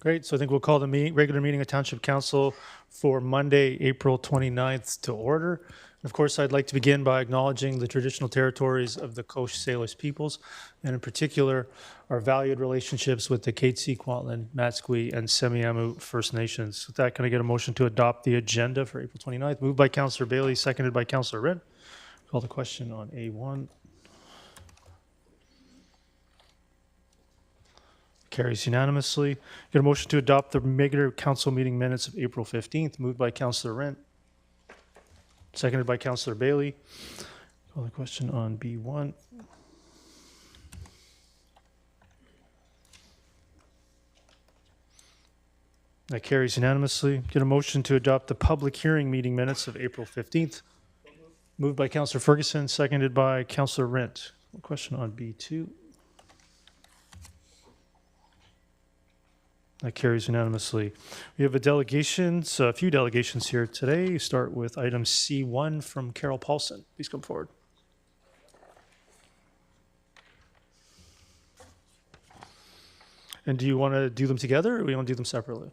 Great. So I think we'll call the regular meeting of Township Council for Monday, April 29th to order. And of course, I'd like to begin by acknowledging the traditional territories of the Coast Salish peoples, and in particular, our valued relationships with the Katzie, Kwantlen, Matsqui, and Semiahmoo First Nations. With that, can I get a motion to adopt the agenda for April 29th? Moved by Councillor Bailey, seconded by Councillor Wren. Call the question on A1. Carries unanimously. Get a motion to adopt the regular council meeting minutes of April 15th, moved by Councillor Wren, seconded by Councillor Bailey. Call the question on B1. That carries unanimously. Get a motion to adopt the public hearing meeting minutes of April 15th, moved by Councillor Ferguson, seconded by Councillor Rent. Question on B2. That carries unanimously. We have a few delegations here today. Start with item C1 from Carol Paulson. Please come forward. And do you want to do them together, or do we want to do them separately?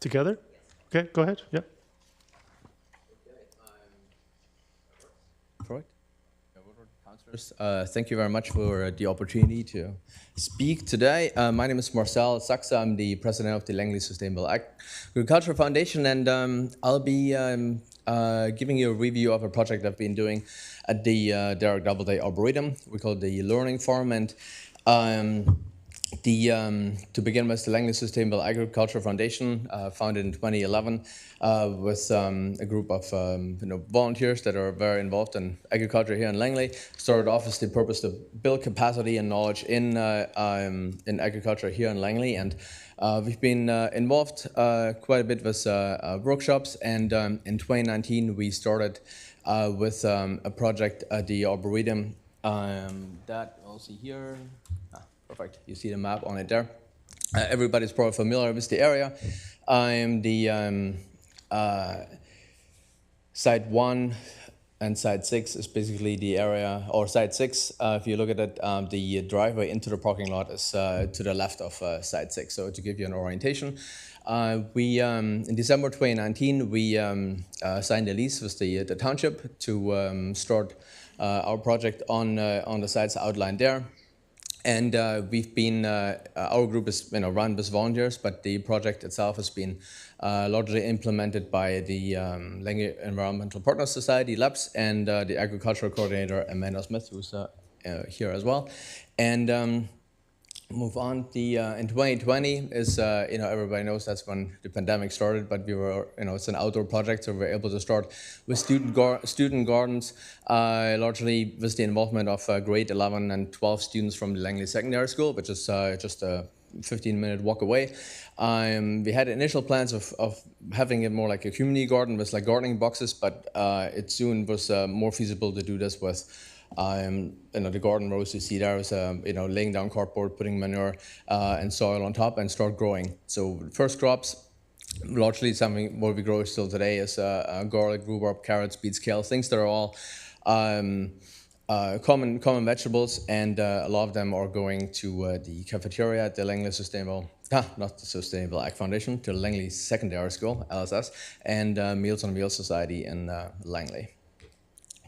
Together? Okay, go ahead. Yep. Correct. Thank you very much for the opportunity to speak today. My name is Marcel Sachse. I'm the president of the Langley Sustainable Agriculture Foundation, and I'll be giving you a review of a project I've been doing at the Derek Doubleday Arboretum. We call it the Learning Farm, and to begin with, the Langley Sustainable Agriculture Foundation, founded in 2011, with a group of volunteers that are very involved in agriculture here in Langley. Started off with the purpose to build capacity and knowledge in agriculture here in Langley, and we've been involved quite a bit with workshops. And in 2019, we started with a project at the Arboretum that you'll see here. Perfect. You see the map on it there. Everybody's probably familiar with the area. The Site 1 and Site 6 is basically the area, or Site 6, if you look at it, the driveway into the parking lot is to the left of Site 6. So to give you an orientation, in December 2019, we signed a lease with the township to start our project on the sites outlined there. And we've been, our group is run with volunteers, but the project itself has been largely implemented by the Langley Environmental Partners Society, LEPS, and the agricultural coordinator, Amanda Smith, who's here as well. And move on. In 2020 is, everybody knows that's when the pandemic started, but we were, it's an outdoor project, so we were able to start with student gardens, largely with the involvement of grade 11 and 12 students from the Langley Secondary School, which is just a 15-minute walk away. We had initial plans of having it more like a community garden with like gardening boxes, but it soon was more feasible to do this with the garden rows you see there is laying down cardboard, putting manure and soil on top, and start growing. So first crops, largely something what we grow still today is garlic, rhubarb, carrots, beets, kale, things that are all common vegetables, and a lot of them are going to the cafeteria at the Langley not the Sustainable Ag Foundation, to the Langley Secondary School, LSS, and Meals on Wheels Society in Langley.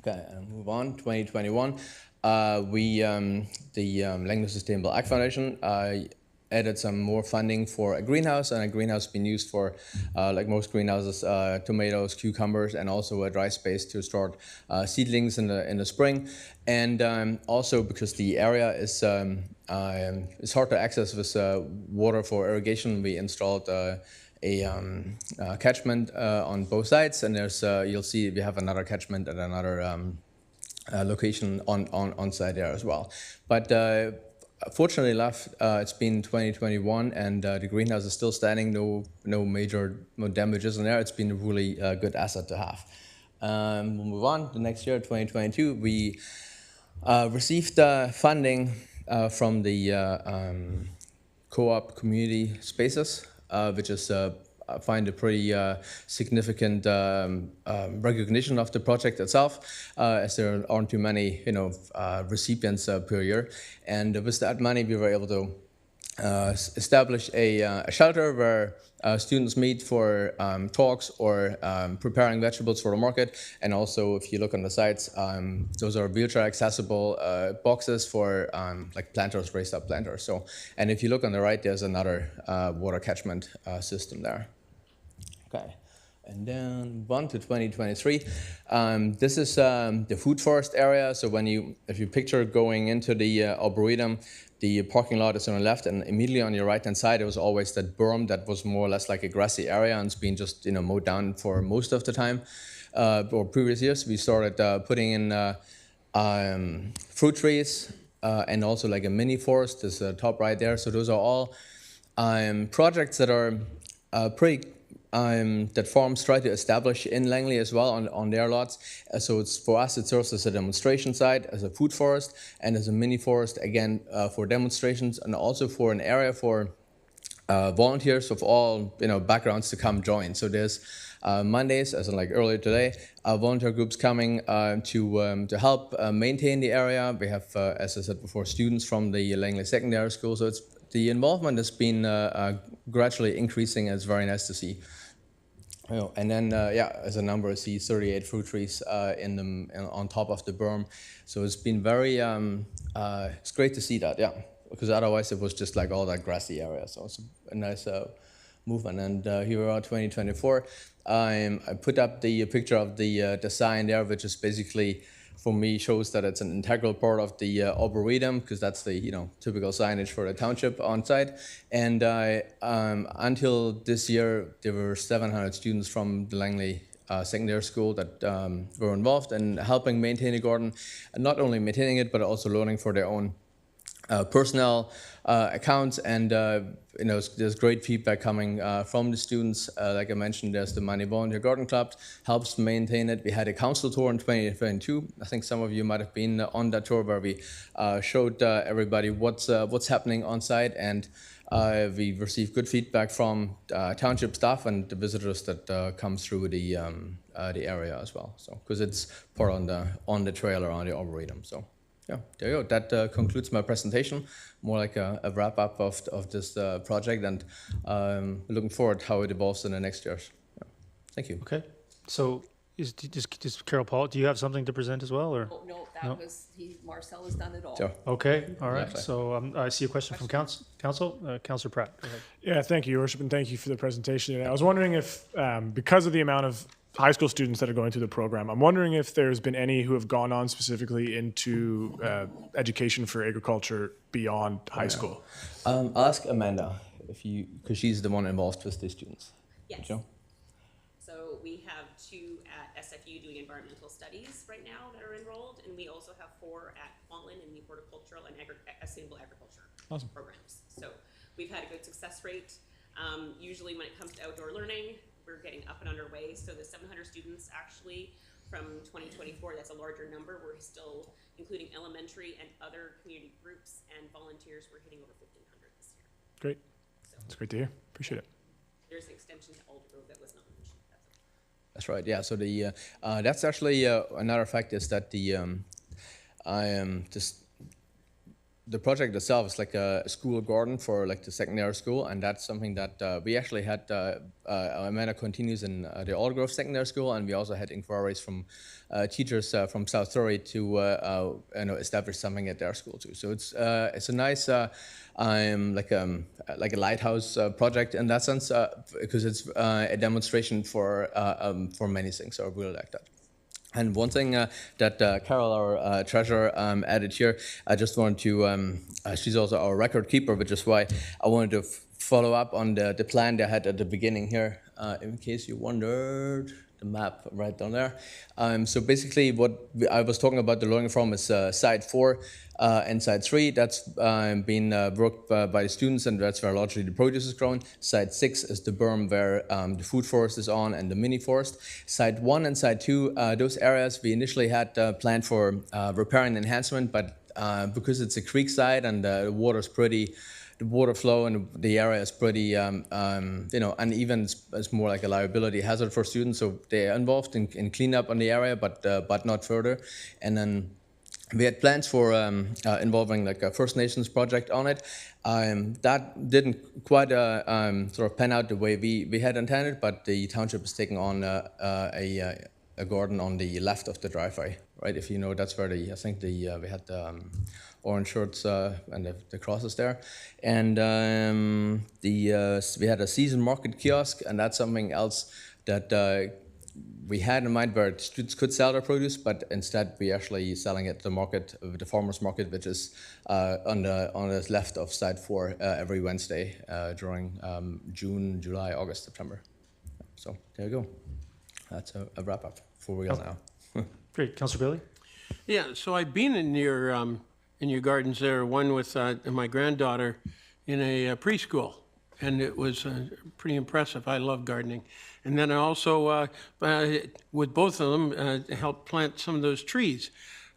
Okay, move on. 2021, the Langley Sustainable Ag Foundation added some more funding for a greenhouse, and a greenhouse being used for, like most greenhouses, tomatoes, cucumbers, and also a dry space to start seedlings in the spring. And also because the area is hard to access with water for irrigation, we installed a catchment on both sides, and there's you'll see we have another catchment at another location on site there as well. But fortunately enough, it's been 2021, and the greenhouse is still standing. No major damages in there. It's been a really good asset to have. We'll move on. The next year, 2022, we received funding from the Co-op Community Spaces, which is I find a pretty significant recognition of the project itself, as there aren't too many, recipients per year. And with that money, we were able to establish a shelter where students meet for talks or preparing vegetables for the market. And also, if you look on the sites, those are wheelchair accessible boxes for like planters, raised up planters. So, and if you look on the right, there's another water catchment system there. Okay. And then 1 to 2023. This is the food forest area. So if you picture going into the Arboretum, the parking lot is on the left, and immediately on your right-hand side, there was always that berm that was more or less like a grassy area, and it's been just mowed down for most of the time. Or previous years, we started putting in fruit trees and also like a mini forest is top right there. So those are all projects that are pretty that farms try to establish in Langley as well on their lots. So for us, it serves as a demonstration site, as a food forest, and as a mini forest, again, for demonstrations, and also for an area for volunteers of all backgrounds to come join. So there's Mondays, as in like earlier today, volunteer groups coming to help maintain the area. We have, as I said before, students from the Langley Secondary School. So the involvement has been gradually increasing, and it's very nice to see. And then, as a number, I see 38 fruit trees on top of the berm. So it's been very, it's great to see that, because otherwise it was just like all that grassy area. So it's a nice movement. And here we are, 2024. I put up the picture of the sign there, which is basically, for me, shows that it's an integral part of the Arboretum, because that's the typical signage for the township on site. And until this year, there were 700 students from the Langley Secondary School that were involved in helping maintain the garden, and not only maintaining it, but also learning for their own personnel accounts. And there's great feedback coming from the students. Like I mentioned, there's the Money Volunteer Garden Club, helps maintain it. We had a council tour in 2022. I think some of you might have been on that tour, where we showed everybody what's happening on site, and we received good feedback from township staff and the visitors that come through the area as well. So because it's part on the trail around the Arboretum. So. Yeah, there you go. That concludes my presentation, more like a wrap-up of this project, and looking forward how it evolves in the next years. Yeah. Thank you. Okay. So just Carol Paul, do you have something to present as well? Or? Oh, no, that was, Marcel has done it all. Sure. Okay, all right. Exactly. So I see a question from Council. Councillor Pratt, go ahead. Yeah, thank you, Your Worship, and thank you for the presentation today. I was wondering if, because of the amount of high school students that are going through the program, I'm wondering if there's been any who have gone on specifically into education for agriculture beyond high school. I'll ask Amanda, because she's the one involved with the students. Yes. Sure. So we have 2 at SFU doing environmental studies right now that are enrolled, and we also have 4 at Kwantlen in the horticultural and sustainable agriculture programs. So we've had a good success rate. Usually when it comes to outdoor learning, we're getting up and underway. So the 700 students actually from 2024, that's a larger number. We're still including elementary and other community groups and volunteers. We're hitting over 1,500 this year. Great. So That's great to hear. Appreciate it. there's an extension to Alder Road that was not mentioned. That's right. Yeah. So that's actually another fact is that the project itself is like a school garden for like the secondary school, and that's something that we actually had. Amanda continues in the Aldergrove Secondary School, and we also had inquiries from teachers from South Surrey to establish something at their school too. So it's a nice like a lighthouse project in that sense, because it's a demonstration for many things. So I really like that. And one thing that Carol, our treasurer, added here, I just wanted to, she's also our record keeper, which is why I wanted to follow up on the plan they had at the beginning here, in case you wondered, the map right down there. So basically what I was talking about the learning from is side 4 and side 3. That's been worked by the students, and that's where largely the produce is grown. Side 6 is the berm where the food forest is on, and the mini forest. Side 1 and side 2, those areas we initially had planned for repair and enhancement, but because it's a creek side and the water flow and the area is pretty, uneven. It's more like a liability hazard for students. So they're involved in cleanup on the area, but not further. And then We had plans for involving like a First Nations project on it. That didn't quite sort of pan out the way we had intended, but the township is taking on a garden on the left of the driveway, right? If you know, that's where I think we had the orange shirts and the crosses there. And we had a season market kiosk, and that's something else that we had in mind where students could sell their produce, but instead we actually selling it at the market, the farmers market, which is on the left of side 4 every Wednesday during June, July, August, September. So there you go. That's a wrap up for real now. Great. Councillor Bailey? Yeah, so I've been in your gardens there, one with my granddaughter in a preschool, and it was pretty impressive. I love gardening. And then I also, with both of them, helped plant some of those trees.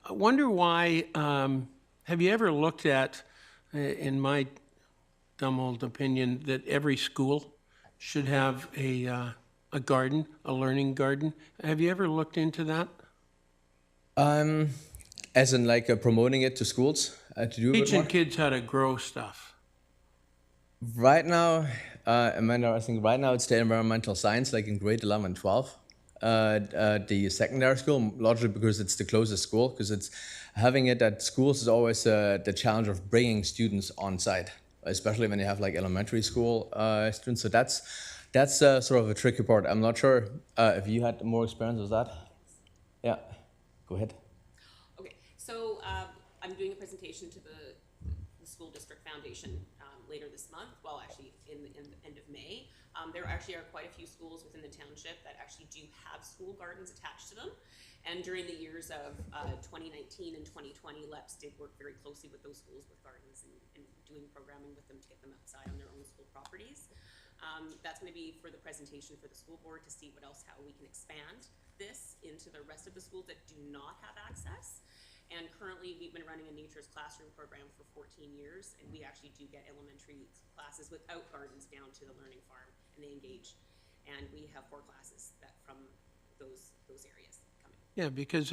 I wonder why, have you ever looked at, in my dumb old opinion, that every school should have a garden, a learning garden? Have you ever looked into that? As in like promoting it to schools to do a bit Teaching more? kids how to grow stuff. Right now, Amanda, I think right now it's the environmental science, like in grade 11 and 12. The secondary school, largely because it's the closest school, because it's having it at schools is always the challenge of bringing students on site, especially when you have like elementary school students. So that's sort of a tricky part. I'm not sure if you had more experience with that. Yeah, go ahead. Okay, so I'm doing a presentation to the School District Foundation later this month, well, actually in the end of May. There actually are quite a few schools within the township that actually do have school gardens attached to them. And during the years of 2019 and 2020, LEPS did work very closely with those schools with gardens and doing programming with them to get them outside on their own school properties. That's going to be for the presentation for the school board to see what else, how we can expand this into the rest of the schools that do not have access. And currently, we've been running a Nature's Classroom program for 14 years, and we actually do get elementary classes without gardens down to the learning farm, and they engage. And we have 4 classes that from those areas coming. Yeah, because,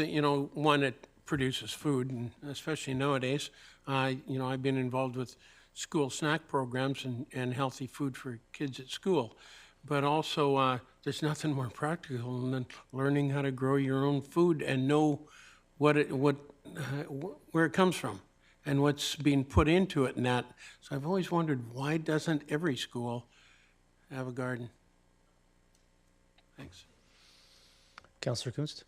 one, it produces food, and especially nowadays, I've been involved with school snack programs and healthy food for kids at school. But also, there's nothing more practical than learning how to grow your own food and know where it comes from and what's being put into it and that. So I've always wondered, why doesn't every school have a garden? Thanks. Councillor Kunst?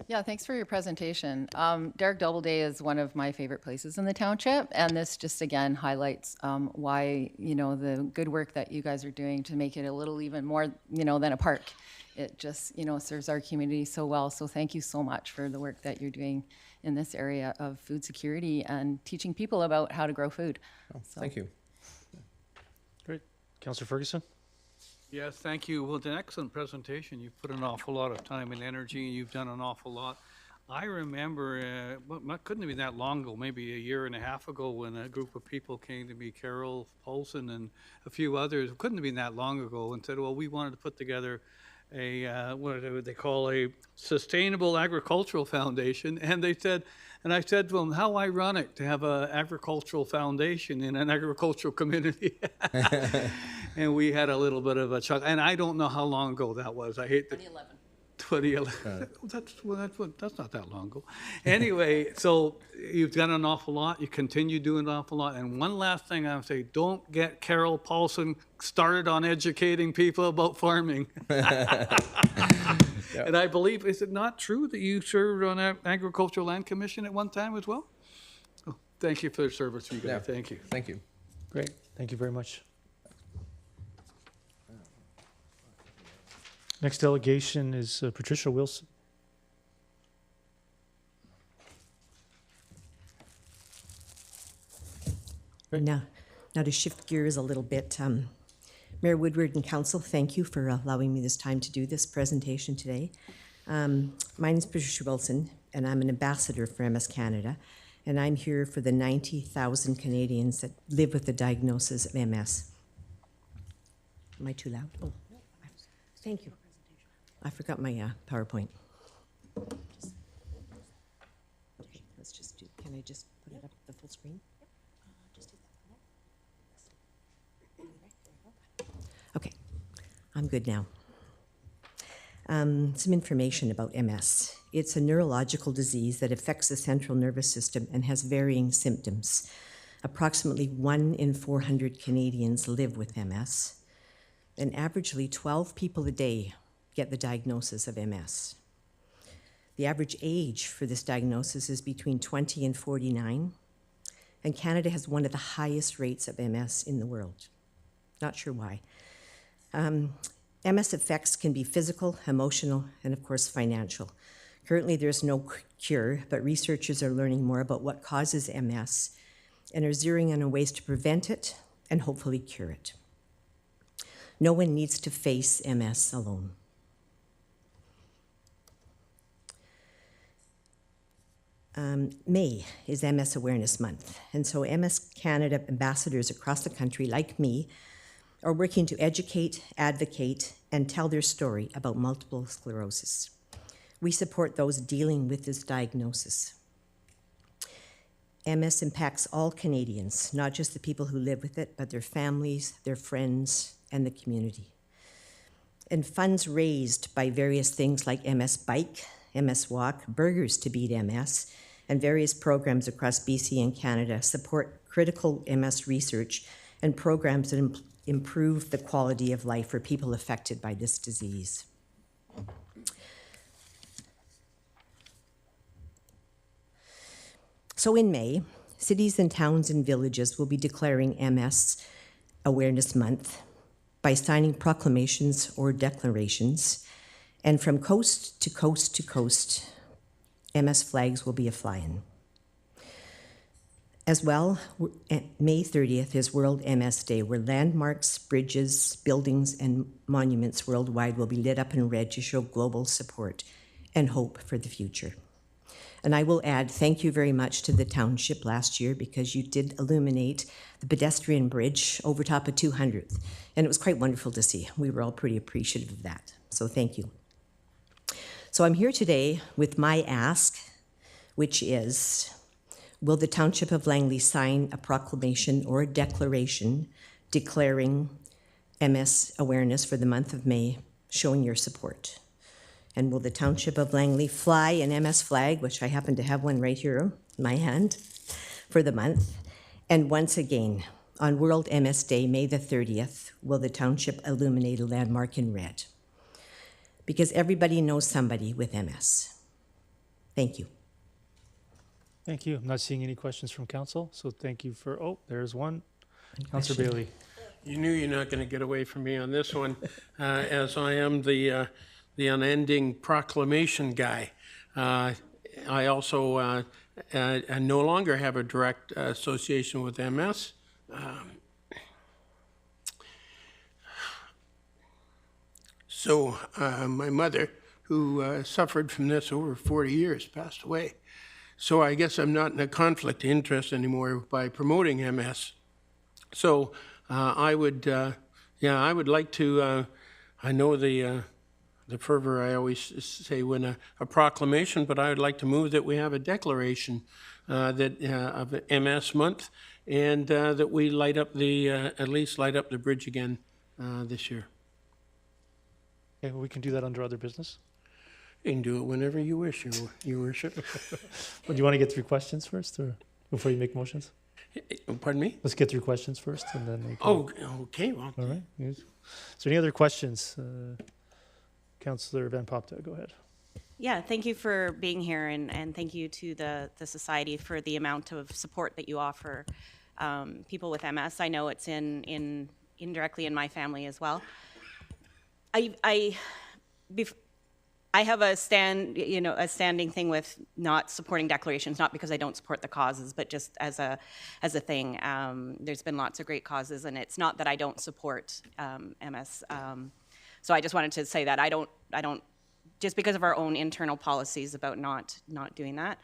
Yeah, thanks for your presentation. Derek Doubleday is one of my favorite places in the township, and this just again highlights why, the good work that you guys are doing to make it a little even more, than a park. It just, serves our community so well. So thank you so much for the work that you're doing in this area of food security and teaching people about how to grow food. So. Thank you. Great. Councillor Ferguson? Yes, thank you. Well, it's an excellent presentation. You've put an awful lot of time and energy, and you've done an awful lot. I remember, it couldn't have been that long ago, maybe a year and a half ago, when a group of people came to me, Carol Paulson and a few others, it couldn't have been that long ago, and said, well, we wanted to put together what would they call a sustainable agricultural foundation. And they said, and I said to them, how ironic to have an agricultural foundation in an agricultural community. And we had a little bit of a chuckle. And I don't know how long ago that was. I hate 2011. 2011. That's not that long ago. Anyway, so you've done an awful lot. You continue doing an awful lot. And one last thing I would say, don't get Carol Paulson started on educating people about farming. And I believe, is it not true that you served on an Agricultural Land Commission at one time as well? Oh, thank you for the service, you guys. Yeah. Thank you. Thank you. Great. Thank you very much. Next delegation is Patricia Wilson. Now to shift gears a little bit, Mayor Woodward and Council, thank you for allowing me this time to do this presentation today. My name is Patricia Wilson, and I'm an ambassador for MS Canada, and I'm here for the 90,000 Canadians that live with the diagnosis of MS. Am I too loud? Oh, thank you. I forgot my PowerPoint. Okay, let's just Can I just put it up the full screen? Okay, I'm good now. Some information about MS. It's a neurological disease that affects the central nervous system and has varying symptoms. Approximately 1 in 400 Canadians live with MS, and averagely 12 people a day get the diagnosis of MS. The average age for this diagnosis is between 20 and 49, and Canada has one of the highest rates of MS in the world. Not sure why. MS effects can be physical, emotional, and of course financial. Currently there's no cure, but researchers are learning more about what causes MS and are zeroing in on ways to prevent it and hopefully cure it. No one needs to face MS alone. May is MS Awareness Month, and so MS Canada ambassadors across the country, like me, are working to educate, advocate, and tell their story about multiple sclerosis. We support those dealing with this diagnosis. MS impacts all Canadians, not just the people who live with it, but their families, their friends, and the community. And funds raised by various things like MS Bike, MS Walk, Burgers to Beat MS, and various programs across BC and Canada support critical MS research and programs that improve the quality of life for people affected by this disease. So in May, cities and towns and villages will be declaring MS Awareness Month by signing proclamations or declarations, and from coast to coast to coast, MS flags will be a-flying. As well, May 30th is World MS Day, where landmarks, bridges, buildings, and monuments worldwide will be lit up in red to show global support and hope for the future. And I will add, thank you very much to the township last year, because you did illuminate the pedestrian bridge over top of 200th, and it was quite wonderful to see. We were all pretty appreciative of that, so thank you. So I'm here today with my ask, which is, will the Township of Langley sign a proclamation or a declaration declaring MS awareness for the month of May, showing your support? And will the Township of Langley fly an MS flag, which I happen to have one right here in my hand, for the month? And once again, on World MS Day, May the 30th, will the Township illuminate a landmark in red? Because everybody knows somebody with MS. Thank you. Thank you. I'm not seeing any questions from council, so thank you for, oh, there's one. Councillor Bailey. You knew you're not going to get away from me on this one, as I am the unending proclamation guy. I also I no longer have a direct association with MS. So my mother, who suffered from this over 40 years, passed away. So I guess I'm not in a conflict of interest anymore by promoting MS. So I would like to, I know the fervor I always say when a proclamation, but I would like to move that we have a declaration of MS month, and that we light up at least light up the bridge again this year. Okay, well, we can do that under other business. You can do it whenever you wish, Your Worship. But do you want to get through questions first, or before you make motions? Pardon me? Let's get through questions first, and then we can... Oh, okay. Well, all right. Is there any other questions? Councillor Van Popta, go ahead. Yeah, thank you for being here, and thank you to the Society for the amount of support that you offer people with MS. I know it's indirectly in my family as well. I have a standing thing with not supporting declarations, not because I don't support the causes, but just as a thing. There's been lots of great causes, and it's not that I don't support MS. So I just wanted to say that I don't just because of our own internal policies about not doing that.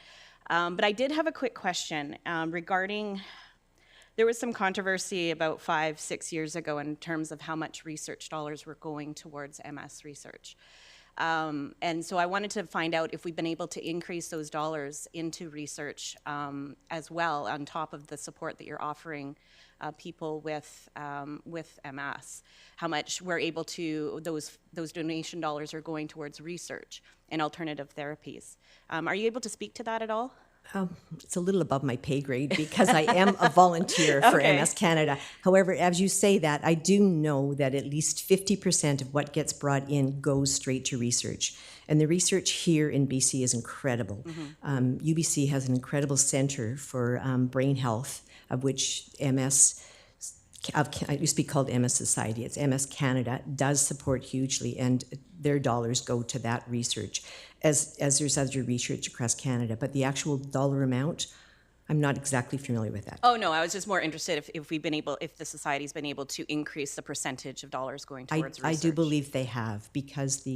But I did have a quick question regarding. There was some controversy about 5-6 years ago in terms of how much research dollars were going towards MS research. And so I wanted to find out if we've been able to increase those dollars into research as well, on top of the support that you're offering people with MS. How much we're able to, those donation dollars are going towards research and alternative therapies. Are you able to speak to that at all? It's a little above my pay grade because I am a volunteer for Okay. MS Canada. However, as you say that, I do know that at least 50% of what gets brought in goes straight to research. And the research here in BC is incredible. UBC has an incredible center for brain health, of which MS, it used to be called MS Society, it's MS Canada, does support hugely, and their dollars go to that research, as there's other research across Canada. But the actual dollar amount, I'm not exactly familiar with that. Oh, no, I was just more interested if the society's been able to increase the percentage of dollars going towards I research. do believe they have, because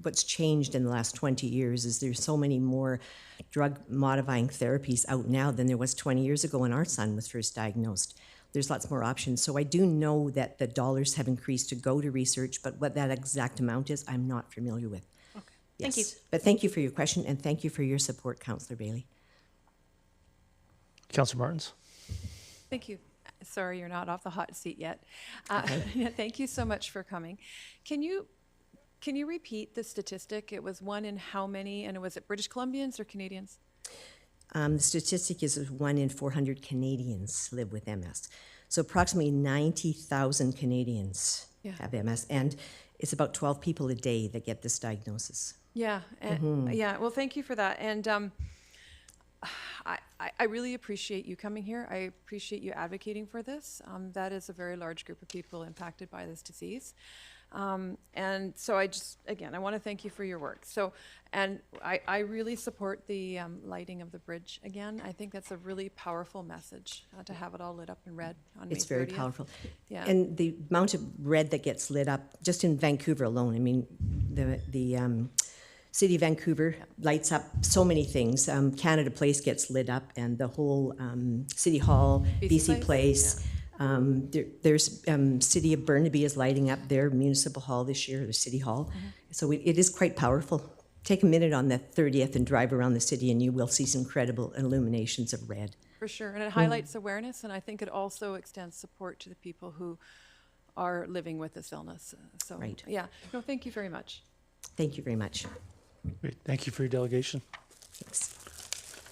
what's changed in the last 20 years is there's so many more drug-modifying therapies out now than there was 20 years ago when our son was first diagnosed. There's lots more options. So I do know that the dollars have increased to go to research, but what that exact amount is, I'm not familiar with. Okay. Yes. Thank you. But thank you for your question, and thank you for your support, Councillor Bailey. Councillor Martins? Thank you. Sorry, you're not off the hot seat yet. Thank you so much for coming. Can you repeat the statistic? It was 1 in how many, and was it British Columbians or Canadians? The statistic is 1 in 400 Canadians live with MS. So approximately 90,000 Canadians have MS, and it's about 12 people a day that get this diagnosis. Yeah, and, yeah. Well, thank you for that. And I really appreciate you coming here. I appreciate you advocating for this. That is a very large group of people impacted by this disease. And so I want to thank you for your work. So, and I really support the lighting of the bridge again. I think that's a really powerful message to have it all lit up in red on May 30th. It's very powerful. Yeah. And the amount of red that gets lit up, just in Vancouver alone, I mean, the City of Vancouver lights up so many things. Canada Place gets lit up, and the whole City Hall, BC Place. There's City of Burnaby is lighting up their municipal hall this year, the City Hall. So it is quite powerful. Take a minute on the 30th and drive around the city, and you will see some incredible illuminations of red. For sure, and it highlights awareness, and I think it also extends support to the people who are living with this illness. So, Right. Yeah, no, thank you very much. Thank you very much. Great. Thank you for your delegation. Thanks.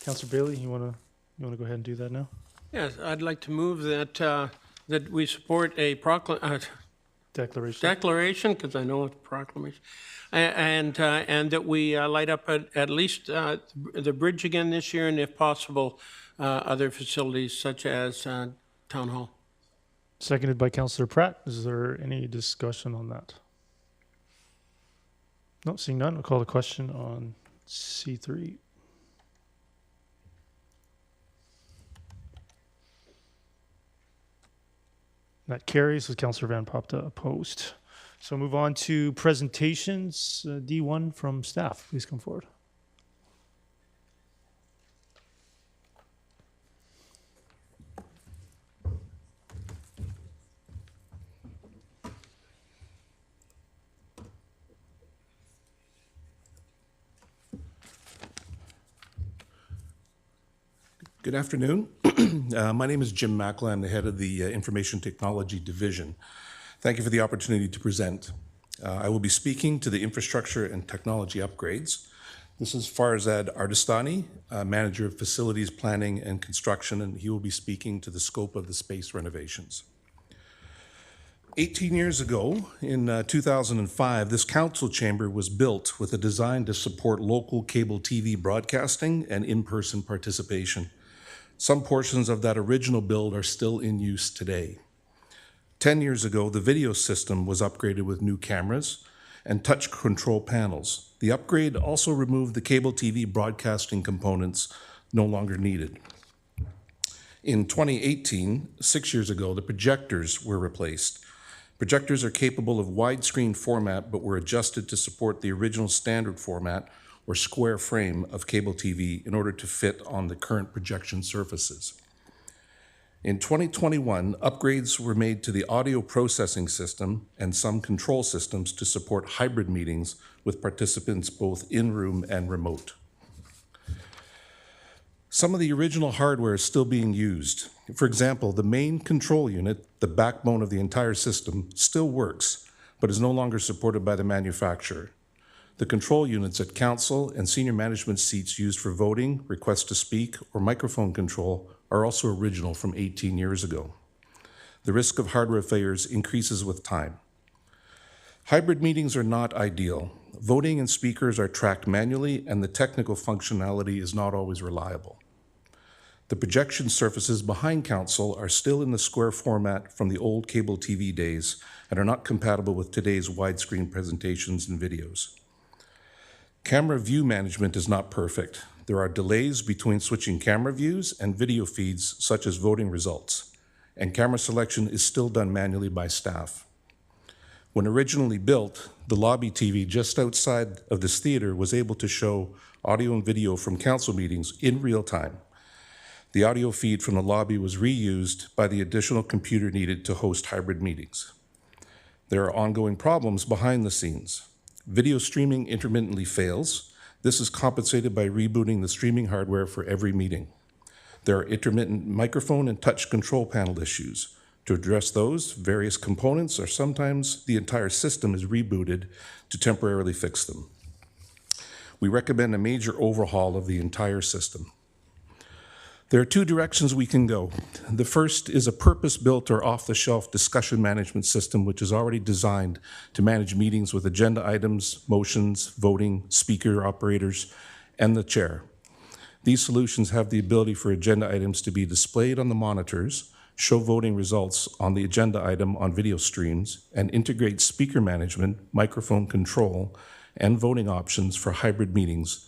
Councillor Bailey, you wanna go ahead and do that now? Yes, I'd like to move that that we support a Declaration. declaration, because I know it's a proclamation, and that we light up at least the bridge again this year, and if possible, other facilities such as Town Hall. Seconded by Councillor Pratt. Is there any discussion on that? No, seeing none, I'll call the question on C3. That carries with Councillor Van Popta opposed. So move on to presentations. D1 from staff, please come forward. Good afternoon. My name is Jim Mackla. I'm the head of the Information Technology Division. Thank you for the opportunity to present. I will be speaking to the infrastructure and technology upgrades. This is Farzad Ardestani, Manager of Facilities Planning and Construction, and he will be speaking to the scope of the space renovations. 18 years ago, in 2005, this council chamber was built with a design to support local cable TV broadcasting and in-person participation. Some portions of that original build are still in use today. 10 years ago, the video system was upgraded with new cameras and touch control panels. The upgrade also removed the cable TV broadcasting components no longer needed. In 2018, 6 years ago, the projectors were replaced. Projectors are capable of widescreen format, but were adjusted to support the original standard format or square frame of cable TV in order to fit on the current projection surfaces. In 2021, upgrades were made to the audio processing system and some control systems to support hybrid meetings with participants both in-room and remote. Some of the original hardware is still being used. For example, the main control unit, the backbone of the entire system, still works, but is no longer supported by the manufacturer. The control units at council and senior management seats used for voting, request to speak, or microphone control are also original from 18 years ago. The risk of hardware failures increases with time. Hybrid meetings are not ideal. Voting and speakers are tracked manually, and the technical functionality is not always reliable. The projection surfaces behind council are still in the square format from the old cable TV days and are not compatible with today's widescreen presentations and videos. Camera view management is not perfect. There are delays between switching camera views and video feeds, such as voting results, and camera selection is still done manually by staff. When originally built, the lobby TV just outside of this theater was able to show audio and video from council meetings in real time. The audio feed from the lobby was reused by the additional computer needed to host hybrid meetings. There are ongoing problems behind the scenes. Video streaming intermittently fails. This is compensated by rebooting the streaming hardware for every meeting. There are intermittent microphone and touch control panel issues. To address those, various components or sometimes the entire system is rebooted to temporarily fix them. We recommend a major overhaul of the entire system. There are two directions we can go. The first is a purpose-built or off-the-shelf discussion management system which is already designed to manage meetings with agenda items, motions, voting, speaker operators, and the chair. These solutions have the ability for agenda items to be displayed on the monitors, show voting results on the agenda item on video streams, and integrate speaker management, microphone control, and voting options for hybrid meetings,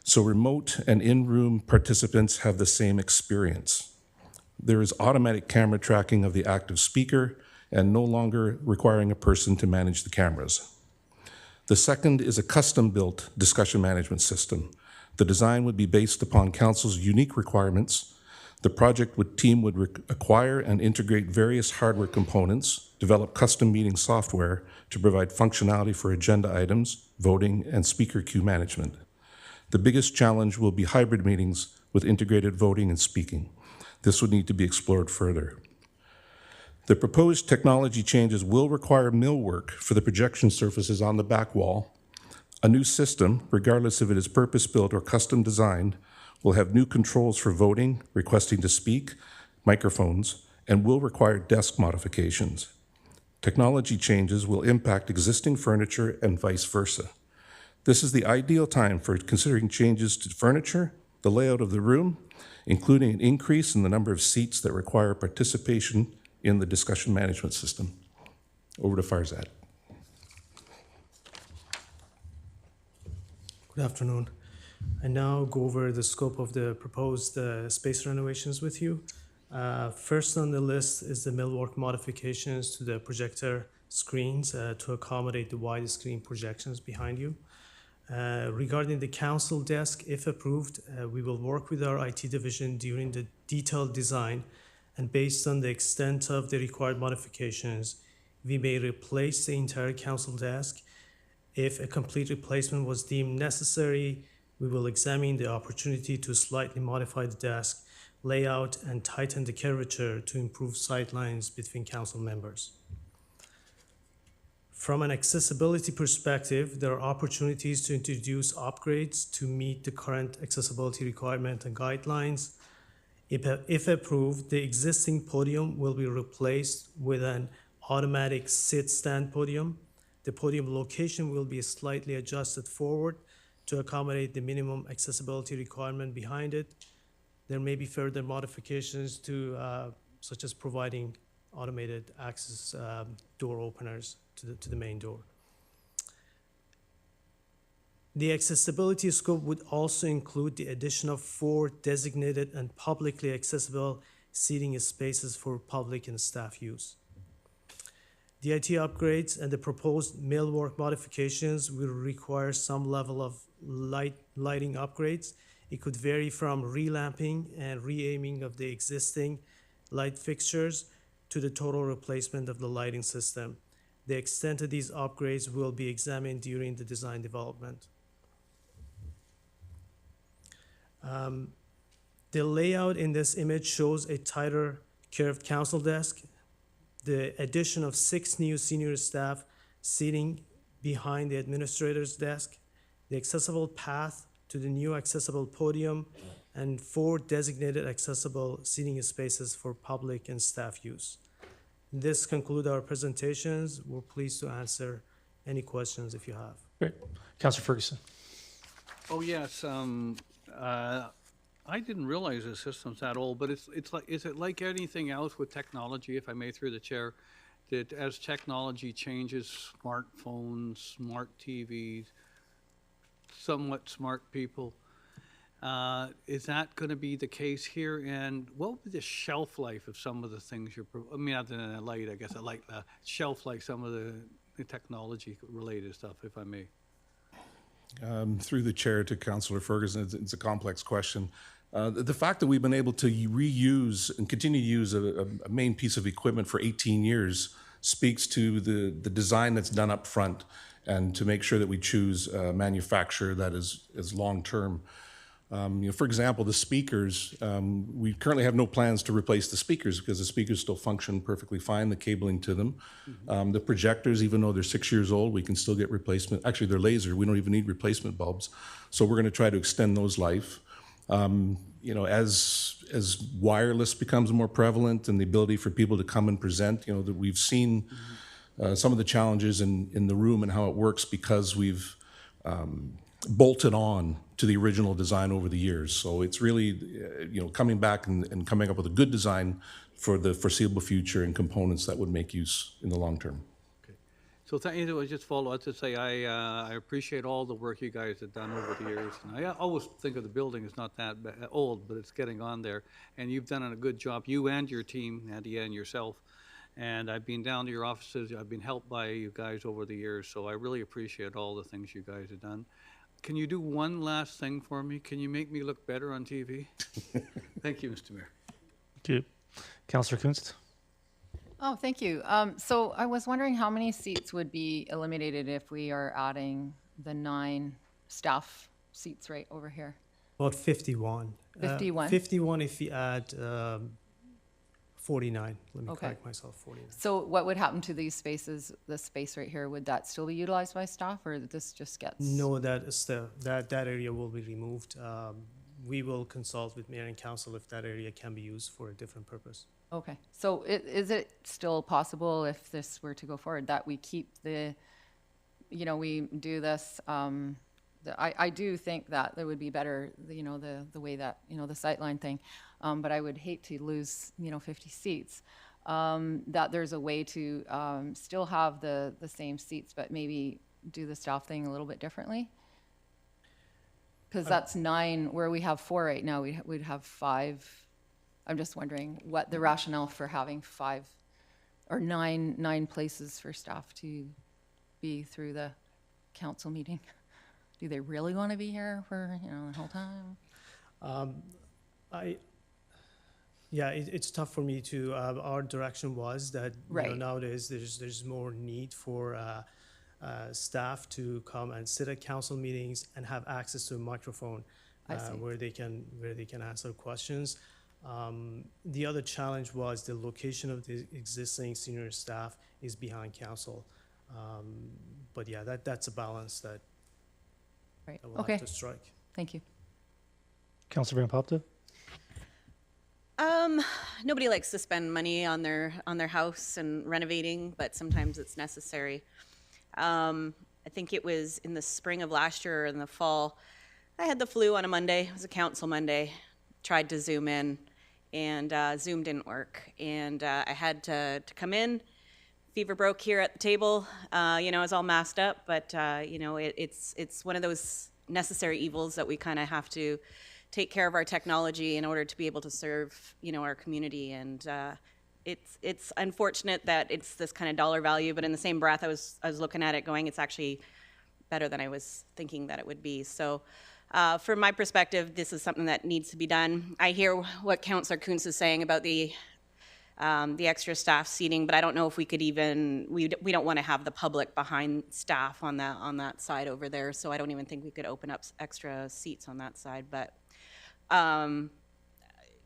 so remote and in-room participants have the same experience. There is automatic camera tracking of the active speaker and no longer requiring a person to manage the cameras. The second is a custom-built discussion management system. The design would be based upon council's unique requirements. The project team would acquire and integrate various hardware components, develop custom meeting software to provide functionality for agenda items, voting, and speaker queue management. The biggest challenge will be hybrid meetings with integrated voting and speaking. This would need to be explored further. The proposed technology changes will require millwork for the projection surfaces on the back wall. A new system, regardless if it is purpose-built or custom designed, will have new controls for voting, requesting to speak, microphones, and will require desk modifications. Technology changes will impact existing furniture and vice versa. This is the ideal time for considering changes to furniture, the layout of the room, including an increase in the number of seats that require participation in the discussion management system. Over to Farzad. Good afternoon. I now go over the scope of the proposed space renovations with you. First on the list is the millwork modifications to the projector screens to accommodate the wide screen projections behind you. Regarding the council desk, if approved, we will work with our IT division during the detailed design, and based on the extent of the required modifications, we may replace the entire council desk. If a complete replacement was deemed necessary, we will examine the opportunity to slightly modify the desk layout and tighten the curvature to improve sight lines between council members. From an accessibility perspective, there are opportunities to introduce upgrades to meet the current accessibility requirement and guidelines. If approved, the existing podium will be replaced with an automatic sit-stand podium. The podium location will be slightly adjusted forward to accommodate the minimum accessibility requirement behind it. There may be further modifications to, such as providing automated access door openers to the main door. The accessibility scope would also include the addition of 4 designated and publicly accessible seating spaces for public and staff use. The IT upgrades and the proposed millwork modifications will require some level of lighting upgrades. It could vary from relamping and re-aiming of the existing light fixtures to the total replacement of the lighting system. The extent of these upgrades will be examined during the design development. The layout in this image shows a tighter curved council desk, the addition of 6 new senior staff seating behind the administrator's desk, the accessible path to the new accessible podium, and 4 designated accessible seating spaces for public and staff use. This concludes our presentations. We're pleased to answer any questions if you have. Great. Councillor Ferguson. Oh, yes, I didn't realize the system's that old, but it's like, is it like anything else with technology, if I may, through the chair, that as technology changes, smartphones, smart TVs, somewhat smart people, is that going to be the case here? And what would be the shelf life of some of the things I mean, other than a light, I guess, I like the shelf life, some of the technology-related stuff, if I may. Through the chair to Councillor Ferguson, it's a complex question. The fact that we've been able to reuse and continue to use a main piece of equipment for 18 years speaks to the design that's done up front and to make sure that we choose a manufacturer that is long-term. For example, the speakers, we currently have no plans to replace the speakers because the speakers still function perfectly fine, the cabling to them. The projectors, even though they're 6 years old, we can still get replacement. Actually, they're laser. We don't even need replacement bulbs. So we're going to try to extend those life. As wireless becomes more prevalent and the ability for people to come and present, that we've seen some of the challenges in the room and how it works because we've bolted on to the original design over the years. So it's really, coming back and coming up with a good design for the foreseeable future and components that would make use in the long term. Okay. So thank you. I just follow up to say I appreciate all the work you guys have done over the years. And I always think of the building as not that old, but it's getting on there. And you've done a good job, you and your team, Nadia and yourself. And I've been down to your offices. I've been helped by you guys over the years. So I really appreciate all the things you guys have done. Can you do one last thing for me? Can you make me look better on TV? Thank you, Mr. Mayor. Thank you. Councillor Kunst. Oh, thank you. So I was wondering how many seats would be eliminated if we are adding the 9 staff seats right over here? About 51. 51? 51 if we add 49. Let me correct myself, 49. So what would happen to these spaces, this space right here? Would that still be utilized by staff, or this just gets? No, that area will be removed. We will consult with mayor and council if that area can be used for a different purpose. Okay, so is it still possible, if this were to go forward, that we keep the, we do this, I do think that there would be better, the way that, the sightline thing, but I would hate to lose, 50 seats, that there's a way to still have the same seats, but maybe do the staff thing a little bit differently. Because that's 9, where we have 4 right now, we'd have 5. I'm just wondering what the rationale for having 5 or 9 places for staff to be through the council meeting. Do they really want to be here for, the whole time? It's tough for me to, our direction was that nowadays there's more need for staff to come and sit at council meetings and have access to a microphone where they can answer questions. The other challenge was the location of the existing senior staff is behind council. But yeah, that's a balance that we'll have to strike. Thank you. Councillor Van Popte. Nobody likes to spend money on their house and renovating, but sometimes it's necessary. I think it was in the spring of last year or in the fall, I had the flu on a Monday. It was a council Monday. Tried to Zoom in, and Zoom didn't work. And I had to come in. Fever broke here at the table. I was all masked up, but it's one of those necessary evils that we kind of have to take care of our technology in order to be able to serve, our community. And it's unfortunate that it's this kind of dollar value, but in the same breath, I was looking at it going, it's actually better than I was thinking that it would be. So from my perspective, this is something that needs to be done. I hear what Councillor Kunst is saying about the the extra staff seating, but I don't know if we could even, we don't want to have the public behind staff on that side over there, so I don't even think we could open up extra seats on that side, but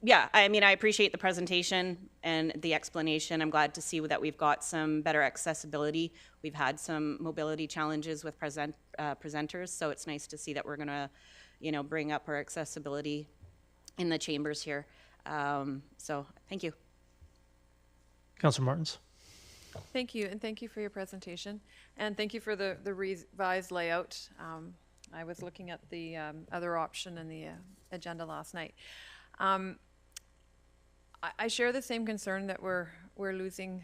yeah, I mean, I appreciate the presentation and the explanation. I'm glad to see that we've got some better accessibility. We've had some mobility challenges with presenters, so it's nice to see that we're gonna, bring up our accessibility in the chambers here. So thank you. Councilor Martins. Thank you, and thank you for your presentation, and thank you for the revised layout. I was looking at the other option in the agenda last night. I share the same concern that we're losing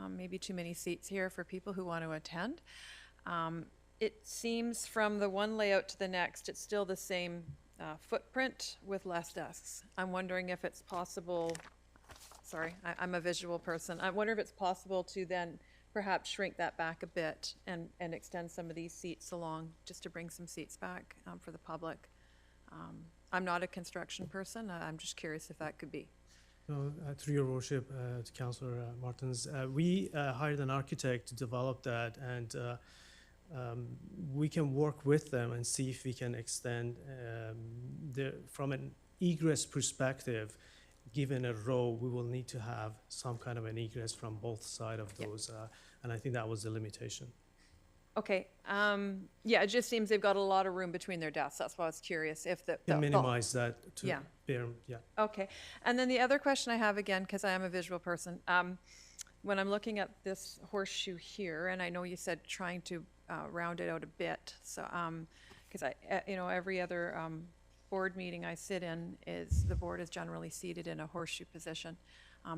maybe too many seats here for people who want to attend. It seems from the one layout to the next, it's still the same footprint with less desks. I'm wondering if it's possible, sorry, I'm a visual person. I wonder if it's possible to then perhaps shrink that back a bit and extend some of these seats along just to bring some seats back for the public. I'm not a construction person. I'm just curious if that could be. No, through your worship, to Councillor Martins, we hired an architect to develop that, and we can work with them and see if we can extend from an egress perspective. Given a row, we will need to have some kind of an egress from both sides of those, and I think that was the limitation. Okay. Yeah, it just seems they've got a lot of room between their desks. That's why I was curious if the minimize that to yeah. bear, yeah. Okay. And then the other question I have, again, because I am a visual person, when I'm looking at this horseshoe here, and I know you said trying to round it out a bit, so because every other board meeting I sit in is the board is generally seated in a horseshoe position,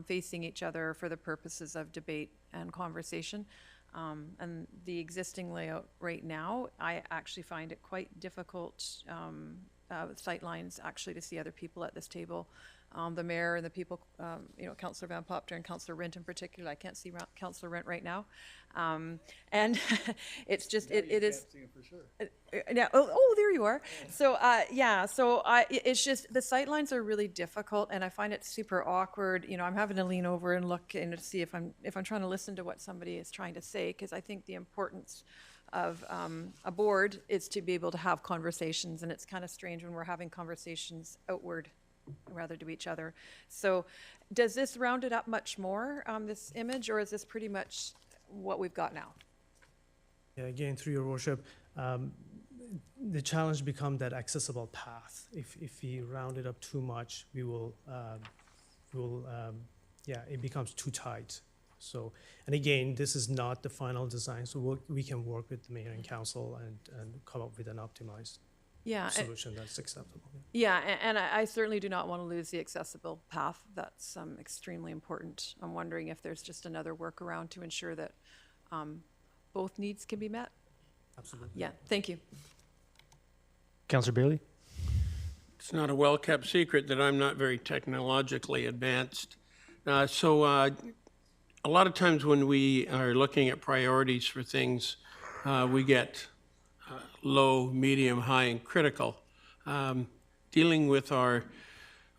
facing each other for the purposes of debate and conversation. And the existing layout right now, I actually find it quite difficult, sight lines actually to see other people at this table. The mayor and the people, Councillor Van Popter and Councillor Rint in particular. I can't see Councillor Rint right now. And it's just, it is. For sure. Yeah, oh, there you are. So, it's just, the sight lines are really difficult, and I find it super awkward. I'm having to lean over and look and to see if I'm trying to listen to what somebody is trying to say, because I think the importance of a board is to be able to have conversations, and it's kind of strange when we're having conversations outward rather to each other. So does this round it up much more, this image, or is this pretty much what we've got now? Yeah, again, through your worship, the challenge becomes that accessible path. If we round it up too much, it becomes too tight. So, and again, this is not the final design, so we can work with the mayor and council and come up with an optimized solution that's acceptable. Yeah, and I certainly do not want to lose the accessible path. That's extremely important. I'm wondering if there's just another workaround to ensure that both needs can be met. Absolutely. Yeah, thank you. Councillor Bailey. It's not a well-kept secret that I'm not very technologically advanced. So a lot of times when we are looking at priorities for things, we get low, medium, high, and critical. Dealing with our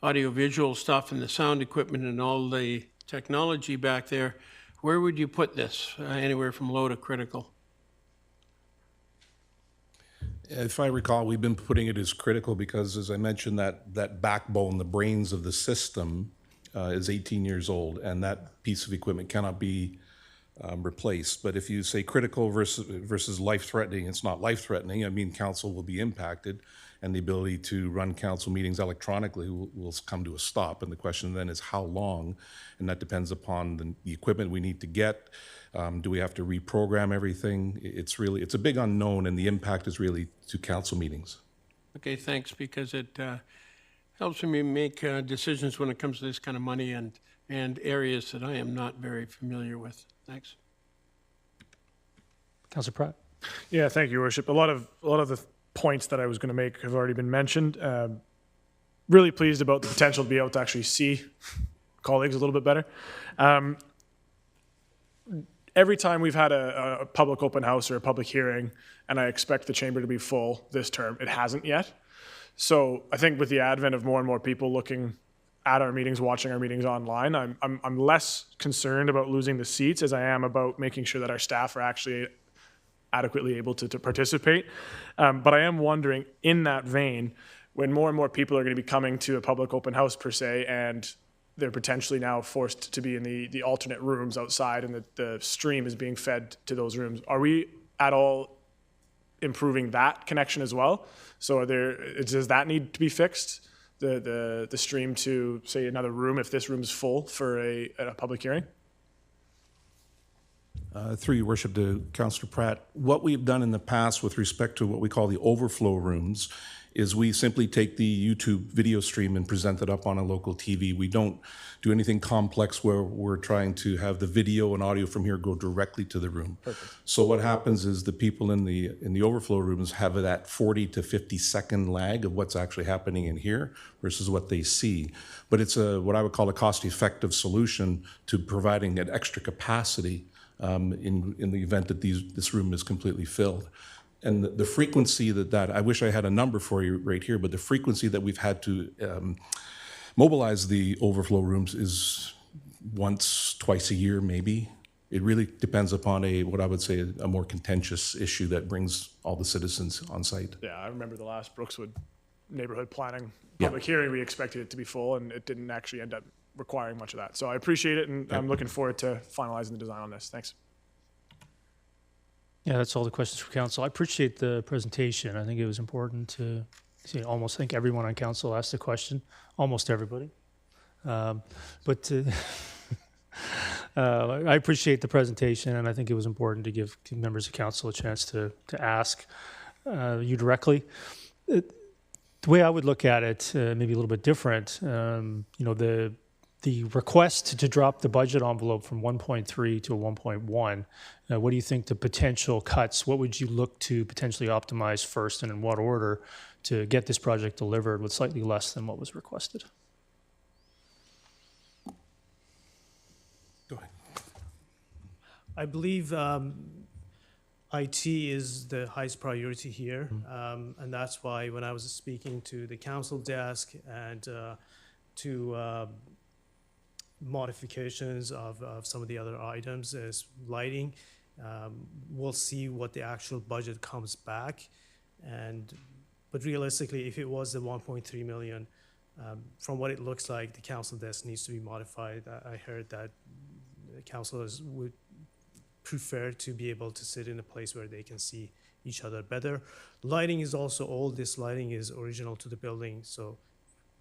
audiovisual stuff and the sound equipment and all the technology back there, where would you put this? Anywhere from low to critical? If I recall, we've been putting it as critical because, as I mentioned, that backbone, the brains of the system is 18 years old, and that piece of equipment cannot be replaced. But if you say critical versus life-threatening, it's not life-threatening. I mean, council will be impacted, and the ability to run council meetings electronically will come to a stop. And the question then is how long, and that depends upon the equipment we need to get. Do we have to reprogram everything? It's a big unknown, and the impact is really to council meetings. Okay, thanks, because it helps me make decisions when it comes to this kind of money and areas that I am not very familiar with. Thanks. Councillor Pratt. Yeah, thank you, Your Worship. A lot of the points that I was going to make have already been mentioned. Really pleased about the potential to be able to actually see colleagues a little bit better. Every time we've had a public open house or a public hearing, and I expect the chamber to be full this term, it hasn't yet. So I think with the advent of more and more people looking at our meetings, watching our meetings online. I'm less concerned about losing the seats as I am about making sure that our staff are actually adequately able to participate. But I am wondering, in that vein, when more and more people are going to be coming to a public open house per se, and they're potentially now forced to be in the alternate rooms outside, and the stream is being fed to those rooms, are we at all improving that connection as well? So does that need to be fixed? The stream to, say, another room if this room is full for a public hearing? Through your worship to Councillor Pratt, what we've done in the past with respect to what we call the overflow rooms is we simply take the YouTube video stream and present it up on a local TV. We don't do anything complex where we're trying to have the video and audio from here go directly to the room. Perfect. So what happens is the people in the overflow rooms have that 40 to 50 second lag of what's actually happening in here versus what they see. But it's what I would call a cost-effective solution to providing an extra capacity in the event that this room is completely filled. And the frequency that I wish I had a number for you right here, but the frequency that we've had to mobilize the overflow rooms is once, twice a year, maybe. It really depends upon what I would say a more contentious issue that brings all the citizens on site. Yeah, I remember the last Brookswood neighborhood planning public hearing, we expected it to be full, and it didn't actually end up requiring much of that. So I appreciate it, and I'm looking forward to finalizing the design on this. Thanks. Yeah, that's all the questions for council. I appreciate the presentation. I think it was important to see. Almost think everyone on council asked a question. Almost everybody. But I appreciate the presentation, and I think it was important to give members of council a chance to ask you directly. The way I would look at it, maybe a little bit different. The request to drop the budget envelope from 1.3 to 1.1, what do you think the potential cuts, what would you look to potentially optimize first, and in what order to get this project delivered with slightly less than what was requested? Go ahead. I believe IT is the highest priority here, and that's why when I was speaking to the council desk and to modifications of some of the other items as lighting, we'll see what the actual budget comes back. But realistically, if it was the 1.3 million, from what it looks like, the council desk needs to be modified. I heard that the councilors would prefer to be able to sit in a place where they can see each other better. Lighting is also old. This lighting is original to the building, so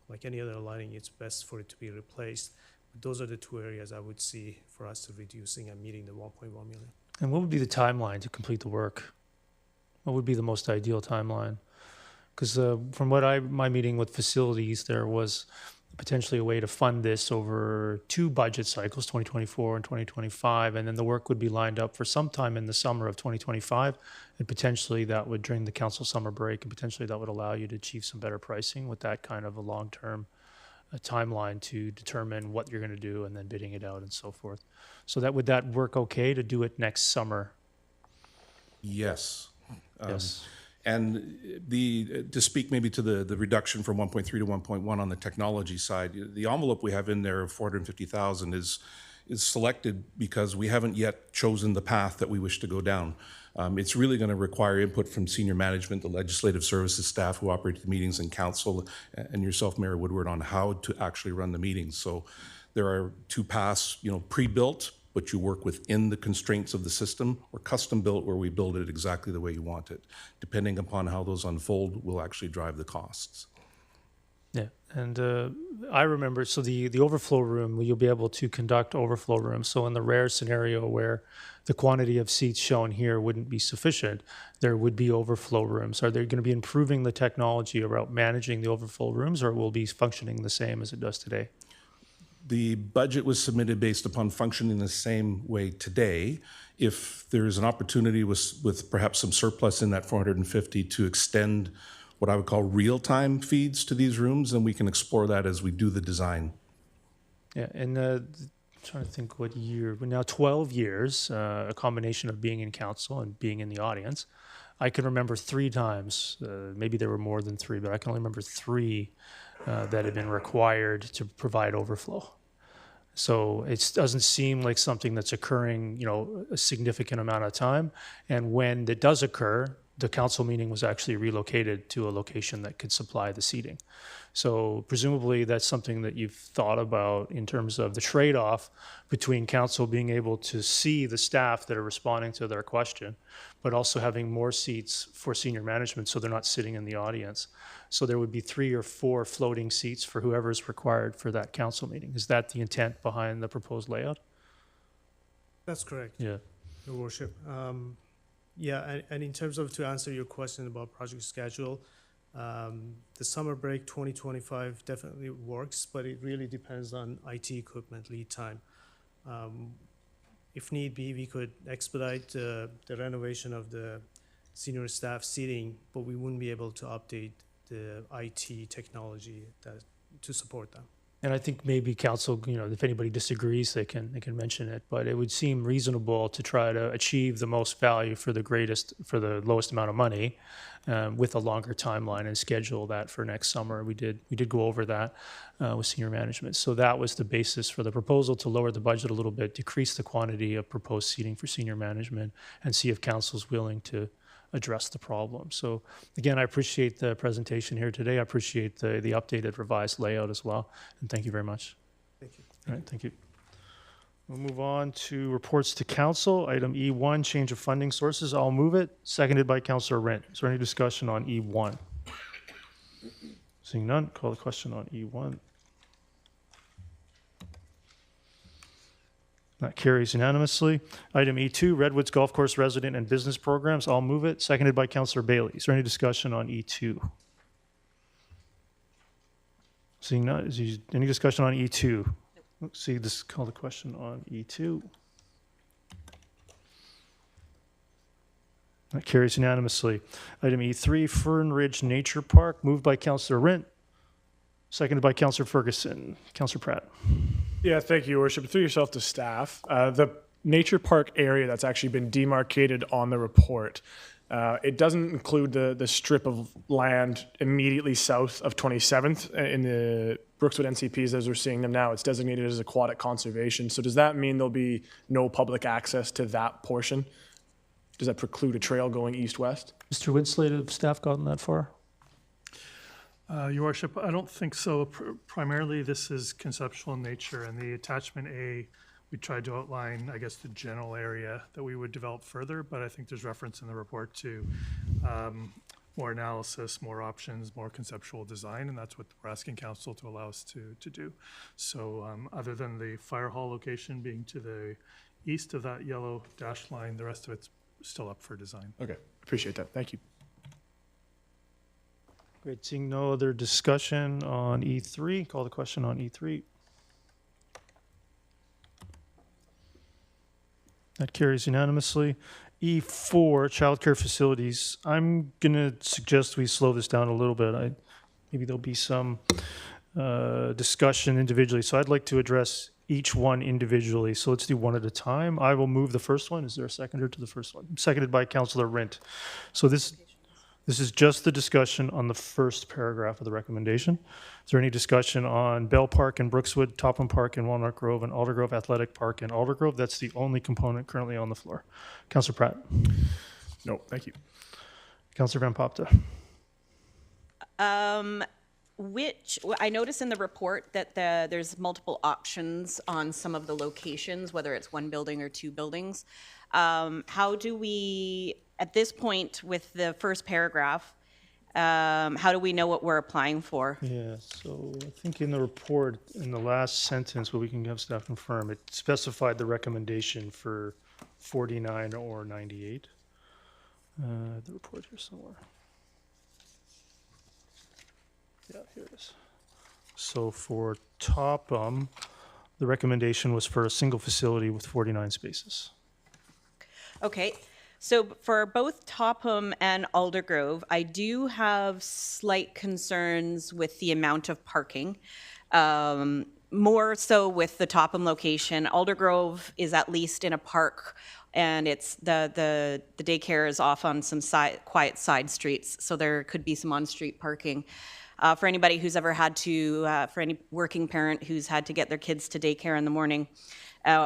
like any other lighting, it's best for it to be replaced. Those are the two areas I would see for us to reducing and meeting the 1.1 million. And what would be the timeline to complete the work? What would be the most ideal timeline? Because from my meeting with facilities, there was potentially a way to fund this over 2 budget cycles, 2024 and 2025, and then the work would be lined up for sometime in the summer of 2025, and potentially that would, during the council summer break, and potentially that would allow you to achieve some better pricing with that kind of a long-term timeline to determine what you're going to do and then bidding it out and so forth. So would that work okay to do it next summer? Yes. Yes. And to speak maybe to the reduction from 1.3 to 1.1 on the technology side, the envelope we have in there of 450,000 is selected because we haven't yet chosen the path that we wish to go down. It's really going to require input from senior management, the legislative services staff who operate the meetings, and council, and yourself, Mayor Woodward, on how to actually run the meetings. So there are 2 paths, pre-built, but you work within the constraints of the system, or custom built, where we build it exactly the way you want it. Depending upon how those unfold will actually drive the costs. Yeah, and I remember, so the overflow room, you'll be able to conduct overflow rooms. So in the rare scenario where the quantity of seats shown here wouldn't be sufficient, there would be overflow rooms. Are they going to be improving the technology about managing the overflow rooms, or will it be functioning the same as it does today? The budget was submitted based upon functioning the same way today. If there is an opportunity with perhaps some surplus in that 450 to extend what I would call real-time feeds to these rooms, and we can explore that as we do the design. Yeah, and I'm trying to think what year, we're now 12 years, a combination of being in council and being in the audience. I can remember 3 times, maybe there were more than 3, but I can only remember 3 that had been required to provide overflow. So it doesn't seem like something that's occurring, a significant amount of time. And when it does occur, the council meeting was actually relocated to a location that could supply the seating. So presumably that's something that you've thought about in terms of the trade-off between council being able to see the staff that are responding to their question, but also having more seats for senior management so they're not sitting in the audience. So there would be 3 or 4 floating seats for whoever's required for that council meeting. Is that the intent behind the proposed layout? That's correct, Yeah. Your Worship. Yeah, and in terms of to answer your question about project schedule, the summer break 2025 definitely works, but it really depends on IT equipment lead time. If need be, we could expedite the renovation of the senior staff seating, but we wouldn't be able to update the IT technology to support them. And I think maybe council, if anybody disagrees, they can mention it. But it would seem reasonable to try to achieve the most value for the lowest amount of money, with a longer timeline and schedule that for next summer. We did go over that with senior management. So that was the basis for the proposal, to lower the budget a little bit, decrease the quantity of proposed seating for senior management, and see if council's willing to address the problem. So again, I appreciate the presentation here today. I appreciate the updated revised layout as well. And thank you very much. Thank you. All right, thank you. We'll move on to reports to council. Item E1, change of funding sources. I'll move it. Seconded by Councillor Rent. Is there any discussion on E1? Seeing none, call the question on E1. That carries unanimously. Item E2, Redwoods Golf Course resident and business programs. I'll move it. Seconded by Councillor Bailey. Is there any discussion on E2? Seeing none, is there any discussion on E2? Let's see, this call the question on E2. That carries unanimously. Item E3, Fern Ridge Nature Park, moved by Councillor Rint, seconded by Councillor Ferguson. Councillor Pratt. Yeah, thank you, Your Worship. Through yourself to staff, the nature park area that's actually been demarcated on the report, it doesn't include the strip of land immediately south of 27th in the Brookswood NCPs as we're seeing them now. It's designated as aquatic conservation. So does that mean there'll be no public access to that portion? Does that preclude a trail going east-west? Mr. Winslade, have staff gotten that far? Your Worship, I don't think so. Primarily, this is conceptual in nature, and the attachment A, we tried to outline, I guess, the general area that we would develop further, but I think there's reference in the report to more analysis, more options, more conceptual design, and that's what we're asking council to allow us to do. So other than the fire hall location being to the east of that yellow dashed line, the rest of it's still up for design. Okay, appreciate that. Thank you. Great, seeing no other discussion on E3, call the question on E3. That carries unanimously. E4, childcare facilities. I'm gonna suggest we slow this down a little bit. Maybe there'll be some discussion individually. So I'd like to address each one individually. So let's do one at a time. I will move the first one. Is there a seconder to the first one? Seconded by Councillor Rint. So this is just the discussion on the first paragraph of the recommendation. Is there any discussion on Bell Park and Brookswood, Topham Park and Walnut Grove, and Aldergrove Athletic Park and Aldergrove? That's the only component currently on the floor. Councillor Pratt. No, thank you. Councillor Van Popta. I noticed in the report that there's multiple options on some of the locations, whether it's one building or 2 buildings. How do we, at this point with the first paragraph, how do we know what we're applying for? Yeah, so I think in the report, in the last sentence, where we can have staff confirm, it specified the recommendation for 49 or 98. The report here somewhere. Yeah, here it is. So for Topham, the recommendation was for a single facility with 49 spaces. Okay, so for both Topham and Aldergrove, I do have slight concerns with the amount of parking. More so with the Topham location. Aldergrove is at least in a park, and it's the daycare is off on some quiet side streets, so there could be some on-street parking. For anybody who's ever had to, for any working parent who's had to get their kids to daycare in the morning,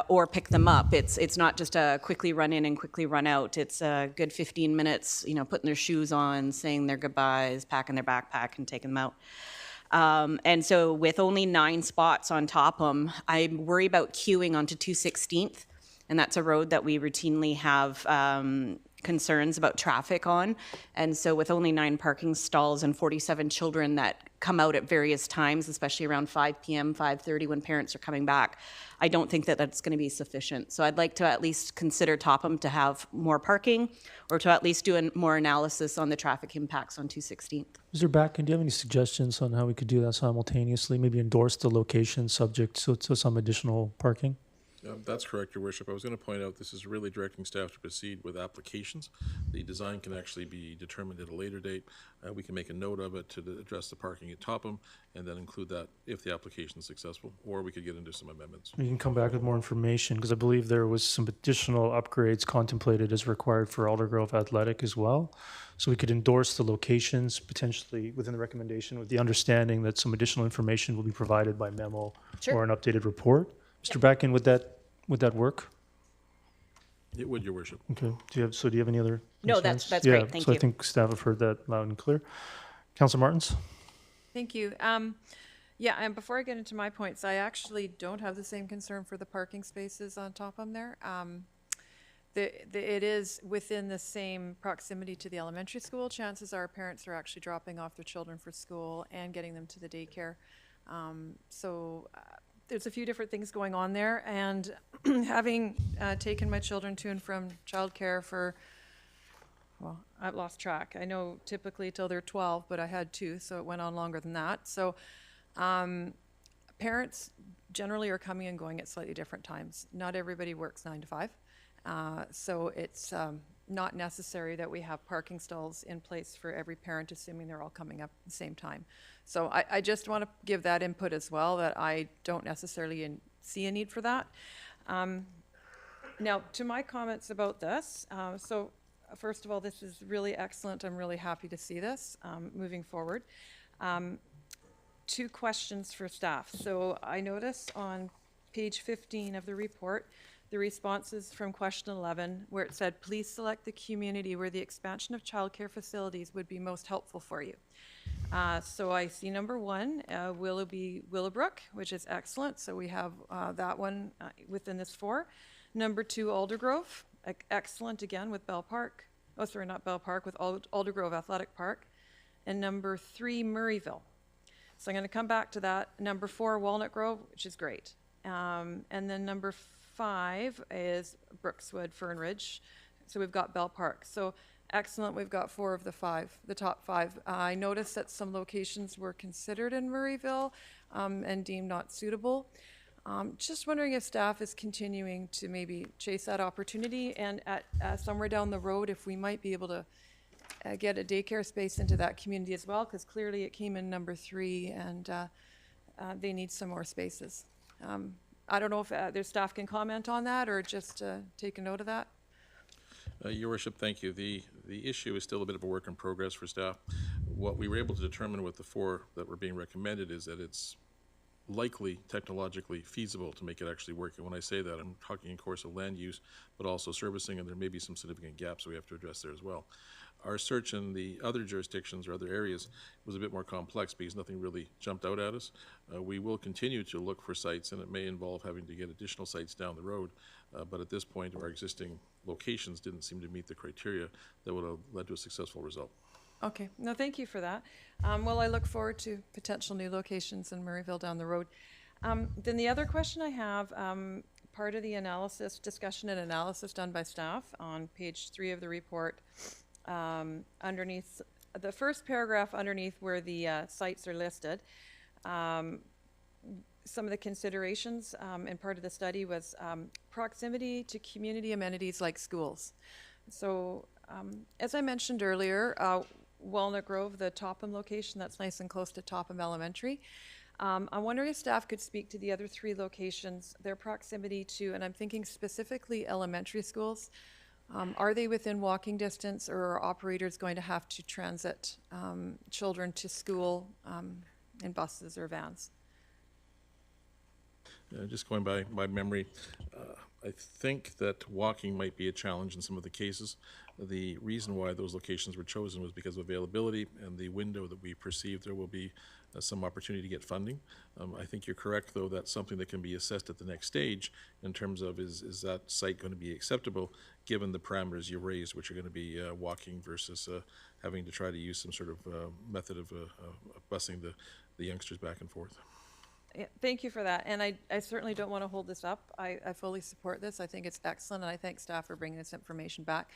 or pick them up. It's not just a quickly run in and quickly run out. It's a good 15 minutes, putting their shoes on, saying their goodbyes, packing their backpack, and taking them out. And so with only 9 spots on Topham, I worry about queuing onto 216th, and that's a road that we routinely have concerns about traffic on. And so with only 9 parking stalls and 47 children that come out at various times, especially around 5 p.m., 5:30 when parents are coming back, I don't think that that's going to be sufficient. So I'd like to at least consider Topham to have more parking, or to at least do more analysis on the traffic impacts on 216th. Mr. Backen, do you have any suggestions on how we could do that simultaneously? Maybe endorse the location subject to some additional parking? That's correct, Your Worship. I was going to point out this is really directing staff to proceed with applications. The design can actually be determined at a later date. We can make a note of it to address the parking at Topham, and then include that if the application is successful, or we could get into some amendments. You can come back with more information, because I believe there was some additional upgrades contemplated as required for Aldergrove Athletic as well. So we could endorse the locations potentially within the recommendation, with the understanding that some additional information will be provided by memo or an updated report. Mr. Backen, would that work? It would, Your Worship. Okay. Do you have any other No, concerns? that's great. Thank so you. I think staff have heard that loud and clear. Councilor Martins? Thank you. Yeah, and before I get into my points, I actually don't have the same concern for the parking spaces on Topham there. It is within the same proximity to the elementary school. Chances are parents are actually dropping off their children for school and getting them to the daycare. There's a few different things going on there, and having taken my children to and from childcare for, well, I've lost track. I know typically till they're 12, but I had 2, so it went on longer than that. So parents generally are coming and going at slightly different times. Not everybody works 9 to 5, so it's not necessary that we have parking stalls in place for every parent, assuming they're all coming up at the same time. So I just want to give that input as well, that I don't necessarily see a need for that. Now, to my comments about this, so first of all, this is really excellent. I'm really happy to see this moving forward. 2 questions for staff. So I noticed on page 15 of the report, the responses from question 11, where it said, please select the community where the expansion of childcare facilities would be most helpful for you. So I see number 1, Willowbrook, which is excellent. So we have that one within this 4. Number 2, Aldergrove, excellent again with Bell Park. Oh, sorry, not Bell Park, with Aldergrove Athletic Park. And number 3, Murrayville. So I'm going to come back to that. Number 4, Walnut Grove, which is great. And then number 5 is Brookswood, Fern Ridge. So we've got Bell Park. So excellent. We've got 4 of the top 5. I noticed that some locations were considered in Murrayville and deemed not suitable. Just wondering if staff is continuing to maybe chase that opportunity, and at somewhere down the road, if we might be able to get a daycare space into that community as well, because clearly it came in number 3, and they need some more spaces. I don't know if their staff can comment on that, or just take a note of that. Your Worship, thank you. The issue is still a bit of a work in progress for staff. What we were able to determine with the 4 that were being recommended is that it's likely technologically feasible to make it actually work. And when I say that, I'm talking in course of land use, but also servicing, and there may be some significant gaps we have to address there as well. Our search in the other jurisdictions or other areas was a bit more complex because nothing really jumped out at us. We will continue to look for sites, and it may involve having to get additional sites down the road, but at this point our existing locations didn't seem to meet the criteria that would have led to a successful result. Okay, no, thank you for that. Well, I look forward to potential new locations in Murrayville down the road. Then the other question I have, part of the analysis, discussion and analysis done by staff on page 3 of the report, underneath the first paragraph underneath where the sites are listed, some of the considerations and part of the study was proximity to community amenities like schools. So as I mentioned earlier, Walnut Grove, the Topham location, that's nice and close to Topham Elementary. I'm wondering if staff could speak to the other 3 locations, their proximity to, and I'm thinking specifically elementary schools. Are they within walking distance, or are operators going to have to transit children to school in buses or vans? Just going by my memory, I think that walking might be a challenge in some of the cases. The reason why those locations were chosen was because of availability and the window that we perceive there will be some opportunity to get funding. I think you're correct, though, that's something that can be assessed at the next stage in terms of is that site going to be acceptable given the parameters you raised, which are going to be walking versus having to try to use some sort of method of busing the youngsters back and forth. Yeah, thank you for that. And I certainly don't want to hold this up. I fully support this. I think it's excellent, and I thank staff for bringing this information back.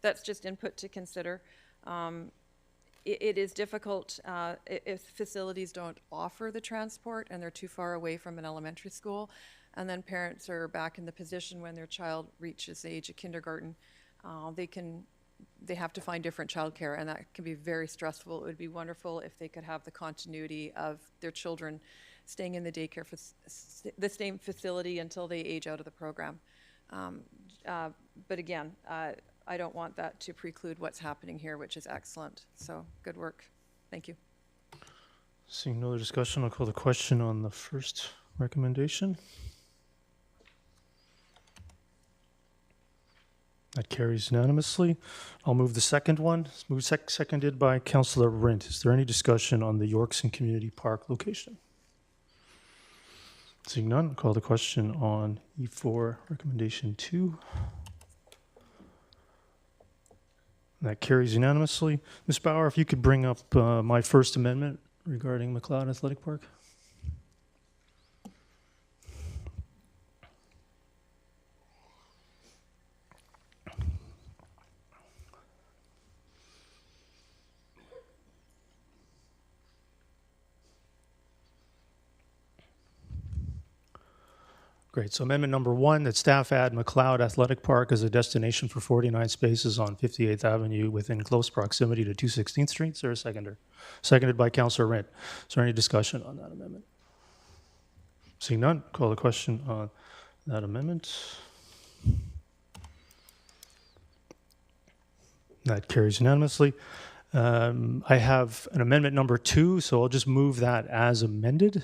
That's just input to consider. It is difficult if facilities don't offer the transport and they're too far away from an elementary school, and then parents are back in the position when their child reaches the age of kindergarten. They have to find different childcare, and that can be very stressful. It would be wonderful if they could have the continuity of their children staying in the daycare, the same facility until they age out of the program. But again, I don't want that to preclude what's happening here, which is excellent. So good work. Thank you. Seeing no other discussion, I'll call the question on the first recommendation. That carries unanimously. I'll move the second one. It's moved seconded by Councillor Rint. Is there any discussion on the Yorkson Community Park location? Seeing none, I'll call the question on E4 recommendation 2. That carries unanimously. Ms. Bauer, if you could bring up my first amendment regarding McLeod Athletic Park. Great. So amendment number 1, that staff add McLeod Athletic Park as a destination for 49 spaces on 58th Avenue within close proximity to 216th Street. Is there a seconder? Seconded by Councillor Rint. Is there any discussion on that amendment? Seeing none, call the question on that amendment. That carries unanimously. I have an amendment number 2, so I'll just move that as amended.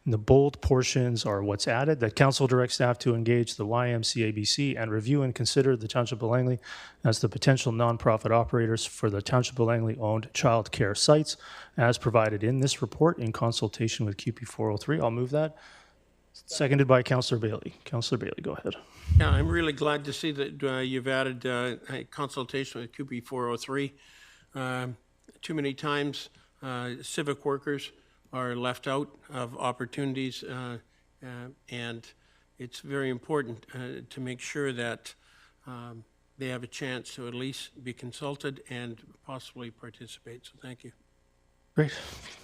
And the bold portions are what's added, that council directs staff to engage the YMCABC and review and consider the Township of Langley as the potential nonprofit operators for the Township of Langley owned child care sites as provided in this report in consultation with QP 403. I'll move that. Seconded by Councillor Bailey. Councillor Bailey, go ahead. Yeah, I'm really glad to see that you've added a consultation with QP 403. Too many times civic workers are left out of opportunities, and it's very important to make sure that they have a chance to at least be consulted and possibly participate. So thank you. Great,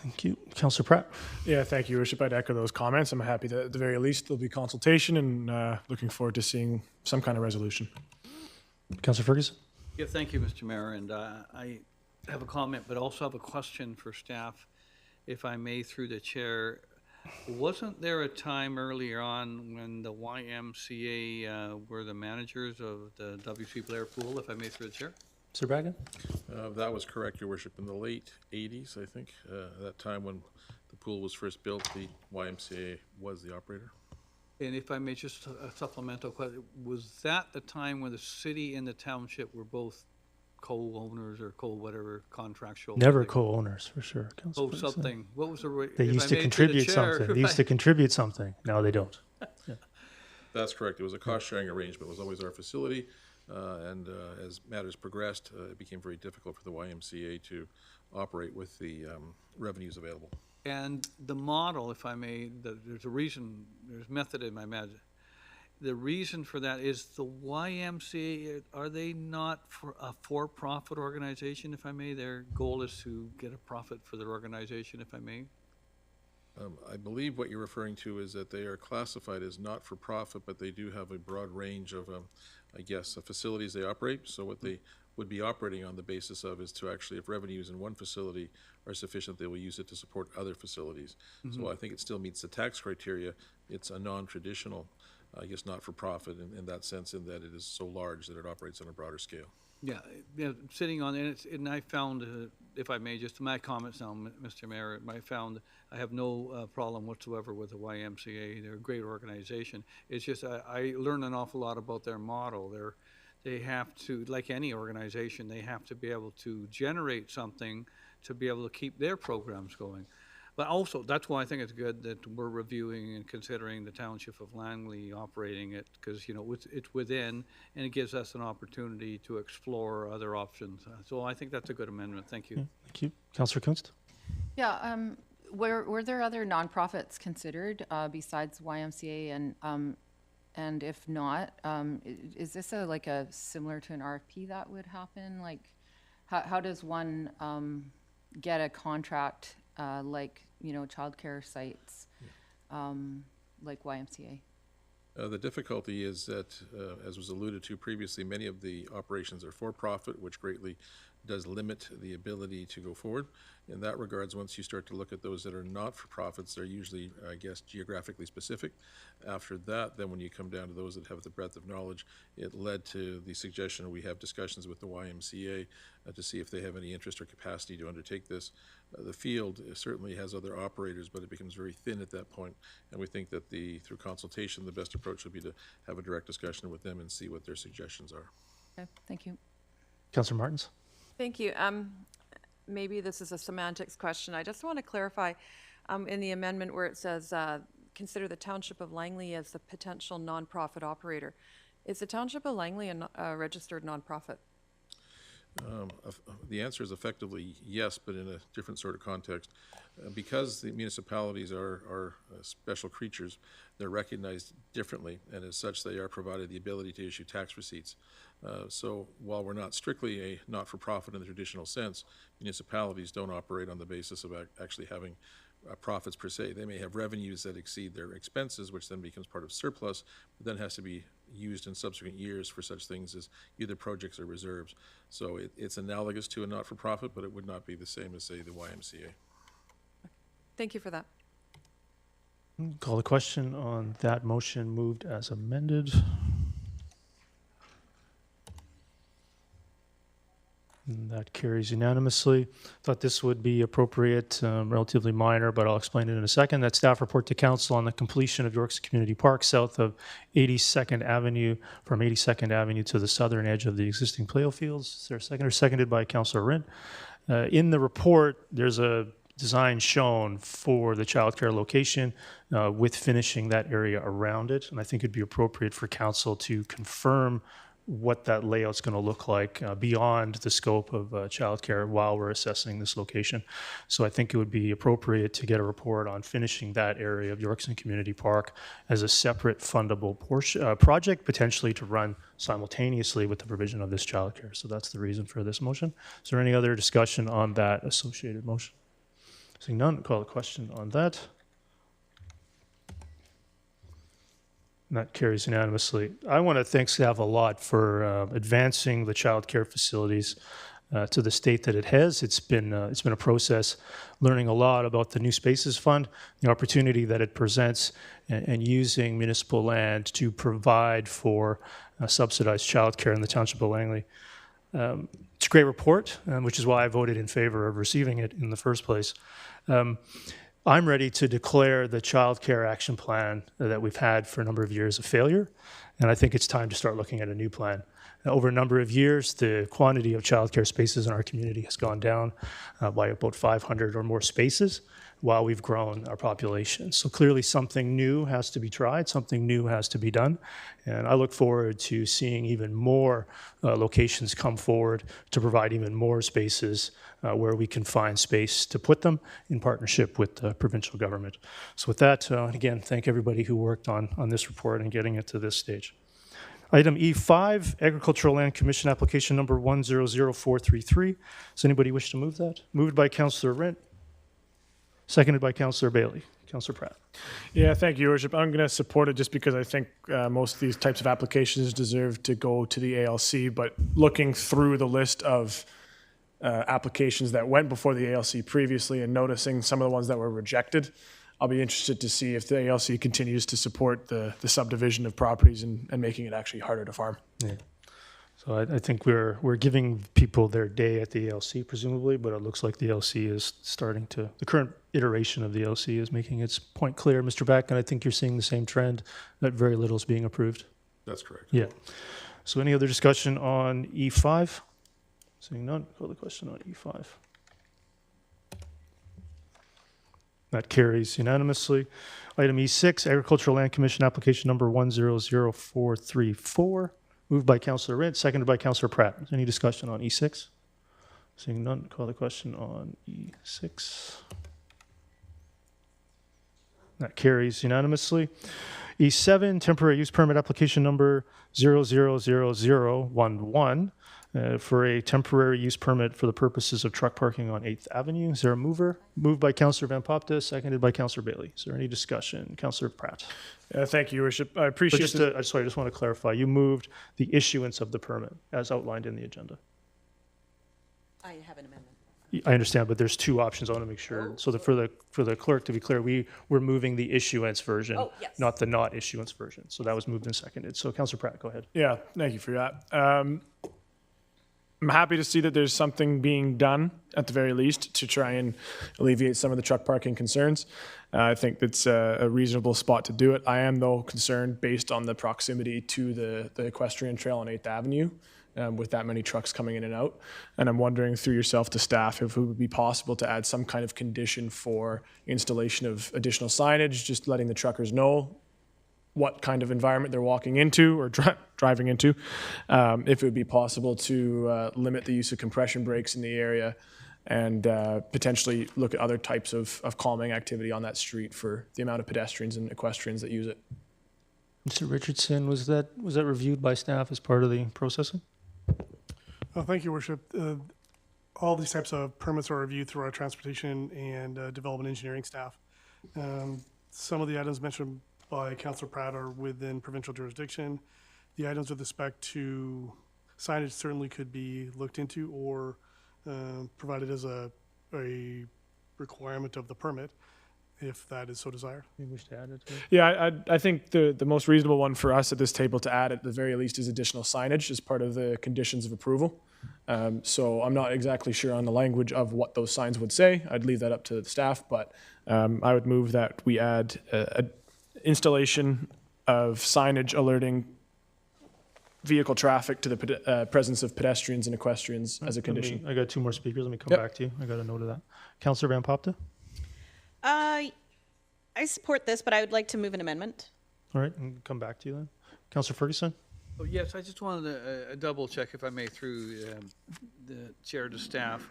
thank you. Councillor Pratt. Yeah, thank you, Your Worship. I'd echo those comments. I'm happy that at the very least there'll be consultation, and looking forward to seeing some kind of resolution. Councillor Ferguson. Yeah, thank you, Mr. Mayor. And I have a comment, but also have a question for staff, if I may, through the chair. Wasn't there a time earlier on when the YMCA were the managers of the W.C. Blair Pool, if I may, through the chair? Sir Bragan? That was correct, Your Worship. In the late 80s, I think, that time when the pool was first built, the YMCA was the operator. And if I may, just a supplemental question, was that the time when the city and the township were both co-owners or co-whatever contractual? Never co-owners, for sure. Oh, something. What was the? They used to contribute something. They used to contribute something. Now they don't. Yeah. That's correct. It was a cost-sharing arrangement. It was always our facility. And as matters progressed, it became very difficult for the YMCA to operate with the revenues available. And the model, if I may, there's a reason, there's method in my imagine. The reason for that is the YMCA, are they not a for-profit organization, if I may? Their goal is to get a profit for their organization, if I may? I believe what you're referring to is that they are classified as not-for-profit, but they do have a broad range of, I guess, facilities they operate. So what they would be operating on the basis of is to actually, if revenues in one facility are sufficient, they will use it to support other facilities. Mm-hmm. So I think it still meets the tax criteria. It's a non-traditional I guess, not-for-profit in that sense, in that it is so large that it operates on a broader scale. Yeah, sitting on it, and I found, if I may, just my comments now, Mr. Mayor, I found I have no problem whatsoever with the YMCA. They're a great organization. It's just I learned an awful lot about their model. They have to, like any organization, they have to be able to generate something to be able to keep their programs going. But also, that's why I think it's good that we're reviewing and considering the Township of Langley operating it, because, you know, it's within, and it gives us an opportunity to explore other options. So I think that's a good amendment. Thank you. Yeah, thank you. Councillor Kunst? Yeah, were there other nonprofits considered besides YMCA, and if not, is this like a similar to an RFP that would happen? Like, how does one get a contract like, you know, childcare sites like YMCA? The difficulty is that, as was alluded to previously, many of the operations are for-profit, which greatly does limit the ability to go forward. In that regards, once you start to look at those that are not-for-profits, they're usually, I guess, geographically specific. After that, then when you come down to those that have the breadth of knowledge, it led to the suggestion, we have discussions with the YMCA to see if they have any interest or capacity to undertake this. The field certainly has other operators, but it becomes very thin at that point, and we think that through consultation, the best approach would be to have a direct discussion with them and see what their suggestions are. Okay, thank you. Councillor Martins? Thank you. Maybe this is a semantics question. I just want to clarify in the amendment where it says consider the Township of Langley as the potential nonprofit operator. Is the Township of Langley a registered nonprofit? The answer is effectively yes, but in a different sort of context. Because the municipalities are special creatures, they're recognized differently, and as such, they are provided the ability to issue tax receipts. So while we're not strictly a not-for-profit in the traditional sense, municipalities don't operate on the basis of actually having profits per se. They may have revenues that exceed their expenses, which then becomes part of surplus, but then has to be used in subsequent years for such things as either projects or reserves. So it's analogous to a not-for-profit, but it would not be the same as, say, the YMCA. Thank you for that. Call the question on that motion moved as amended. And that carries unanimously. Thought this would be appropriate, relatively minor, but I'll explain it in a second. That staff report to council on the completion of York's Community Park south of 82nd Avenue, from 82nd Avenue to the southern edge of the existing playfields. Fields. Is there a second? Or seconded by Councillor Rint. In the report, there's a design shown for the childcare location with finishing that area around it. And I think it'd be appropriate for council to confirm what that layout's going to look like beyond the scope of childcare while we're assessing this location. So I think it would be appropriate to get a report on finishing that area of Yorkson Community Park as a separate fundable portion, project, potentially to run simultaneously with the provision of this childcare. So that's the reason for this motion. Is there any other discussion on that associated motion? Seeing none, call a question on that. And that carries unanimously. I want to thank staff a lot for advancing the child care facilities to the state that it has. It's been a process, learning a lot about the New Spaces Fund, the opportunity that it presents, and using municipal land to provide for subsidized child care in the Township of Langley. It's a great report, which is why I voted in favor of receiving it in the first place. I'm ready to declare the child care action plan that we've had for a number of years a failure, and I think it's time to start looking at a new plan. Over a number of years, the quantity of child care spaces in our community has gone down by about 500 or more spaces while we've grown our population. So clearly something new has to be tried, something new has to be done, and I look forward to seeing even more locations come forward to provide even more spaces where we can find space to put them in partnership with the provincial government. So with that, again, thank everybody who worked on this report and getting it to this stage. Item E5, Agricultural Land Commission application number 100433. Does anybody wish to move that? Moved by Councillor Rint, seconded by Councillor Bailey. Councillor Pratt. Yeah, thank you, Your Worship. I'm going to support it just because I think most of these types of applications deserve to go to the ALC, but looking through the list of applications that went before the ALC previously and noticing some of the ones that were rejected, I'll be interested to see if the ALC continues to support the subdivision of properties and making it actually harder to farm. Yeah. So I think we're giving people their day at the ALC presumably, but it looks like the ALC is starting to, the current iteration of the ALC is making its point clear. Mr. Beck, and I think you're seeing the same trend, that very little is being approved. That's correct. Yeah. So any other discussion on E5? Seeing none, call the question on E5. That carries unanimously. Item E6, Agricultural Land Commission application number 100434. Moved by Councillor Ritt, seconded by Councillor Pratt. Any discussion on E6? Seeing none, call the question on E6. That carries unanimously. E7, temporary use permit application number 000011 for a temporary use permit for the purposes of truck parking on 8th Avenue. Is there a mover? Moved by Councillor Van Popta, seconded by Councillor Bailey. Is there any discussion? Councillor Pratt. Thank you, Your Worship. I But appreciate just, I just want to clarify, you moved the issuance of the permit as outlined in the agenda. I have an amendment. I understand, but there's two options. I want to make sure. So for the clerk to be clear, we're moving the issuance version, Oh, yes. not the not issuance version. So that was moved and seconded. So Councillor Pratt, go ahead. Yeah, thank you for that. I'm happy to see that there's something being done, at the very least, to try and alleviate some of the truck parking concerns. I think that's a reasonable spot to do it. I am, though, concerned based on the proximity to the equestrian trail on 8th Avenue, with that many trucks coming in and out. And I'm wondering through yourself to staff if it would be possible to add some kind of condition for installation of additional signage, just letting the truckers know what kind of environment they're walking into or driving into. If it would be possible to limit the use of compression brakes in the area and potentially look at other types of calming activity on that street for the amount of pedestrians and equestrians that use it. Mr. Richardson, was that reviewed by staff as part of the processing? Oh, thank you, Worship. All these types of permits are reviewed through our transportation and development engineering staff. Some of the items mentioned by Councillor Pratt are within provincial jurisdiction. The items with respect to signage certainly could be looked into or provided as a requirement of the permit, if that is so desired. You wish to add it to it? Yeah, I think the most reasonable one for us at this table to add at the very least is additional signage as part of the conditions of approval. So I'm not exactly sure on the language of what those signs would say. I'd leave that up to the staff, but I would move that we add installation of signage alerting vehicle traffic to the presence of pedestrians and equestrians as a condition. I got two more speakers. Let me come back to you. I got a note of that. Councillor Van Popta? I support this, but I would like to move an amendment. All right, and come back to you then. Councillor Ferguson? Oh, yes, I just wanted a double check, if I may, through the chair to staff.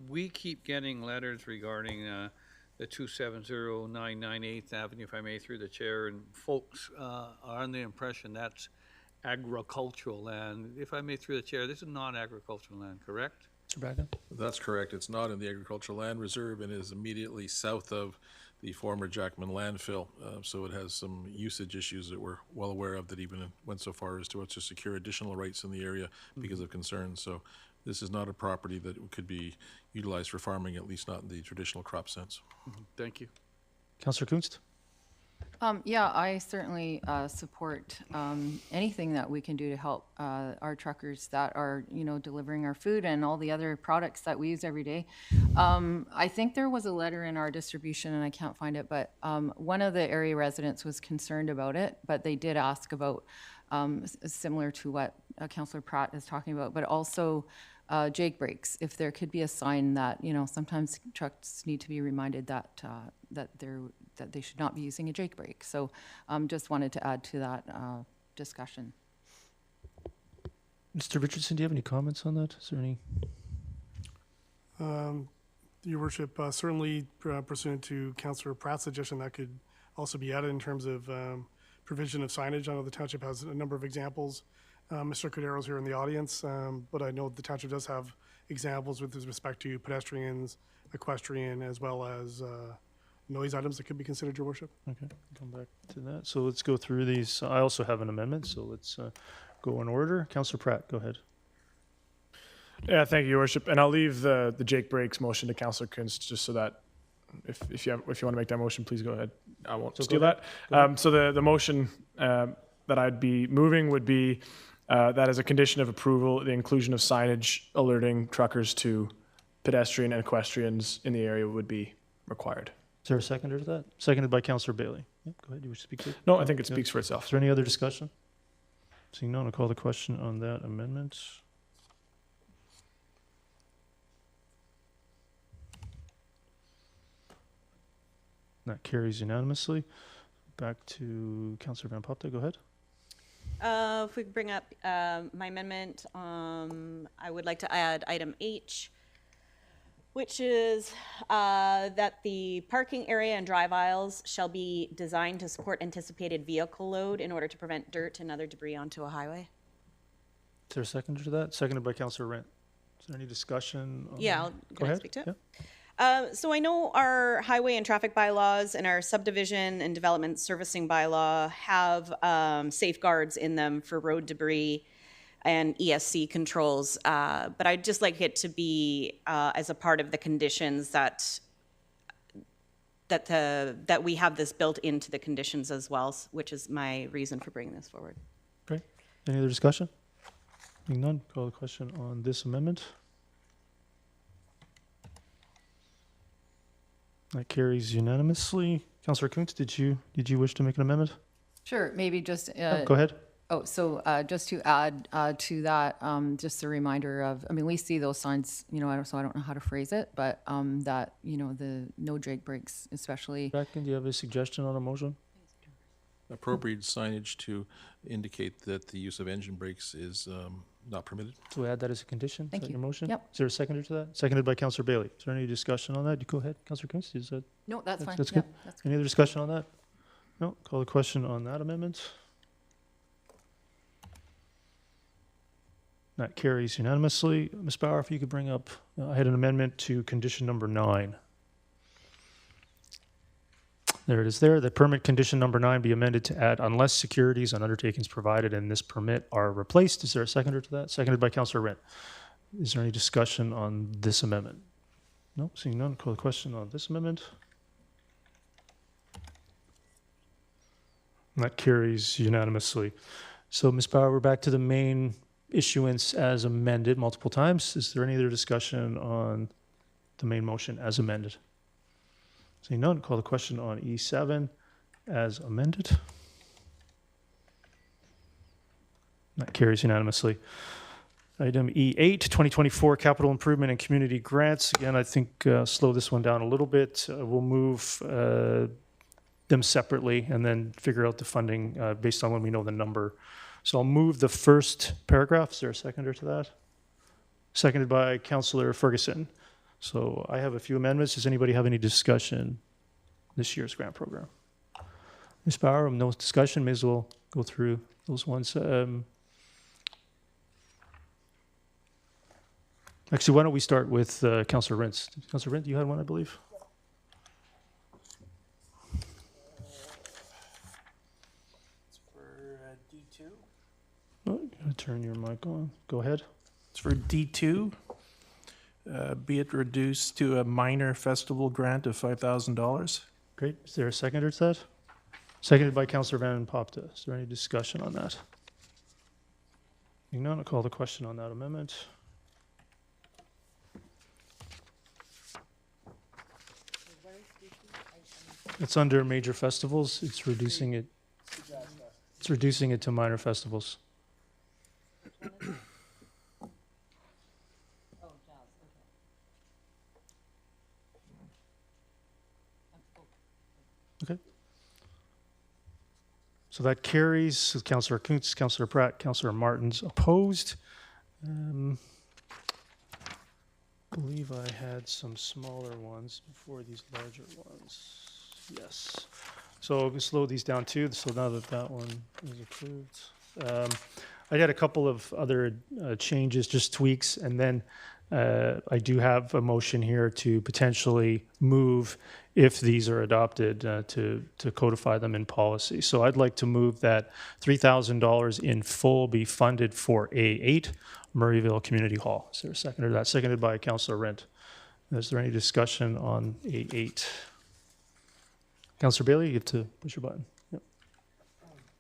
We keep getting letters regarding the 270-998th Avenue, if I may, through the chair, and folks are on the impression that's agricultural land. If I may, through the chair, this is not agricultural land, correct? Mr. Braga? That's correct. It's not in the Agricultural Land Reserve and is immediately south of the former Jackman landfill. So it has some usage issues that we're well aware of that even went so far as to secure additional rights in the area because of concerns. So this is not a property that could be utilized for farming, at least not in the traditional crop sense. Thank you. Councillor Kunst? Yeah, I certainly support anything that we can do to help our truckers that are, delivering our food and all the other products that we use every day. I think there was a letter in our distribution, and I can't find it, but one of the area residents was concerned about it, but they did ask about, similar to what Councillor Pratt is talking about, but also jake brakes. If there could be a sign that, sometimes trucks need to be reminded that that they should not be using a jake brake. So just wanted to add to that discussion. Mr. Richardson, do you have any comments on that? Is there any? Your Worship, certainly pursuant to Councillor Pratt's suggestion, that could also be added in terms of provision of signage. I know the township has a number of examples. Mr. Cordero's here in the audience, but I know the township does have examples with respect to pedestrians, equestrian, as well as noise items that could be considered, Your Worship. Okay, come back to that. So let's go through these. I also have an amendment, so let's go in order. Councillor Pratt, go ahead. Yeah, thank you, Your Worship. And I'll leave the jake brakes motion to Councillor Kunst just so that if you want to make that motion, please go ahead. I won't So go steal ahead. that. So the motion that I'd be moving would be that as a condition of approval, the inclusion of signage alerting truckers to pedestrian and equestrians in the area would be required. Is there a seconder to that? Seconded by Councillor Bailey. Yeah, go ahead, you wish to speak to it? No, I think it Yeah. speaks for itself. Is there any other discussion? Seeing none, I'll call the question on that amendment. That carries unanimously. Back to Councillor Van Popte, go ahead. If we could bring up my amendment, I would like to add item H, which is that the parking area and drive aisles shall be designed to support anticipated vehicle load in order to prevent dirt and other debris onto a highway. Is there a seconder to that? Seconded by Councillor Rent. Is there any discussion? Yeah, I'll Go can I ahead. speak to it? Yeah. So I know our highway and traffic bylaws and our subdivision and development servicing bylaw have safeguards in them for road debris and ESC controls, but I'd just like it to be as a part of the conditions that we have this built into the conditions as well, which is my reason for bringing this forward. Great. Any other discussion? Being none, call the question on this amendment. That carries unanimously. Councillor Kuntz, did you wish to make an amendment? Sure, maybe just. Go ahead. Oh, so just to add to that, just a reminder of, I mean, we see those signs, so I don't know how to phrase it, but that, the no drag brakes especially. Bracken, do you have a suggestion on a motion? Appropriate signage to indicate that the use of engine brakes is not permitted. So we add that as a condition? Thank Is that you. your motion? Yep. Is there a seconder to that? Seconded by Councillor Bailey. Is there any discussion on that? You go ahead, Councillor Kuntz. Is that? No, that's fine. That's Yeah, good. that's Any other discussion on that? No. Call the question on that amendment. That carries unanimously. Ms. Bauer, if you could bring up, I had an amendment to condition number 9. There it is there. The permit condition number 9 be amended to add unless securities and undertakings provided in this permit are replaced. Is there a seconder to that? Seconded by Councillor Rent. Is there any discussion on this amendment? No, seeing none, call the question on this amendment. And that carries unanimously. So, Ms. Bauer, we're back to the main issuance as amended multiple times. Is there any other discussion on the main motion as amended? Seeing none, call the question on E7 as amended. That carries unanimously. Item E8, 2024 capital improvement and community grants. Again, I think slow this one down a little bit. We'll move them separately and then figure out the funding based on when we know the number. So I'll move the first paragraph. Is there a seconder to that? Seconded by Councillor Ferguson. So I have a few amendments. Does anybody have any discussion this year's grant program? Ms. Bauer, no discussion. May as well go through those ones. Actually, why don't we start with Councillor Rentz? Councillor Rentz, you had one, I believe? It's for D2. Oh, you gotta turn your mic on. Go ahead. It's for D2. Be it reduced to a minor festival grant of $5,000. Great. Is there a seconder to that? Seconded by Councillor Van Popte. Is there any discussion on that? Being none, I'll call the question on that amendment. It's under major festivals. It's reducing it. It's reducing it to minor festivals. Okay. So that carries. Councillor Kuntz, Councillor Pratt, Councillor Martins opposed. I believe I had some smaller ones before these larger ones. Yes. So we'll slow these down too. So now that that one is approved. I had a couple of other changes, just tweaks, and then I do have a motion here to potentially move, if these are adopted, to codify them in policy. So I'd like to move that $3,000 in full be funded for A8, Murrayville Community Hall. Is there a seconder to that? Seconded by Councillor Rent. Is there any discussion on A8? Councillor Bailey, you get to push your button. Yep.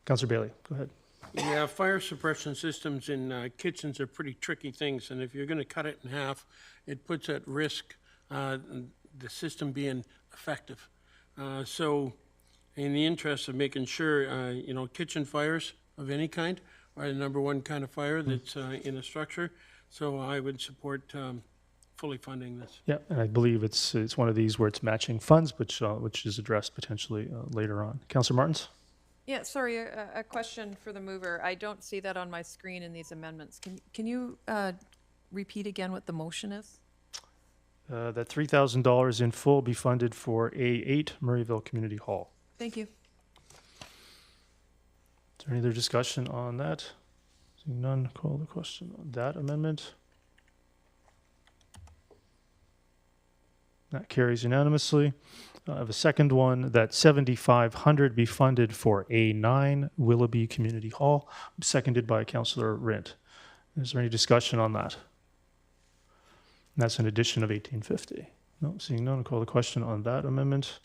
Councillor Bailey, go ahead. Yeah, fire suppression systems in kitchens are pretty tricky things, and if you're going to cut it in half, it puts at risk the system being effective. So, in the interest of making sure, kitchen fires of any kind are the number one kind of fire that's in a structure. So I would support fully funding this. Yeah, and I believe it's one of these where it's matching funds, which is addressed potentially later on. Councillor Martins? Yeah, sorry, a question for the mover. I don't see that on my screen in these amendments. Can you repeat again what the motion is? That $3,000 in full be funded for A8 Murrayville Community Hall. Thank you. Is there any other discussion on that? Seeing none, call the question on that amendment. That carries unanimously. I have a second one, that $7,500 be funded for A9 Willoughby Community Hall, seconded by Councillor Rint. Is there any discussion on that? And that's an addition of $1,850. No, seeing none, I'll call the question on that amendment.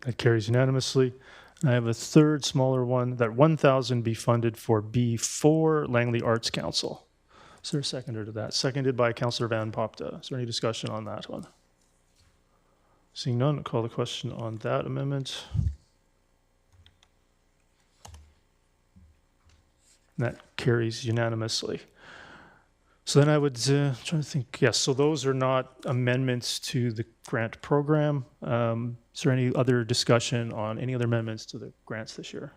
That carries unanimously. I have a third smaller one, that $1,000 be funded for B4 Langley Arts Council. Is there a seconder to that? Seconded by Councillor Van Popta. Is there any discussion on that one? Seeing none, I'll call the question on that amendment. That carries unanimously. So then I would try to think, yes, so those are not amendments to the grant program. Is there any other discussion on any other amendments to the grants this year,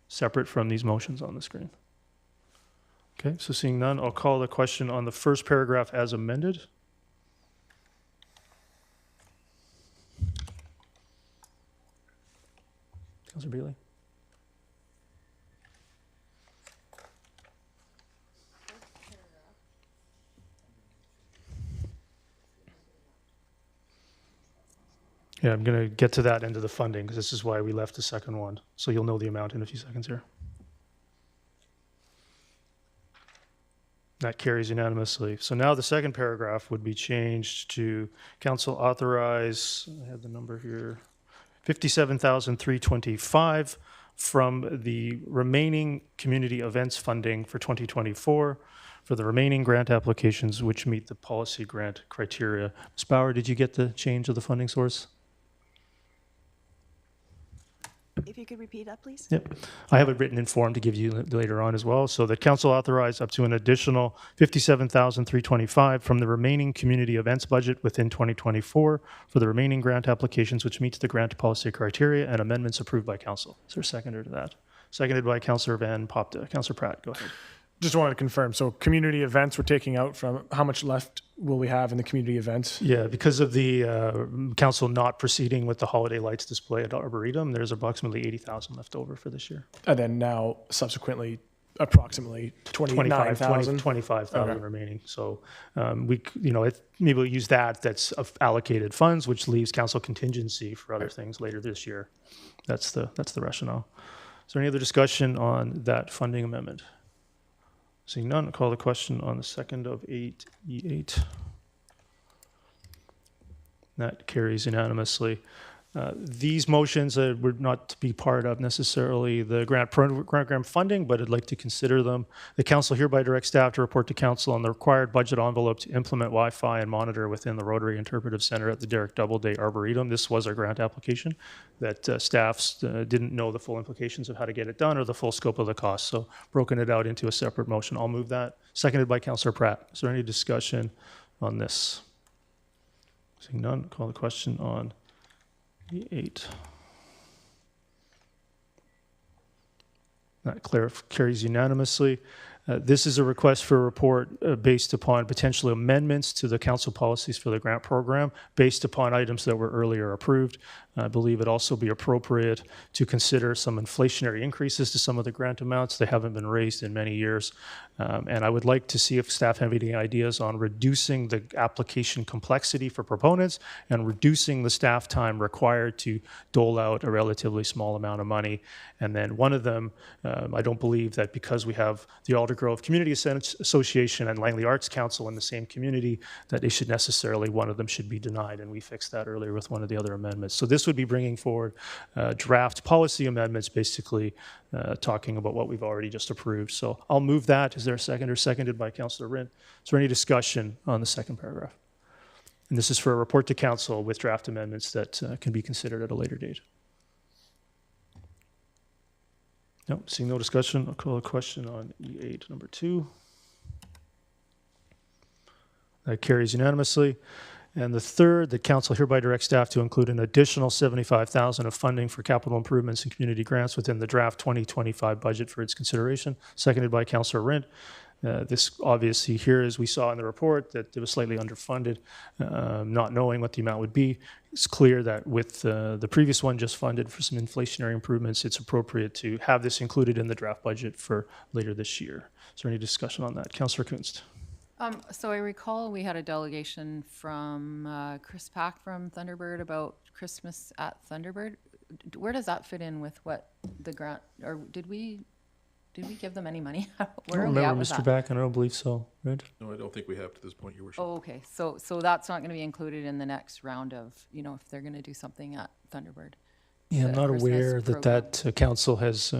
separate from these motions on the screen? Okay, so seeing none, I'll call the question on the first paragraph as amended. Councillor Bailey? Yeah, I'm going to get to that end of the funding because this is why we left the second one. So you'll know the amount in a few seconds here. That carries unanimously. So now the second paragraph would be changed to council authorize, I have the number here, $57,325 from the remaining community events funding for 2024 for the remaining grant applications which meet the policy grant criteria. Ms. Bauer, did you get the change of the funding source? If you could repeat that, please. Yep. I have it written in form to give you later on as well. So the council authorized up to an additional $57,325 from the remaining community events budget within 2024 for the remaining grant applications which meets the grant policy criteria and amendments approved by council. Is there a seconder to that? Seconded by Councillor Van Popta. Councillor Pratt, go ahead. Just wanted to confirm, so community events we're taking out from, how much left will we have in the community events? Yeah, because of the council not proceeding with the holiday lights display at Arboretum, there's approximately $80,000 left over for this year. And then now subsequently approximately 29,000? 25,000 Okay. remaining. So maybe we'll use that's of allocated funds, which leaves council contingency for other things later this year. That's the rationale. Is there any other discussion on that funding amendment? Seeing none, I'll call the question on the second of 8E8. That carries unanimously. These motions were not to be part of necessarily the grant program funding, but I'd like to consider them. The council hereby directs staff to report to council on the required budget envelope to implement Wi-Fi and monitor within the Rotary Interpretive Center at the Derek Doubleday Arboretum. This was our grant application that staffs didn't know the full implications of how to get it done or the full scope of the cost, so broken it out into a separate motion. I'll move that. Seconded by Councillor Pratt. Is there any discussion on this? Seeing none, call the question on 8. That carries unanimously. This is a request for a report based upon potential amendments to the council policies for the grant program based upon items that were earlier approved. I believe it also be appropriate to consider some inflationary increases to some of the grant amounts. They haven't been raised in many years. And I would like to see if staff have any ideas on reducing the application complexity for proponents and reducing the staff time required to dole out a relatively small amount of money. And then one of them, I don't believe that because we have the Aldergrove Community Association and Langley Arts Council in the same community, that they should necessarily, one of them should be denied. And we fixed that earlier with one of the other amendments. So this would be bringing forward draft policy amendments, basically talking about what we've already just approved. So I'll move that. Is there a second? Or seconded by Councillor Rint? Is there any discussion on the second paragraph? And this is for a report to council with draft amendments that can be considered at a later date. No, seeing no discussion, I'll call a question on E8, number 2. That carries unanimously. And the third, the council hereby directs staff to include an additional $75,000 of funding for capital improvements and community grants within the draft 2025 budget for its consideration, seconded by Councillor Rint. This obviously here, as we saw in the report, that it was slightly underfunded, not knowing what the amount would be. It's clear that with the previous one just funded for some inflationary improvements, it's appropriate to have this included in the draft budget for later this year. Is there any discussion on that? Councillor Kunst. So I recall we had a delegation from Chris Pack from Thunderbird about Christmas at Thunderbird. Where does that fit in with what the grant, or did we give them any money? I don't remember, Mr. Back, and I don't believe so, right? No, I don't think we have to this point, Your Worship. Oh, okay. So that's not going to be included in the next round of, if they're going to do something at Thunderbird. Yeah, I'm The not Christmas aware program. that council has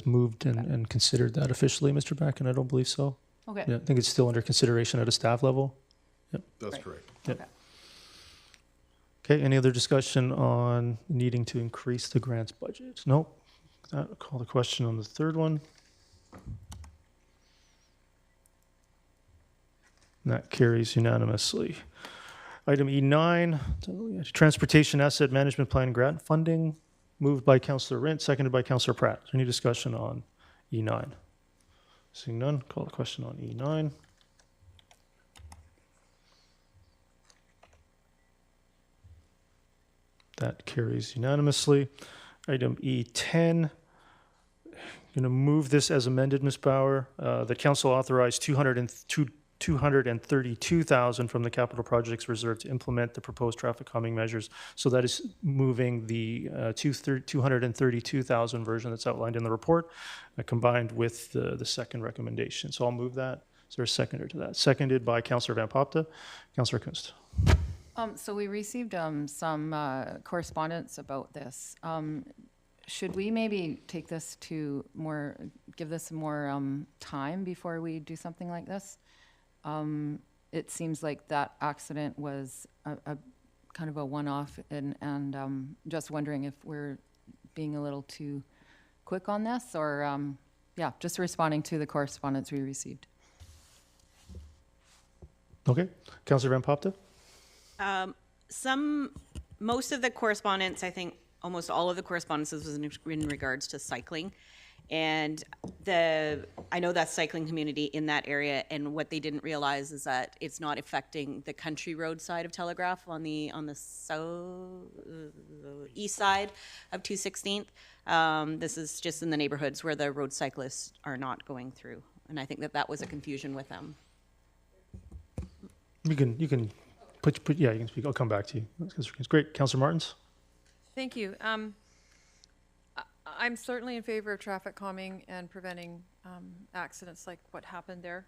moved and considered that officially, Mr. Back, and I don't believe so. Okay. Yeah, I think it's still under consideration at a staff level. Yep. That's correct. Yep. Okay, any other discussion on needing to increase the grants budget? Nope. I'll call the question on the third one. And that carries unanimously. Item E9, Transportation Asset Management Plan grant funding, moved by Councillor Rint, seconded by Councillor Pratt. Is there any discussion on E9? Seeing none, call the question on E9. That carries unanimously. Item E10, going to move this as amended, Ms. Bauer. The council authorized $232,000 from the capital projects reserve to implement the proposed traffic calming measures. So that is moving the $232,000 version that's outlined in the report, combined with the second recommendation. So I'll move that. Is there a seconder to that? Seconded by Councillor Van Popta. Councillor Kunst. So we received some correspondence about this. Should we maybe take this to give this more time before we do something like this? It seems like that accident was a kind of a one-off, and just wondering if we're being a little too quick on this, or just responding to the correspondence we received. Okay, Councillor Van Popta. Most of the correspondence, I think almost all of the correspondence was in regards to cycling. And I know that cycling community in that area, and what they didn't realize is that it's not affecting the country road side of Telegraph on the east side of 216th. This is just in the neighborhoods where the road cyclists are not going through. And I think that was a confusion with them. You can put you can speak. I'll come back to you. It's great. Councillor Martins. Thank you. I'm certainly in favor of traffic calming and preventing accidents like what happened there.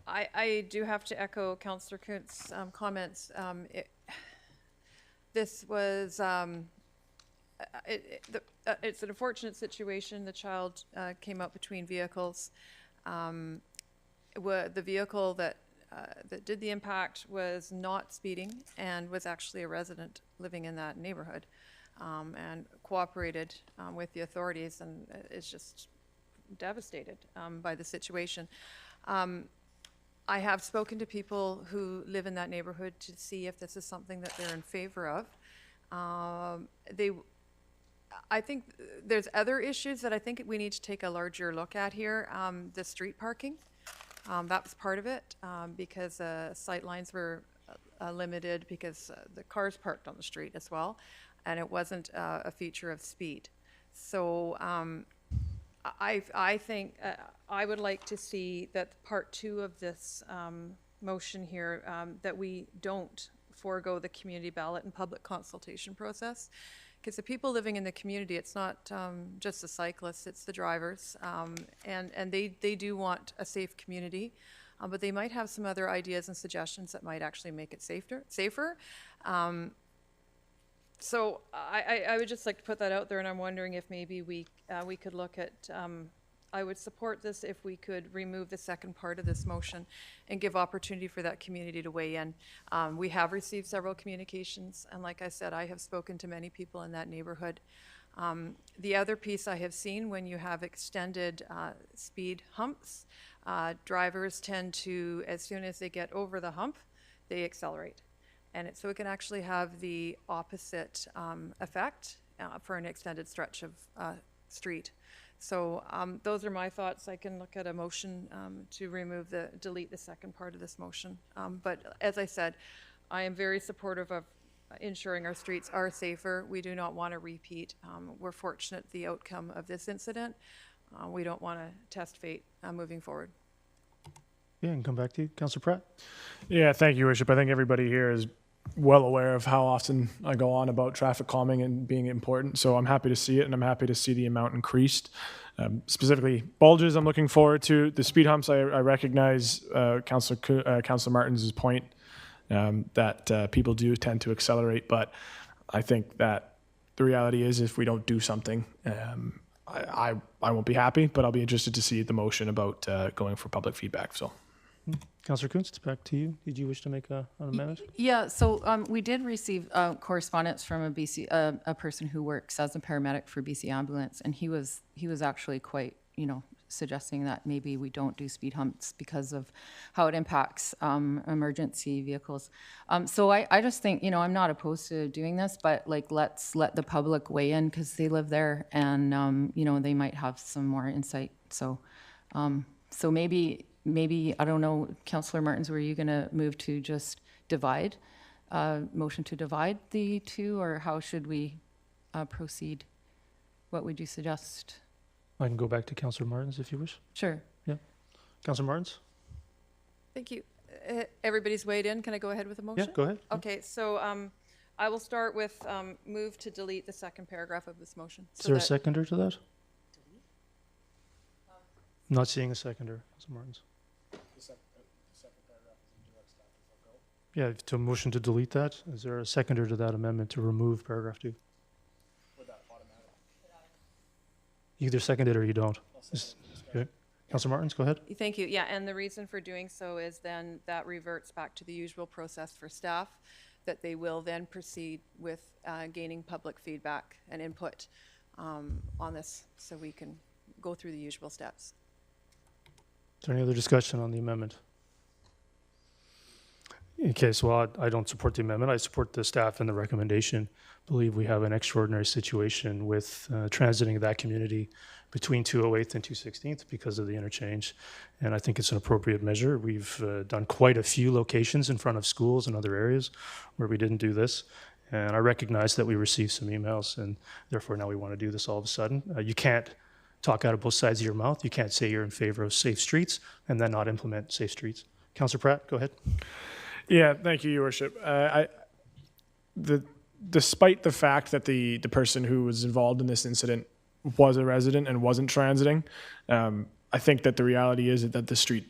I do have to echo Councillor Kuntz's comments. This was it's an unfortunate situation. The child came up between vehicles. The vehicle that did the impact was not speeding and was actually a resident living in that neighborhood, and cooperated with the authorities, and is just devastated by the situation. I have spoken to people who live in that neighborhood to see if this is something that they're in favor of. I think there's other issues that I think we need to take a larger look at here. The street parking, that was part of it, because sight lines were limited because the cars parked on the street as well, and it wasn't a feature of speed. So I think I would like to see that part 2 of this motion here, that we don't forego the community ballot and public consultation process. Because the people living in the community, it's not just the cyclists, it's the drivers. And they do want a safe community, but they might have some other ideas and suggestions that might actually make it safer. So I would just like to put that out there, and I'm wondering if maybe we could look at, I would support this if we could remove the second part of this motion and give opportunity for that community to weigh in. We have received several communications, and like I said, I have spoken to many people in that neighborhood. The other piece I have seen, when you have extended speed humps, drivers tend to, as soon as they get over the hump, they accelerate. And so it can actually have the opposite effect for an extended stretch of street. So those are my thoughts. I can look at a motion to delete the second part of this motion. But as I said, I am very supportive of ensuring our streets are safer. We do not want to repeat. We're fortunate the outcome of this incident. We don't want to test fate moving forward. Yeah, and come back to you. Councillor Pratt? Yeah, thank you, Your Worship. I think everybody here is well aware of how often I go on about traffic calming and being important. So I'm happy to see it, and I'm happy to see the amount increased. Specifically, bulges I'm looking forward to. The speed humps, I recognize Councillor Martin's point that people do tend to accelerate, but I think that the reality is if we don't do something, I won't be happy, but I'll be interested to see the motion about going for public feedback. So. Councillor Kunst, back to you. Did you wish to make an amendment? Yeah, so we did receive correspondence from a person who works as a paramedic for BC Ambulance, and he was actually quite, suggesting that maybe we don't do speed humps because of how it impacts emergency vehicles. So I just think, I'm not opposed to doing this, but let's let the public weigh in because they live there, and they might have some more insight. So maybe, I don't know, Councillor Martins, were you going to move to just divide, motion to divide the two, or how should we proceed? What would you suggest? I can go back to Councillor Martins if you wish. Sure. Yeah. Councillor Martins? Thank you. Everybody's weighed in. Can I go ahead with the motion? Yeah, go ahead. Okay, so I will start with move to delete the second paragraph of this motion. Is there a seconder to that? I'm not seeing a seconder, Councillor Martins. Yeah, to motion to delete that. Is there a seconder to that amendment to remove paragraph 2? You either second it or you don't. Okay. Councillor Martins, go ahead. Thank you. Yeah, and the reason for doing so is then that reverts back to the usual process for staff, that they will then proceed with gaining public feedback and input on this so we can go through the usual steps. Is there any other discussion on the amendment? Okay, so I don't support the amendment. I support the staff and the recommendation. I believe we have an extraordinary situation with transiting that community between 208th and 216th because of the interchange, and I think it's an appropriate measure. We've done quite a few locations in front of schools and other areas where we didn't do this, and I recognize that we received some emails, and therefore now we want to do this all of a sudden. You can't talk out of both sides of your mouth. You can't say you're in favor of safe streets and then not implement safe streets. Councillor Pratt, go ahead. Yeah, thank you, Your Worship. Despite the fact that the person who was involved in this incident was a resident and wasn't transiting, I think that the reality is that the street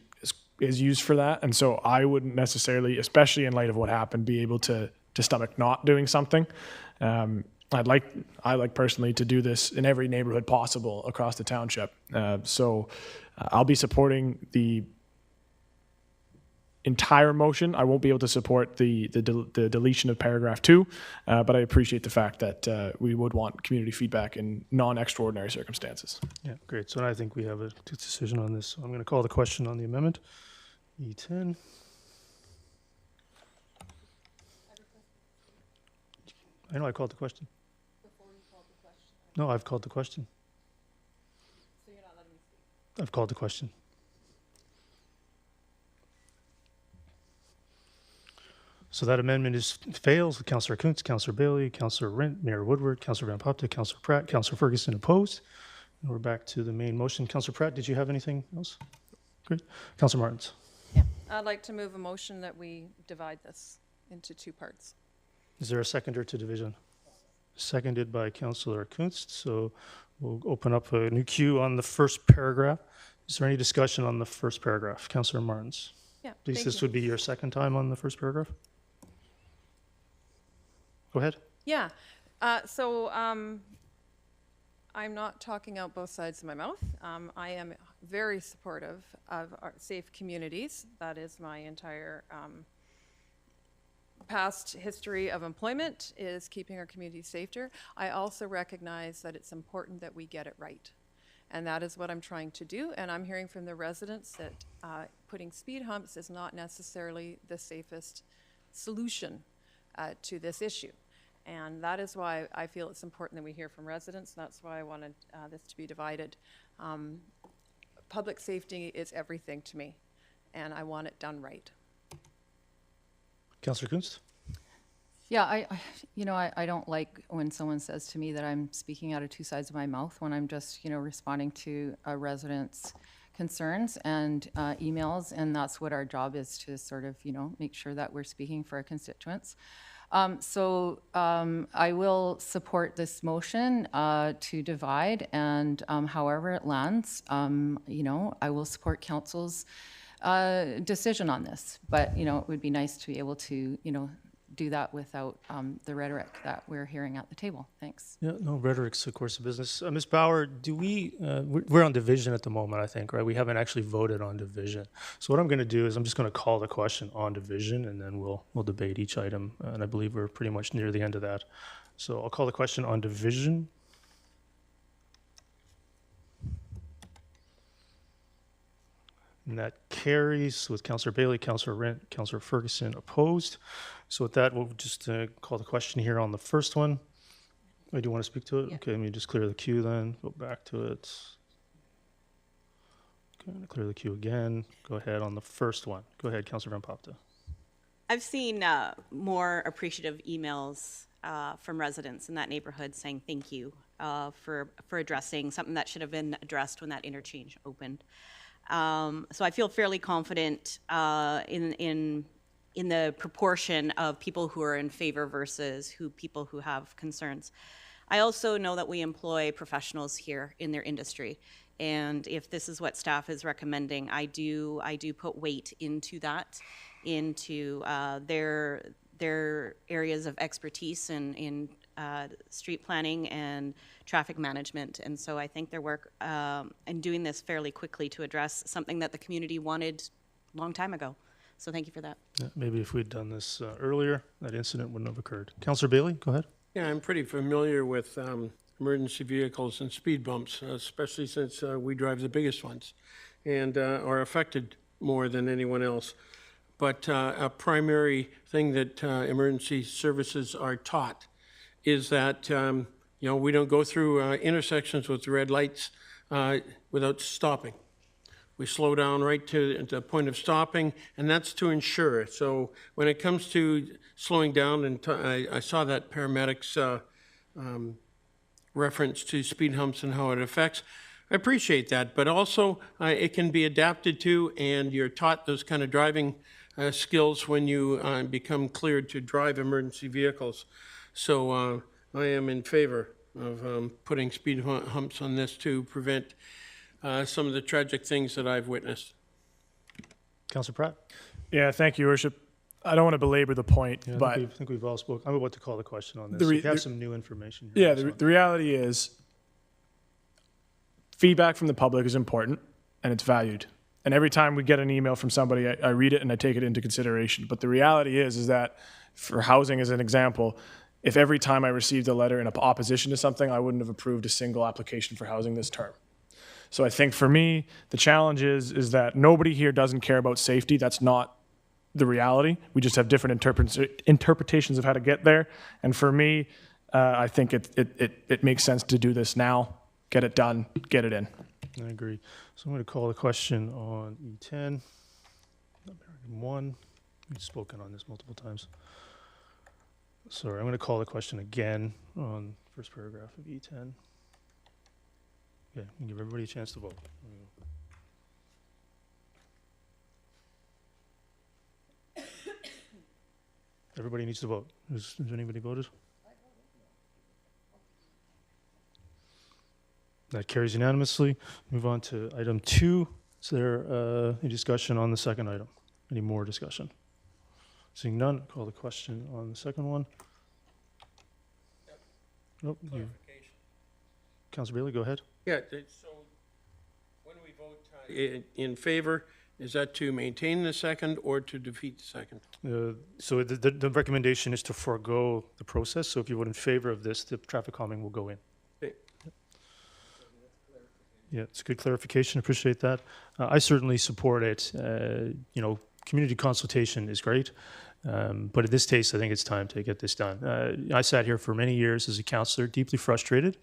is used for that. And so I wouldn't necessarily, especially in light of what happened, be able to stomach not doing something. I like personally to do this in every neighborhood possible across the township. So I'll be supporting the entire motion. I won't be able to support the deletion of paragraph 2, but I appreciate the fact that we would want community feedback in non-extraordinary circumstances. Yeah, great. So I think we have a decision on this. So I'm going to call the question on the amendment. E10. I know I called the question. No, I've called the question. So you're not letting me speak? I've called the question. So that amendment fails with Councillor Kuntz, Councillor Bailey, Councillor Rent, Mayor Woodward, Councillor Van Popte, Councillor Pratt, Councillor Ferguson opposed. And we're back to the main motion. Councillor Pratt, did you have anything else? Great. Councillor Martins. Yeah, I'd like to move a motion that we divide this into two parts. Is there a seconder to division? Seconded by Councillor Kuntz. So we'll open up a new queue on the first paragraph. Is there any discussion on the first paragraph? Councillor Martins. Yeah, Please, thank this you. would be your second time on the first paragraph. Go ahead. Yeah, I'm not talking out both sides of my mouth. I am very supportive of our safe communities. That is my entire past history of employment, is keeping our communities safer. I also recognize that it's important that we get it right. And that is what I'm trying to do. And I'm hearing from the residents that putting speed humps is not necessarily the safest solution to this issue. And that is why I feel it's important that we hear from residents. That's why I wanted this to be divided. Public safety is everything to me, and I want it done right. Councillor Kuntz. Yeah, I don't like when someone says to me that I'm speaking out of two sides of my mouth when I'm just, responding to a resident's concerns and emails, and that's what our job is, to sort of, make sure that we're speaking for our constituents. I will support this motion to divide, and however it lands, I will support council's decision on this. But, it would be nice to be able to, do that without the rhetoric that we're hearing at the table. Thanks. Yeah, no, rhetoric's of course a business. Ms. Bauer, we're on division at the moment, I think, right? We haven't actually voted on division. So what I'm going to do is I'm just going to call the question on division, and then we'll debate each item. And I believe we're pretty much near the end of that. So I'll call the question on division. And that carries with Councillor Bailey, Councillor Rent, Councillor Ferguson opposed. So with that, we'll just call the question here on the first one. Oh, do you want to speak to it? Yeah. Okay, let me just clear the queue then. Go back to it. Okay, I'm going to clear the queue again. Go ahead on the first one. Go ahead, Councillor Van Popte. I've seen more appreciative emails from residents in that neighborhood saying thank you for addressing something that should have been addressed when that interchange opened. So I feel fairly confident in the proportion of people who are in favor versus people who have concerns. I also know that we employ professionals here in their industry, and if this is what staff is recommending, I do put weight into that, into their areas of expertise in street planning and traffic management. And so I think their work in doing this fairly quickly to address something that the community wanted a long time ago. So thank you for that. Yeah, maybe if we'd done this earlier, that incident wouldn't have occurred. Councillor Bailey, go ahead. Yeah, I'm pretty familiar with emergency vehicles and speed bumps, especially since we drive the biggest ones and are affected more than anyone else. But a primary thing that emergency services are taught is that we don't go through intersections with red lights without stopping. We slow down right to the point of stopping, and that's to ensure. So when it comes to slowing down, and I saw that paramedics reference to speed humps and how it affects. I appreciate that, but also it can be adapted to, and you're taught those kind of driving skills when you become cleared to drive emergency vehicles. So I am in favor of putting speed humps on this to prevent some of the tragic things that I've witnessed. Councillor Pratt? Yeah, thank you, Your Worship. I don't want to belabor the point, Yeah, but I think we've all spoken. I'm about to call the question on this. We have some new information here. Yeah, the reality is feedback from the public is important and it's valued. And every time we get an email from somebody, I read it and I take it into consideration. But the reality is that for housing as an example, if every time I received a letter in opposition to something, I wouldn't have approved a single application for housing this term. So I think for me, the challenge is that nobody here doesn't care about safety. That's not the reality. We just have different interpretations of how to get there. And for me, I think it makes sense to do this now, get it done, get it in. I agree. So I'm going to call the question on E10. One, we've spoken on this multiple times. Sorry, I'm going to call the question again on first paragraph of E10. Okay, give everybody a chance to vote. Everybody needs to vote. Has anybody voted? That carries unanimously. Move on to item 2. Is there any discussion on the second item? Any more discussion? Seeing none, call the question on the second one. Nope. Councilor Bailey, go ahead. Yeah, so when we vote in favor, is that to maintain the second or to defeat the second? So the recommendation is to forego the process. So if you vote in favor of this, the traffic calming will go in. Okay. Yeah, it's a good clarification. Appreciate that. I certainly support it. Community consultation is great. But in this case, I think it's time to get this done. I sat here for many years as a councillor, deeply frustrated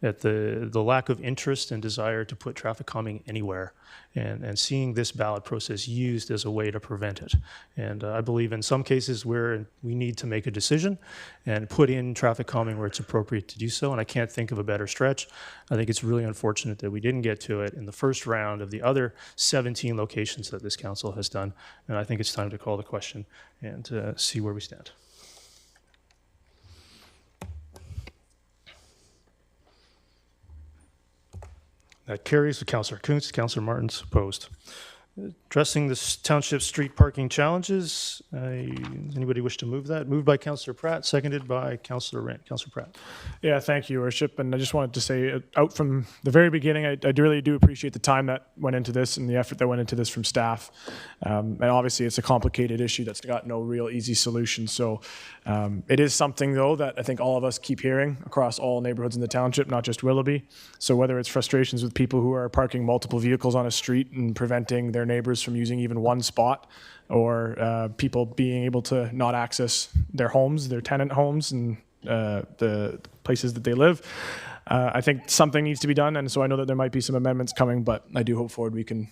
at the lack of interest and desire to put traffic calming anywhere, and seeing this ballot process used as a way to prevent it. And I believe in some cases where we need to make a decision and put in traffic calming where it's appropriate to do so, and I can't think of a better stretch. I think it's really unfortunate that we didn't get to it in the first round of the other 17 locations that this council has done, and I think it's time to call the question and see where we stand. That carries with Councillor Kuntz. Councillor Martin's opposed. Addressing the township street parking challenges. Anybody wish to move that? Moved by Councillor Pratt, seconded by Councillor Rent. Councillor Pratt. Yeah, thank you, Your Worship. And I just wanted to say, out from the very beginning, I really do appreciate the time that went into this and the effort that went into this from staff. And obviously, it's a complicated issue that's got no real easy solution. So it is something, though, that I think all of us keep hearing across all neighborhoods in the township, not just Willoughby. So whether it's frustrations with people who are parking multiple vehicles on a street and preventing their neighbors from using even one spot, or people being able to not access their homes, their tenant homes, and the places that they live. I think something needs to be done, and so I know that there might be some amendments coming, but I do hope we can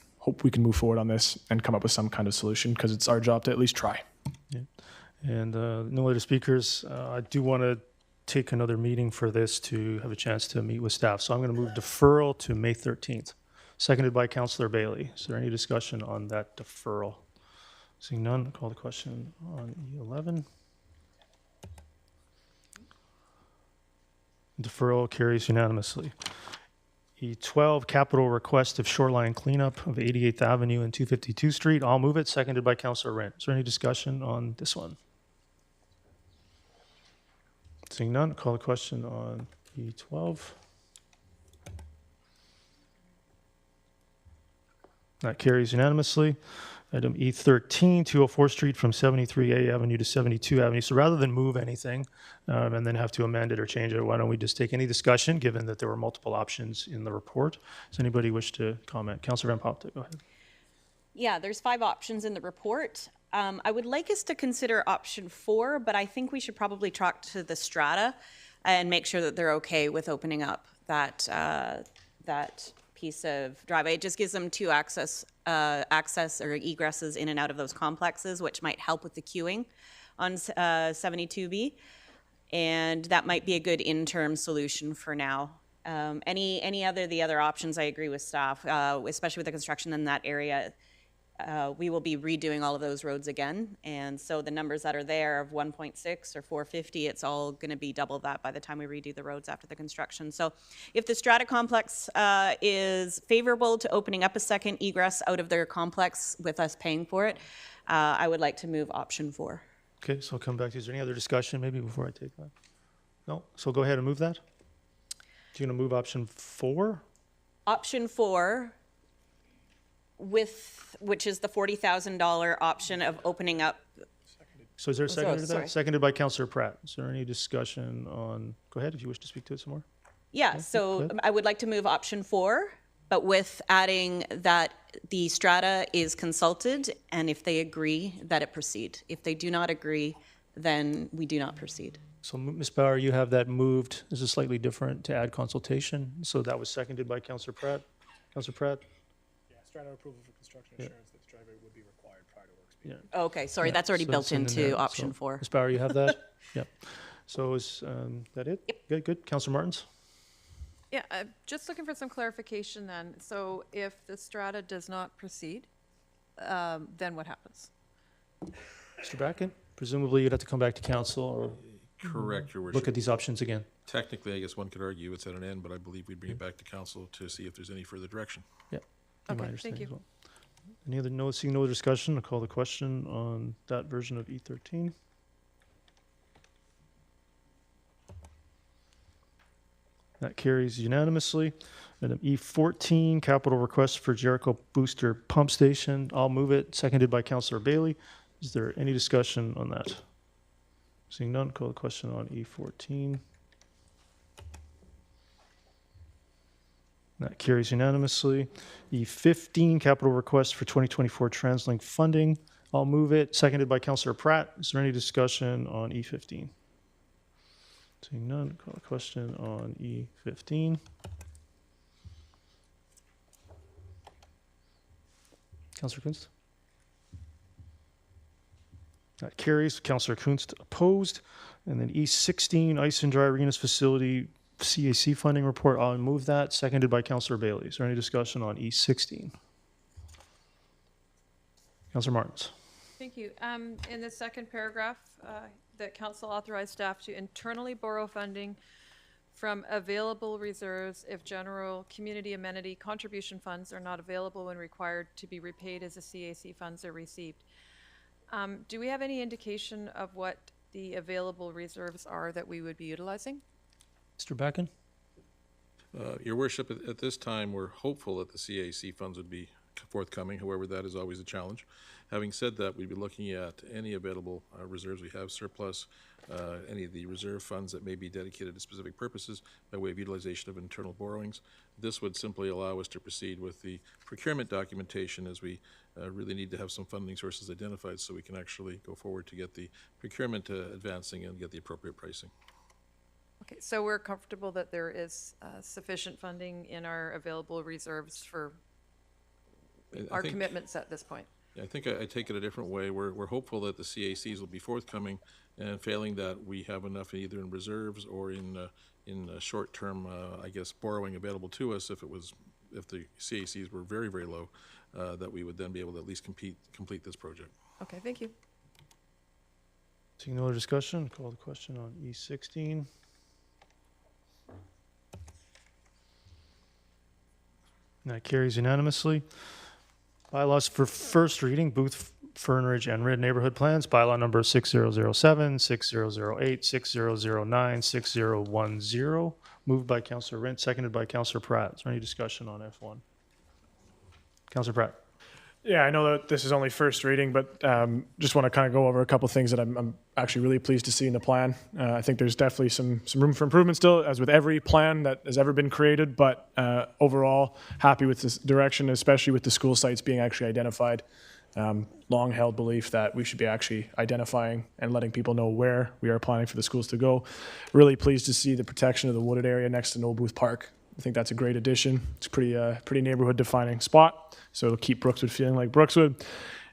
move forward on this and come up with some kind of solution, because it's our job to at least try. Yeah. And no other speakers. I do want to take another meeting for this to have a chance to meet with staff. So I'm going to move deferral to May 13th. Seconded by Councillor Bailey. Is there any discussion on that deferral? Seeing none, call the question on E11. Deferral carries unanimously. E12, capital request of shoreline cleanup of 88th Avenue and 252 Street. I'll move it. Seconded by Councillor Rent. Is there any discussion on this one? Seeing none, call the question on E12. That carries unanimously. Item E13, 204 Street from 73A Avenue to 72 Avenue. So rather than move anything and then have to amend it or change it, why don't we just take any discussion, given that there were multiple options in the report? Does anybody wish to comment? Councillor Van Popte, go ahead. Yeah, there's 5 options in the report. I would like us to consider option 4, but I think we should probably talk to the strata and make sure that they're okay with opening up that piece of driveway. It just gives them 2 access or egresses in and out of those complexes, which might help with the queuing on 72B. And that might be a good interim solution for now. The other options, I agree with staff, especially with the construction in that area. We will be redoing all of those roads again. And so the numbers that are there of 1.6 or 450, it's all going to be double that by the time we redo the roads after the construction. So if the strata complex is favorable to opening up a second egress out of their complex with us paying for it, I would like to move option 4. Okay, so I'll come back to you. Is there any other discussion maybe before I take that? No? So go ahead and move that. Do you want to move option 4? Option 4, which is the $40,000 option of opening up. So is there a second to that? Sorry. Seconded by Councillor Pratt. Is there any discussion on, go ahead if you wish to speak to it some more. Yeah, so I would like to move option 4, but with adding that the strata is consulted, and if they agree, that it proceed. If they do not agree, then we do not proceed. So Ms. Bauer, you have that moved. This is slightly different to add consultation. So that was seconded by Councillor Pratt. Councillor Pratt? Yeah, strata approval for construction assurance that the driveway would be required prior to works being. Yeah. Okay, sorry, Yeah, that's already so built it's in into there. option So, 4. Ms. Bauer, you have that? Yep. So is that it? Yep. Good, good. Councillor Martins? Yeah, just looking for some clarification then. So if the strata does not proceed, then what happens? Mr. Bracken? Presumably you'd have to come back to council or Correct, Your Worship. look at these options again. Technically, I guess one could argue it's at an end, but I believe we'd bring it back to council to see if there's any further direction. Yeah. Okay, thank you. Well. Any other, seeing no discussion, I'll call the question on that version of E13. That carries unanimously. Item E14, capital request for Jericho Booster Pump Station. I'll move it, seconded by Councillor Bailey. Is there any discussion on that? Seeing none, call the question on E14. That carries unanimously. E15, capital request for 2024 TransLink funding. I'll move it, seconded by Councillor Pratt. Is there any discussion on E15? Seeing none, call the question on E15. Councillor Kunst? That carries. Councillor Kunst opposed. And then E16, Ice and Dry Arenas Facility CAC funding report. I'll move that, seconded by Councillor Bailey. Is there any discussion on E16? Councillor Martins? Thank you. In the second paragraph, that council authorized staff to internally borrow funding from available reserves if general community amenity contribution funds are not available when required to be repaid as the CAC funds are received. Do we have any indication of what the available reserves are that we would be utilizing? Mr. Backen? Your Worship, at this time, we're hopeful that the CAC funds would be forthcoming. However, that is always a challenge. Having said that, we'd be looking at any available reserves we have surplus, any of the reserve funds that may be dedicated to specific purposes by way of utilization of internal borrowings. This would simply allow us to proceed with the procurement documentation, as we really need to have some funding sources identified so we can actually go forward to get the procurement advancing and get the appropriate pricing. Okay, so we're comfortable that there is sufficient funding in our available reserves for our commitments at this point. I think I take it a different way. We're hopeful that the CACs will be forthcoming, and failing that, we have enough either in reserves or in short-term, I guess, borrowing available to us if the CACs were very, very low, that we would then be able to at least complete this project. Okay, thank you. Seeing no other discussion, call the question on E16. And that carries unanimously. Bylaws for first reading, Booth, Fernridge, and Rid neighborhood plans. Bylaw number 6007, 6008, 6009, 6010. Moved by Councillor Rint, seconded by Councillor Pratt. Is there any discussion on F1? Councillor Pratt. Yeah, I know that this is only first reading, but just want to kind of go over a couple things that I'm actually really pleased to see in the plan. I think there's definitely some room for improvement still, as with every plan that has ever been created, but overall, happy with this direction, especially with the school sites being actually identified. Long held belief that we should be actually identifying and letting people know where we are planning for the schools to go. Really pleased to see the protection of the wooded area next to No Booth Park. I think that's a great addition. It's a pretty neighborhood defining spot, so it'll keep Brookswood feeling like Brookswood.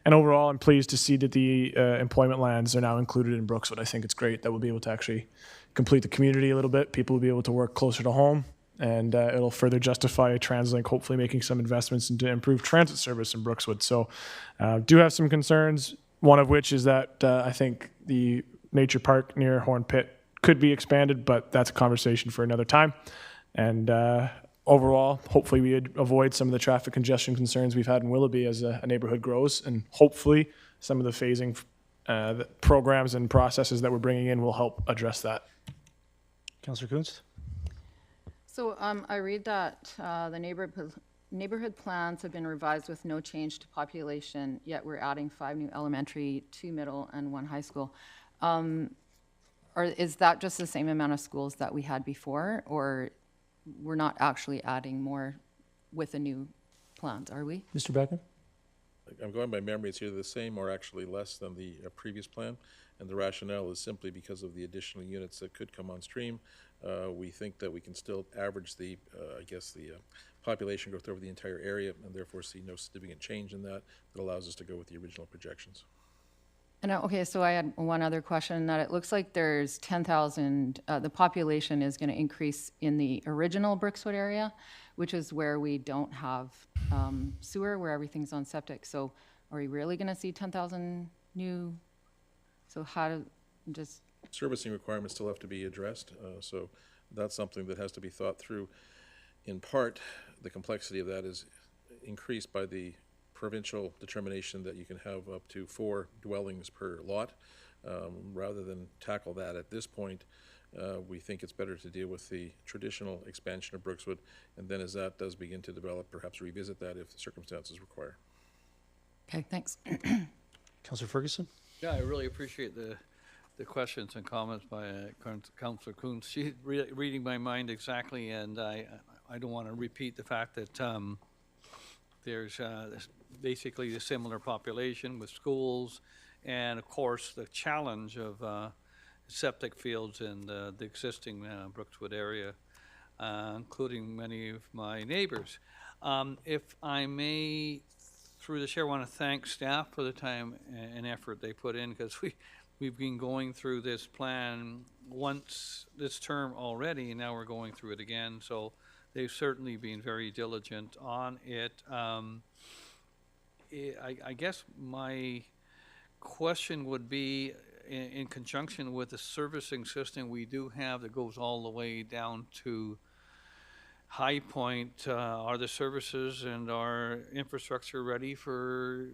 And overall, I'm pleased to see that the employment lands are now included in Brookswood. I think it's great that we'll be able to actually complete the community a little bit. People will be able to work closer to home, and it'll further justify TransLink hopefully making some investments into improved transit service in Brookswood. So do have some concerns, one of which is that I think the nature park near Horn Pit could be expanded, but that's a conversation for another time. And overall, hopefully we avoid some of the traffic congestion concerns we've had in Willoughby as a neighborhood grows, and hopefully some of the phasing the programs and processes that we're bringing in will help address that. Councillor Kunst? So I read that the neighborhood plans have been revised with no change to population, yet we're adding 5 new elementary, 2 middle, and 1 high school. Or is that just the same amount of schools that we had before, or we're not actually adding more with the new plans, are we? Mr. Becken? I'm going by memory. It's either the same or actually less than the previous plan. And the rationale is simply because of the additional units that could come on stream. We think that we can still average the, population growth over the entire area, and therefore see no significant change in that. That allows us to go with the original projections. And, okay, so I had one other question, that it looks like there's 10,000, the population is going to increase in the original Brookswood area, which is where we don't have sewer, where everything's on septic. So are we really going to see 10,000 new? So how do, just. Servicing requirements still have to be addressed, so that's something that has to be thought through. In part, the complexity of that is increased by the provincial determination that you can have up to 4 dwellings per lot. Rather than tackle that at this point, we think it's better to deal with the traditional expansion of Brookswood, and then as that does begin to develop, perhaps revisit that if the circumstances require. Okay, thanks. Councillor Ferguson? Yeah, I really appreciate the questions and comments by Councillor Coons. She's reading my mind exactly, and I don't want to repeat the fact that there's basically a similar population with schools, and of course the challenge of septic fields in the existing Brookswood area, including many of my neighbors. If I may, through the chair, want to thank staff for the time and effort they put in, because we've been going through this plan once this term already, and now we're going through it again. So they've certainly been very diligent on it. I guess my question would be, in conjunction with the servicing system we do have that goes all the way down to High Point, are the services and our infrastructure ready for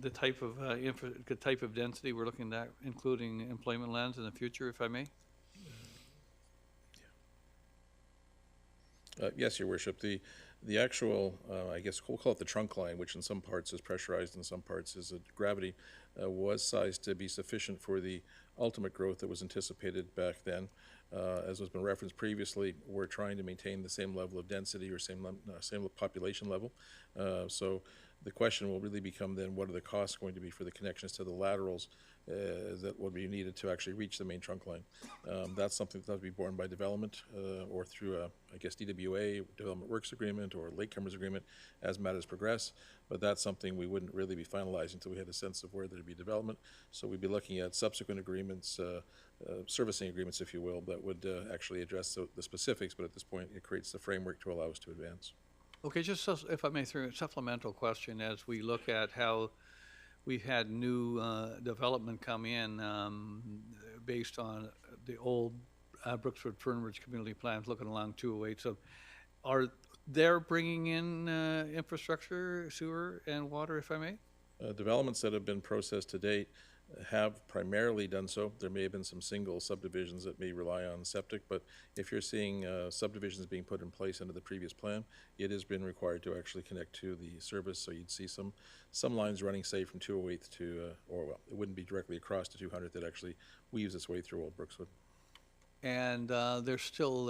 the type of density we're looking at, including employment lands in the future, if I may? Yes, Your Worship. The actual, I guess we'll call it the trunk line, which in some parts is pressurized, in some parts is a gravity, was sized to be sufficient for the ultimate growth that was anticipated back then. As has been referenced previously, we're trying to maintain the same level of density or same population level. So the question will really become then, what are the costs going to be for the connections to the laterals that would be needed to actually reach the main trunk line? That's something that has to be borne by development or through, I guess, DWA, Development Works Agreement, or Latecomers Agreement as matters progress. But that's something we wouldn't really be finalizing until we had a sense of where there'd be development. So we'd be looking at subsequent agreements, servicing agreements, if you will, that would actually address the specifics. But at this point, it creates the framework to allow us to advance. Okay, just if I may throw a supplemental question, as we look at how we've had new development come in based on the old Brookswood Fernridge community plans looking along 208. So are they bringing in infrastructure, sewer and water, if I may? Developments that have been processed to date have primarily done so. There may have been some single subdivisions that may rely on septic, but if you're seeing subdivisions being put in place under the previous plan, it has been required to actually connect to the service. So you'd see some lines running, say, from 208 to, or well, it wouldn't be directly across to 200 that actually weaves its way through Old Brookswood. And there's still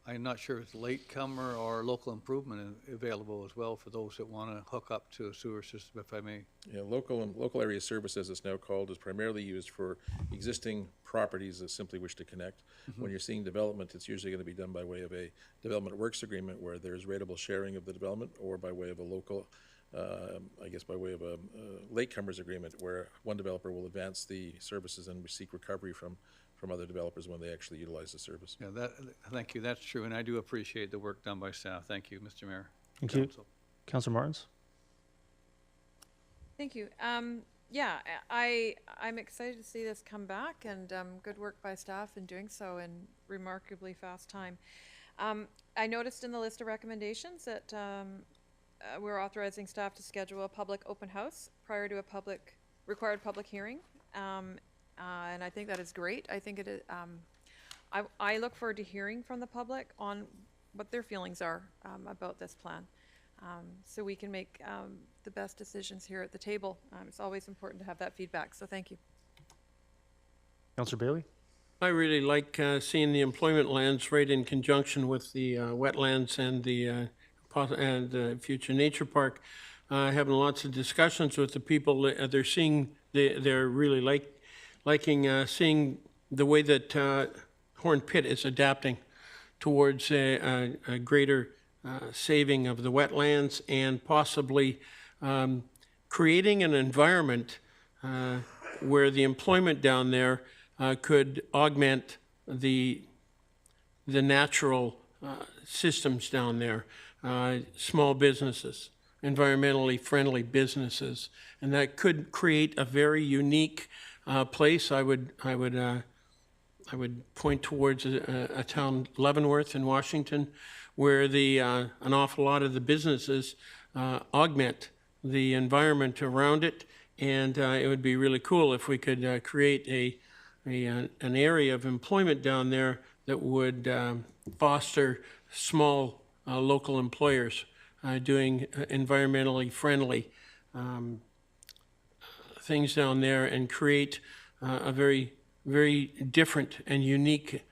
I'm not sure if it's latecomer or local improvement available as well for those that want to hook up to a sewer system, if I may. Yeah, local area service, as it's now called, is primarily used for existing properties that simply wish to connect. Mm-hmm. When you're seeing development, it's usually going to be done by way of a development works agreement where there's ratable sharing of the development, or by way of a local, I guess by way of a latecomers agreement where one developer will advance the services and seek recovery from other developers when they actually utilize the service. Yeah, thank you. That's true, and I do appreciate the work done by staff. Thank you, Mr. Mayor. Thank you. Councillor Martins? Thank you. Yeah, I'm excited to see this come back, and good work by staff in doing so in remarkably fast time. I noticed in the list of recommendations that we're authorizing staff to schedule a public open house prior to a required public hearing. And I think that is great. I think it is, I look forward to hearing from the public on what their feelings are about this plan. So we can make the best decisions here at the table. It's always important to have that feedback, so thank you. Councillor Bailey? I really like seeing the employment lands right in conjunction with the wetlands and the future nature park. Having lots of discussions with the people, they're really like liking seeing the way that Horn Pit is adapting towards a greater saving of the wetlands and possibly creating an environment where the employment down there could augment the natural systems down there, small businesses, environmentally friendly businesses, and that could create a very unique place. I would point towards a town, Leavenworth in Washington, where an awful lot of the businesses augment the environment around it, and it would be really cool if we could create an area of employment down there that would foster small local employers doing environmentally friendly things down there and create a very, very different and unique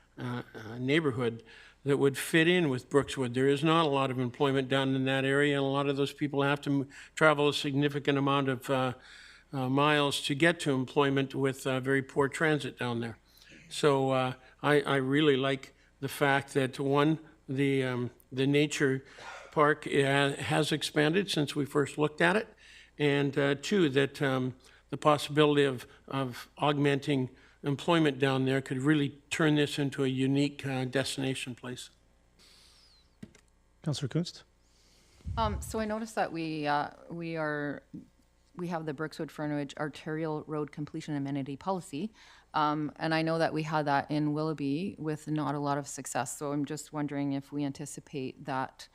neighborhood that would fit in with Brookswood. There is not a lot of employment down in that area, and a lot of those people have to travel a significant amount of miles to get to employment with very poor transit down there. So I really like the fact that, one, the nature park has expanded since we first looked at it, and two, that the possibility of augmenting employment down there could really turn this into a unique destination place. Councillor Kunst? So I noticed that we have the Brookswood Frontage Arterial Road Completion Amenity Policy, and I know that we had that in Willoughby with not a lot of success. So I'm just wondering if we anticipate that,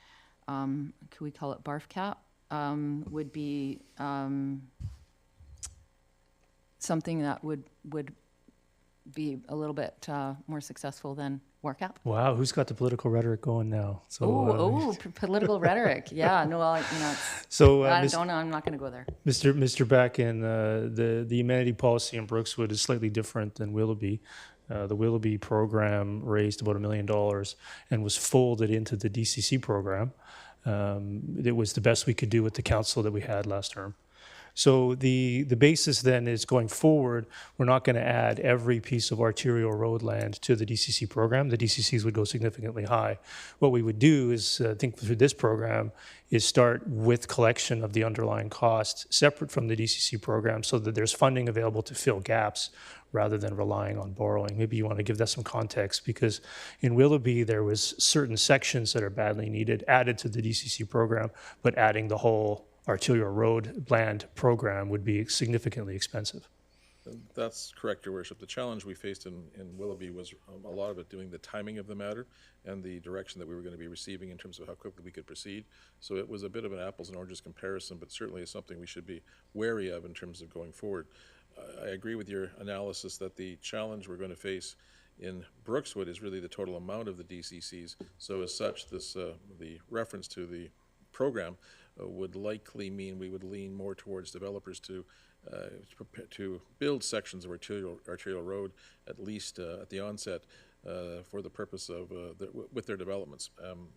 could we call it barf cap, would be something that would be a little bit more successful than WARCAP. Wow, who's got the political rhetoric going now? So, political rhetoric. Yeah, no, well, so I don't know. I'm not going to go there. Mr. Backen, the amenity policy in Brookswood is slightly different than Willoughby. The Willoughby program raised about $1 million and was folded into the DCC program. It was the best we could do with the council that we had last term. So the basis then is going forward, we're not going to add every piece of arterial road land to the DCC program. The DCCs would go significantly high. What we would do is, I think through this program, is start with collection of the underlying costs separate from the DCC program so that there's funding available to fill gaps rather than relying on borrowing. Maybe you want to give that some context, because in Willoughby, there was certain sections that are badly needed added to the DCC program, but adding the whole arterial road land program would be significantly expensive. That's correct, Your Worship. The challenge we faced in Willoughby was a lot of it doing the timing of the matter and the direction that we were going to be receiving in terms of how quickly we could proceed. So it was a bit of an apples and oranges comparison, but certainly is something we should be wary of in terms of going forward. I agree with your analysis that the challenge we're going to face in Brookswood is really the total amount of the DCCs. So as such, this the reference to the program would likely mean we would lean more towards developers to build sections of arterial road, at least at the onset, for the purpose of with their developments.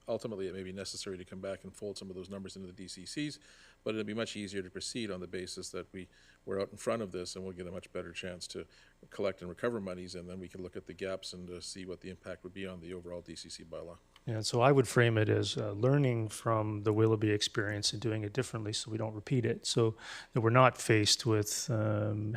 Ultimately, it may be necessary to come back and fold some of those numbers into the DCCs, but it'll be much easier to proceed on the basis that we're out in front of this, and we'll get a much better chance to collect and recover monies, and then we can look at the gaps and see what the impact would be on the overall DCC bylaw. Yeah, so I would frame it as learning from the Willoughby experience and doing it differently so we don't repeat it, so that we're not faced with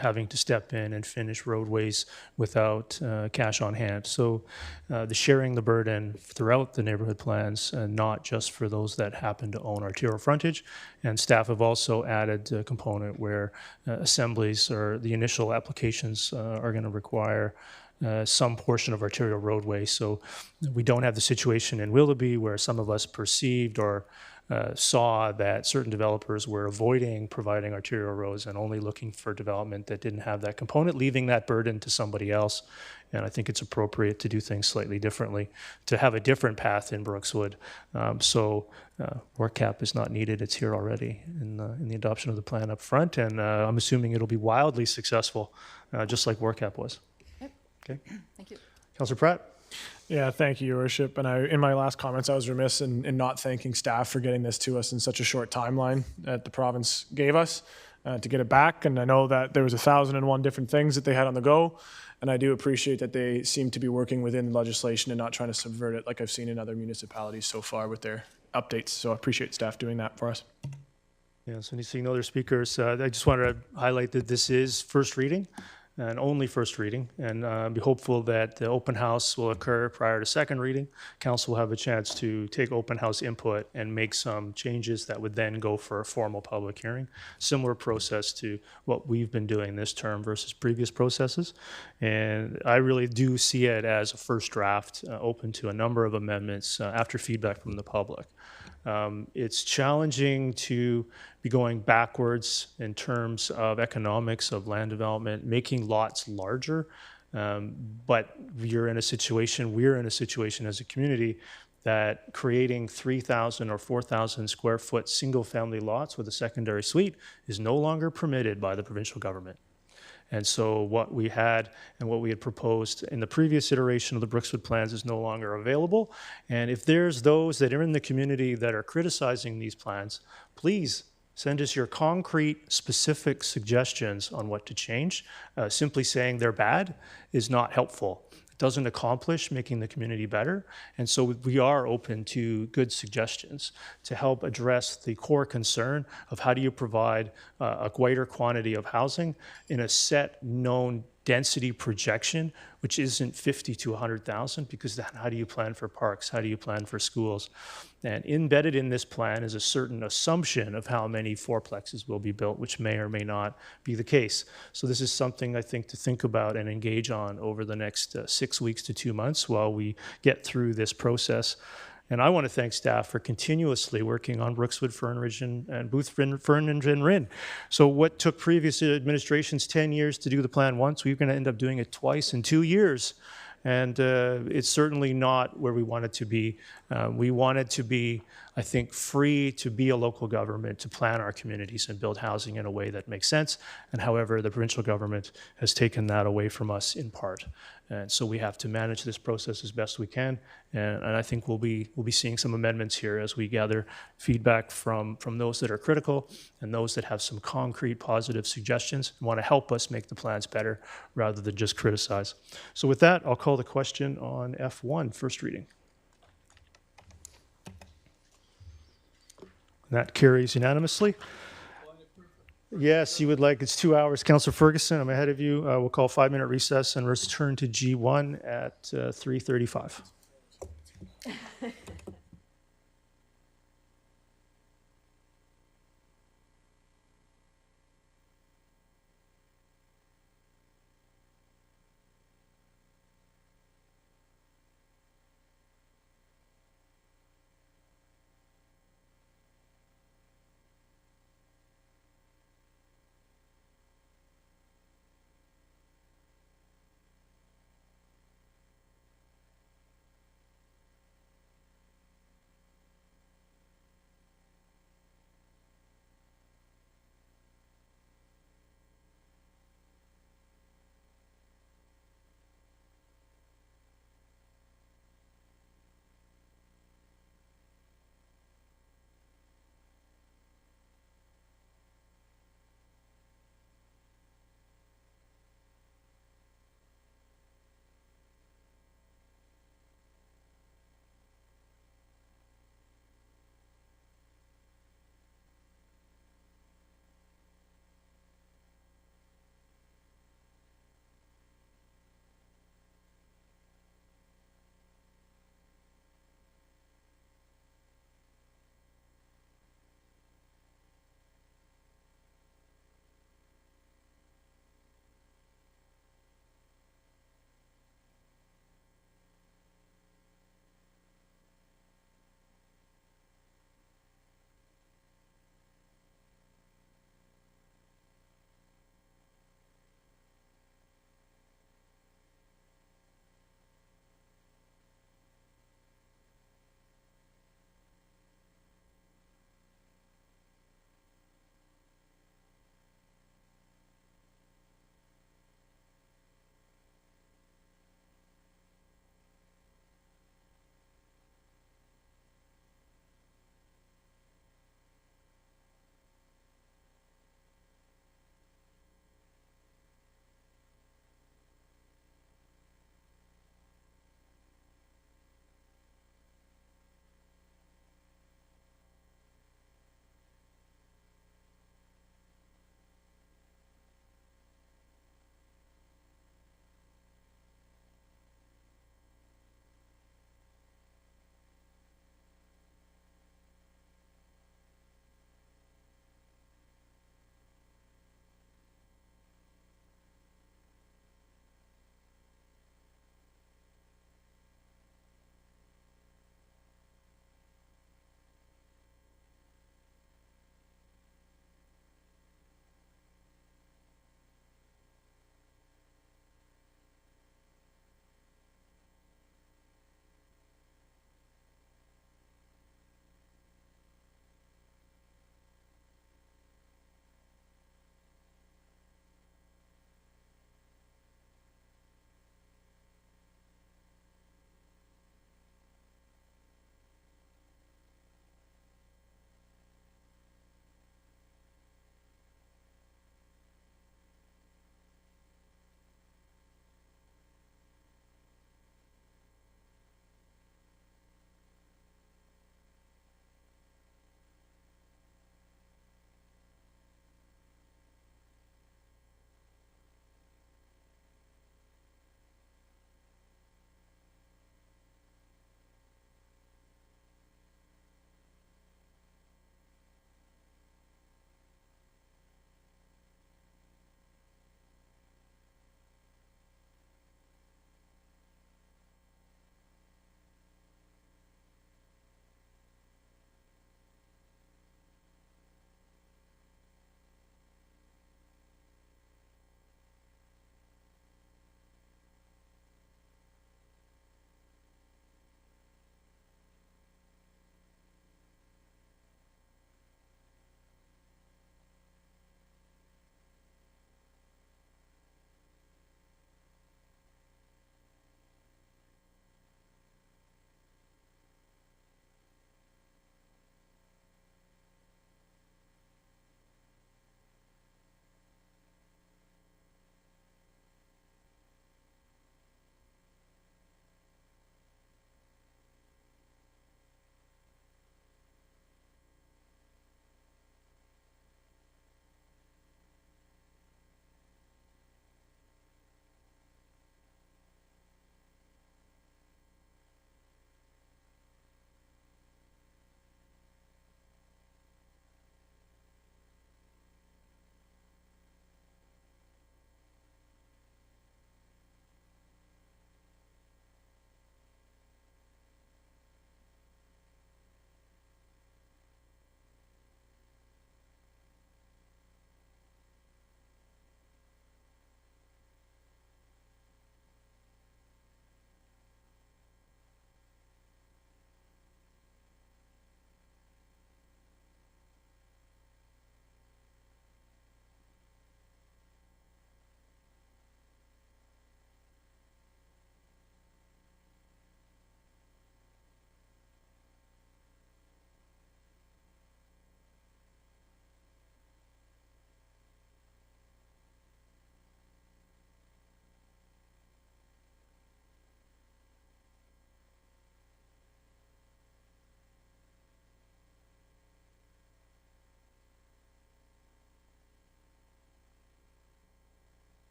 having to step in and finish roadways without cash on hand. So the sharing the burden throughout the neighborhood plans, not just for those that happen to own arterial frontage. And staff have also added a component where assemblies or the initial applications are going to require some portion of arterial roadway. So we don't have the situation in Willoughby where some of us perceived or saw that certain developers were avoiding providing arterial roads and only looking for development that didn't have that component, leaving that burden to somebody else. And I think it's appropriate to do things slightly differently, to have a different path in Brookswood. Work cap is not needed. It's here already in the adoption of the plan up front. And I'm assuming it'll be wildly successful, just like work cap was. Okay. Thank you. Councillor Pratt. Yeah, thank you, Your Worship. And in my last comments, I was remiss in not thanking staff for getting this to us in such a short timeline that the province gave us. to get it back. And I know that there was 1,001 different things that they had on the go. And I do appreciate that they seem to be working within legislation and not trying to subvert it like I've seen in other municipalities so far with their updates. So I appreciate staff doing that for us. Yeah, so seeing no other speakers, I just wanted to highlight that this is first reading and only first reading, and be hopeful that the open house will occur prior to second reading. Council will have a chance to take open house input and make some changes that would then go for a formal public hearing. Similar process to what we've been doing this term versus previous processes. And I really do see it as a first draft, open to a number of amendments after feedback from the public. It's challenging to be going backwards in terms of economics of land development, making lots larger. But we're in a situation as a community that creating 3,000 or 4,000 square foot single family lots with a secondary suite is no longer permitted by the provincial government. And so what we had and what we had proposed in the previous iteration of the Brookswood plans is no longer available. And if there's those that are in the community that are criticizing these plans, please send us your concrete, specific suggestions on what to change. Simply saying they're bad is not helpful. Doesn't accomplish making the community better. And so we are open to good suggestions to help address the core concern of how do you provide a greater quantity of housing in a set known density projection, which isn't 50 to 100,000, because then how do you plan for parks? How do you plan for schools? And embedded in this plan is a certain assumption of how many fourplexes will be built, which may or may not be the case. So this is something I think to think about and engage on over the next 6 weeks to 2 months while we get through this process. And I want to thank staff for continuously working on Brookswood, Fernridge, and Booth, Fernridge, and Rynn. So what took previous administrations 10 years to do the plan once, we're going to end up doing it twice in 2 years. And it's certainly not where we want it to be. We want it to be, I think, free to be a local government, to plan our communities and build housing in a way that makes sense. And however, the provincial government has taken that away from us in part. And so we have to manage this process as best we can. And I think we'll be seeing some amendments here as we gather feedback from those that are critical and those that have some concrete positive suggestions and want to help us make the plans better rather than just criticize. So with that, I'll call the question on F1, first reading. That carries unanimously. Yes, you would like, it's 2 hours. Councillor Ferguson, I'm ahead of you. We'll call 5-minute recess and return to G1 at 3:35.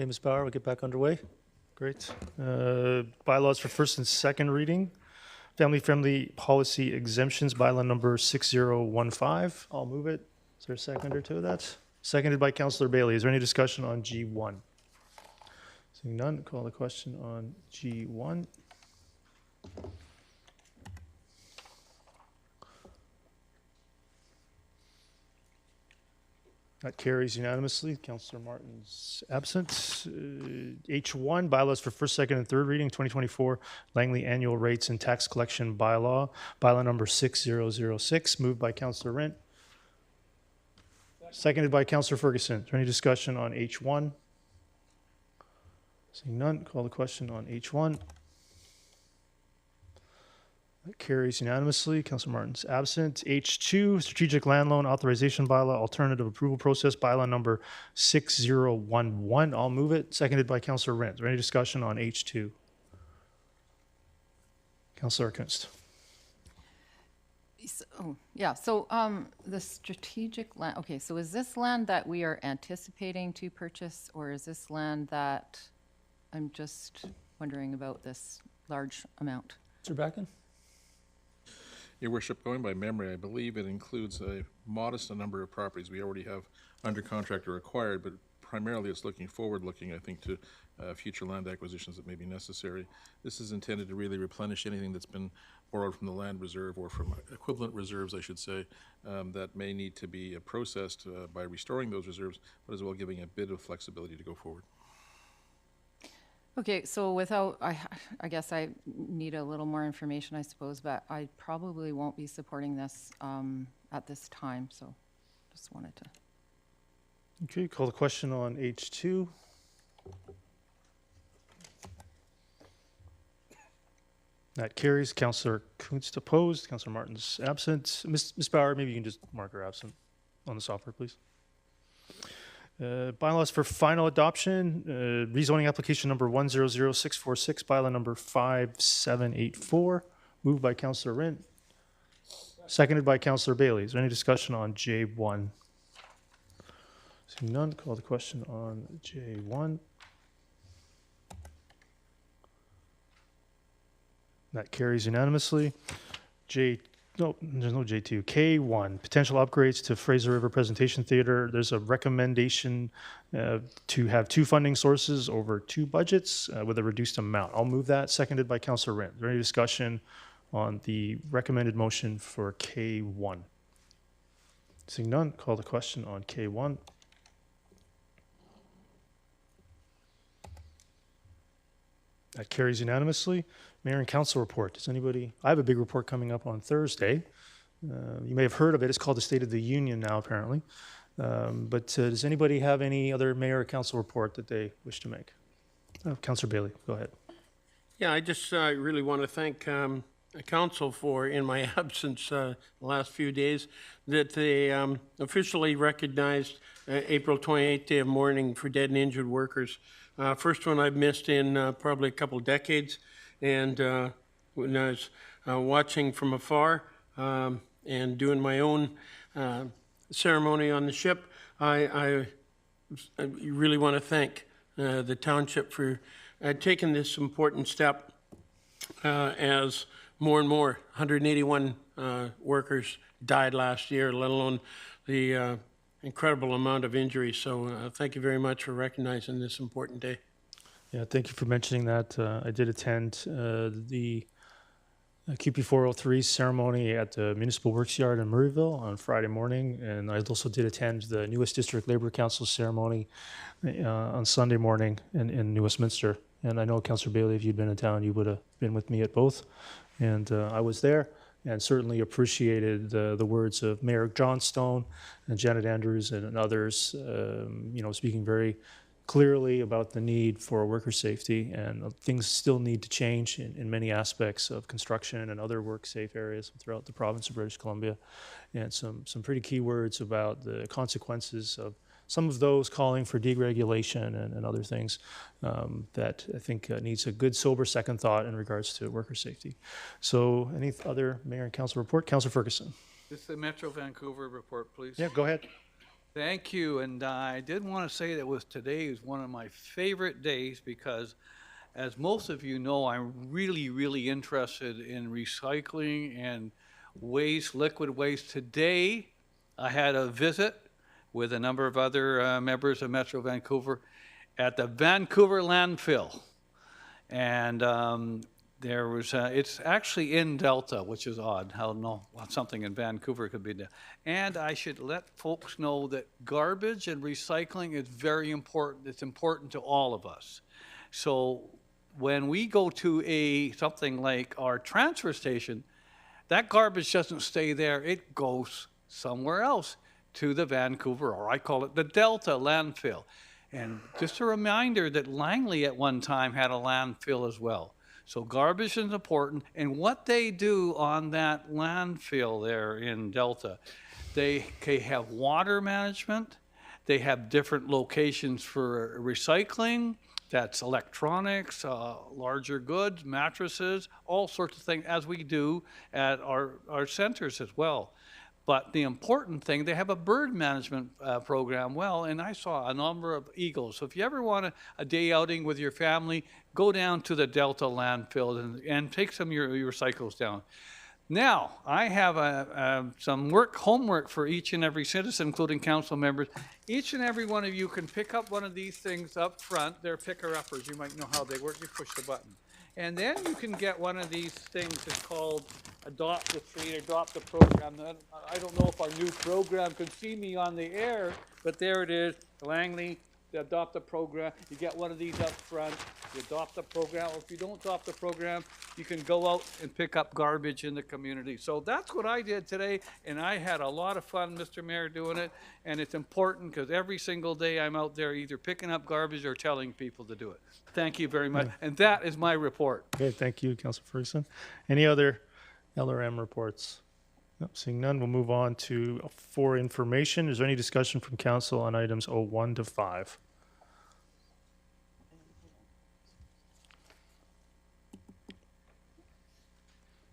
Okay, Ms. Bauer, we'll get back underway. Great. Bylaws for first and second reading. Family-friendly policy exemptions, bylaw number 6015. I'll move it. Is there a seconder to that? Seconded by Councillor Bailey. Is there any discussion on G1? Seeing none, call the question on G1. That carries unanimously. Councillor Martin's absent. H1, bylaws for first, second, and third reading, 2024 Langley Annual Rates and Tax Collection Bylaw, bylaw number 6006, moved by Councillor Rent. Seconded by Councillor Ferguson. Is there any discussion on H1? Seeing none, call the question on H1. That carries unanimously. Councillor Martin's absent. H2, Strategic Land Loan Authorization Bylaw, Alternative Approval Process, bylaw number 6011. I'll move it. Seconded by Councillor Rent. Is there any discussion on H2? Councillor Kunst. So the strategic land, okay, so is this land that we are anticipating to purchase, or is this land that I'm just wondering about this large amount? Mr. Bracken? Your worship, going by memory, I believe it includes a modest number of properties we already have under contract or acquired, but primarily it's looking forward-looking, I think, to future land acquisitions that may be necessary. This is intended to really replenish anything that's been borrowed from the land reserve or from equivalent reserves, I should say, that may need to be processed by restoring those reserves, but as well giving a bit of flexibility to go forward. Okay, so without, I guess I need a little more information, I suppose, but I probably won't be supporting this at this time, so just wanted to. Okay, call the question on H2. That carries. Councillor Kunst opposed. Councillor Martin's absent. Ms. Bauer, maybe you can just mark her absent on the software, please. Bylaws for final adoption, rezoning application number 100646, bylaw number 5784, moved by Councillor Rint, seconded by Councillor Bailey. Is there any discussion on J1? Seeing none, call the question on J1. That carries unanimously. No, there's no J2. K1, potential upgrades to Fraser River Presentation Theatre. There's a recommendation to have two funding sources over two budgets with a reduced amount. I'll move that, seconded by Councillor Rint. Is there any discussion on the recommended motion for K1? Seeing none, call the question on K1. That carries unanimously. Mayor and Council report. Does anybody? I have a big report coming up on Thursday. You may have heard of it. It's called the State of the Union now, apparently. But does anybody have any other mayor or council report that they wish to make? Councillor Bailey, go ahead. Yeah, I just really want to thank council for, in my absence the last few days, that they officially recognized April 28th Day of Mourning for Dead and Injured Workers. First one I've missed in probably a couple decades. And when I was watching from afar and doing my own ceremony on the ship, I really want to thank the township for taking this important step as more and more 181 workers died last year, let alone the incredible amount of injuries. So thank you very much for recognizing this important day. Yeah, thank you for mentioning that. I did attend the QP 403 ceremony at the Municipal Works Yard in Murrayville on Friday morning, and I also did attend the newest District Labour Council ceremony on Sunday morning in New Westminster. And I know, Councillor Bailey, if you'd been in town, you would have been with me at both. And I was there and certainly appreciated the words of Mayor Johnstone and Janet Andrews and others, speaking very clearly about the need for worker safety, and things still need to change in many aspects of construction and other work safe areas throughout the province of British Columbia, and some pretty key words about the consequences of some of those calling for deregulation and other things that I think needs a good, sober second thought in regards to worker safety. So any other mayor and council report? Councillor Ferguson. This is the Metro Vancouver report, please. Yeah, go ahead. Thank you, and I did want to say that today is one of my favorite days because, as most of you know, I'm really, really interested in recycling and waste, liquid waste. Today, I had a visit with a number of other members of Metro Vancouver at the Vancouver landfill. And there was, it's actually in Delta, which is odd. I don't know what something in Vancouver could be there. And I should let folks know that garbage and recycling is very important. It's important to all of us. So when we go to something like our transfer station, that garbage doesn't stay there. It goes somewhere else to the Vancouver, or I call it the Delta landfill. And just a reminder that Langley at one time had a landfill as well. So garbage is important, and what they do on that landfill there in Delta, they have water management, they have different locations for recycling, that's electronics, larger goods, mattresses, all sorts of things, as we do at our centers as well. But the important thing, they have a bird management program well, and I saw a number of eagles. So if you ever want a day outing with your family, go down to the Delta landfill and take some of your recycles down. Now, I have some homework for each and every citizen, including council members. Each and every one of you can pick up one of these things up front. They're picker-uppers. You might know how they work. You push the button. And then you can get one of these things. It's called Adopt the Tree, Adopt the Program. I don't know if our new program can see me on the air, but there it is, Langley, the Adopt the Program. You get one of these up front, you adopt the program, or if you don't adopt the program, you can go out and pick up garbage in the community. So that's what I did today, and I had a lot of fun, Mr. Mayor, doing it, and it's important because every single day I'm out there either picking up garbage or telling people to do it. Thank you very much, and that is my report. Okay, thank you, Councilor Ferguson. Any other LRM reports? Nope, seeing none, we'll move on to for information. Is there any discussion from council on items 01 to 5?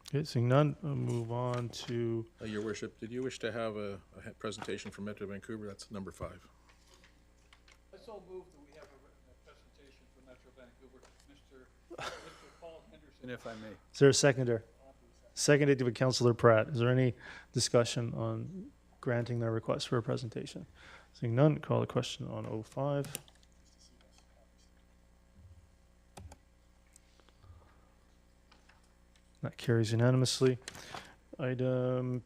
Okay, seeing none, we'll move on to. Your Worship, did you wish to have a presentation from Metro Vancouver? That's number 5. I so move that we have a presentation from Metro Vancouver. Mr. Paul Henderson, if I may. Is there a seconder? Seconded by Councilor Pratt. Is there any discussion on granting their request for a presentation? Seeing none, call the question on 05. That carries unanimously. Item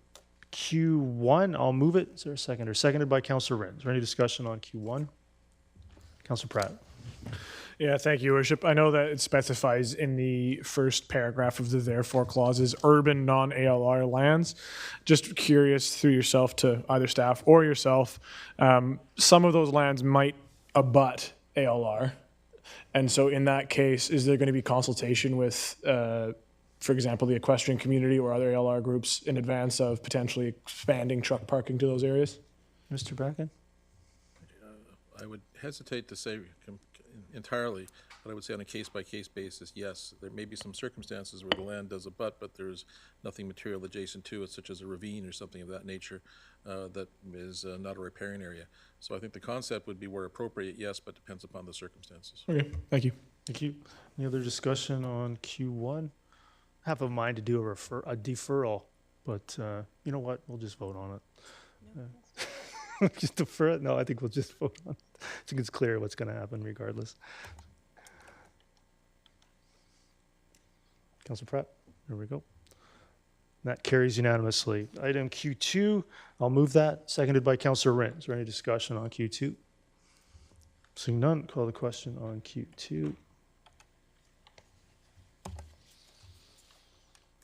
Q1, I'll move it. Is there a seconder? Seconded by Councilor Wren. Is there any discussion on Q1? Councilor Pratt. Yeah, thank you, Worship. I know that it specifies in the first paragraph of the therefore clauses, urban non-ALR lands. Just curious through yourself to either staff or yourself, some of those lands might abut ALR. And so in that case, is there going to be consultation with, for example, the equestrian community or other ALR groups in advance of potentially expanding truck parking to those areas? Mr. Bracken? I would hesitate to say entirely, but I would say on a case-by-case basis, yes. There may be some circumstances where the land does abut, but there's nothing material adjacent to it, such as a ravine or something of that nature, that is not a riparian area. So I think the concept would be where appropriate, yes, but depends upon the circumstances. Okay, thank you. Thank you. Any other discussion on Q1? I have a mind to do a deferral, but you know what? We'll just vote on it. Just defer it? No, I think we'll just vote on it. I think it's clear what's going to happen regardless. Councilor Pratt, there we go. That carries unanimously. Item Q2, I'll move that. Seconded by Councilor Wren. Is there any discussion on Q2? Seeing none, call the question on Q2.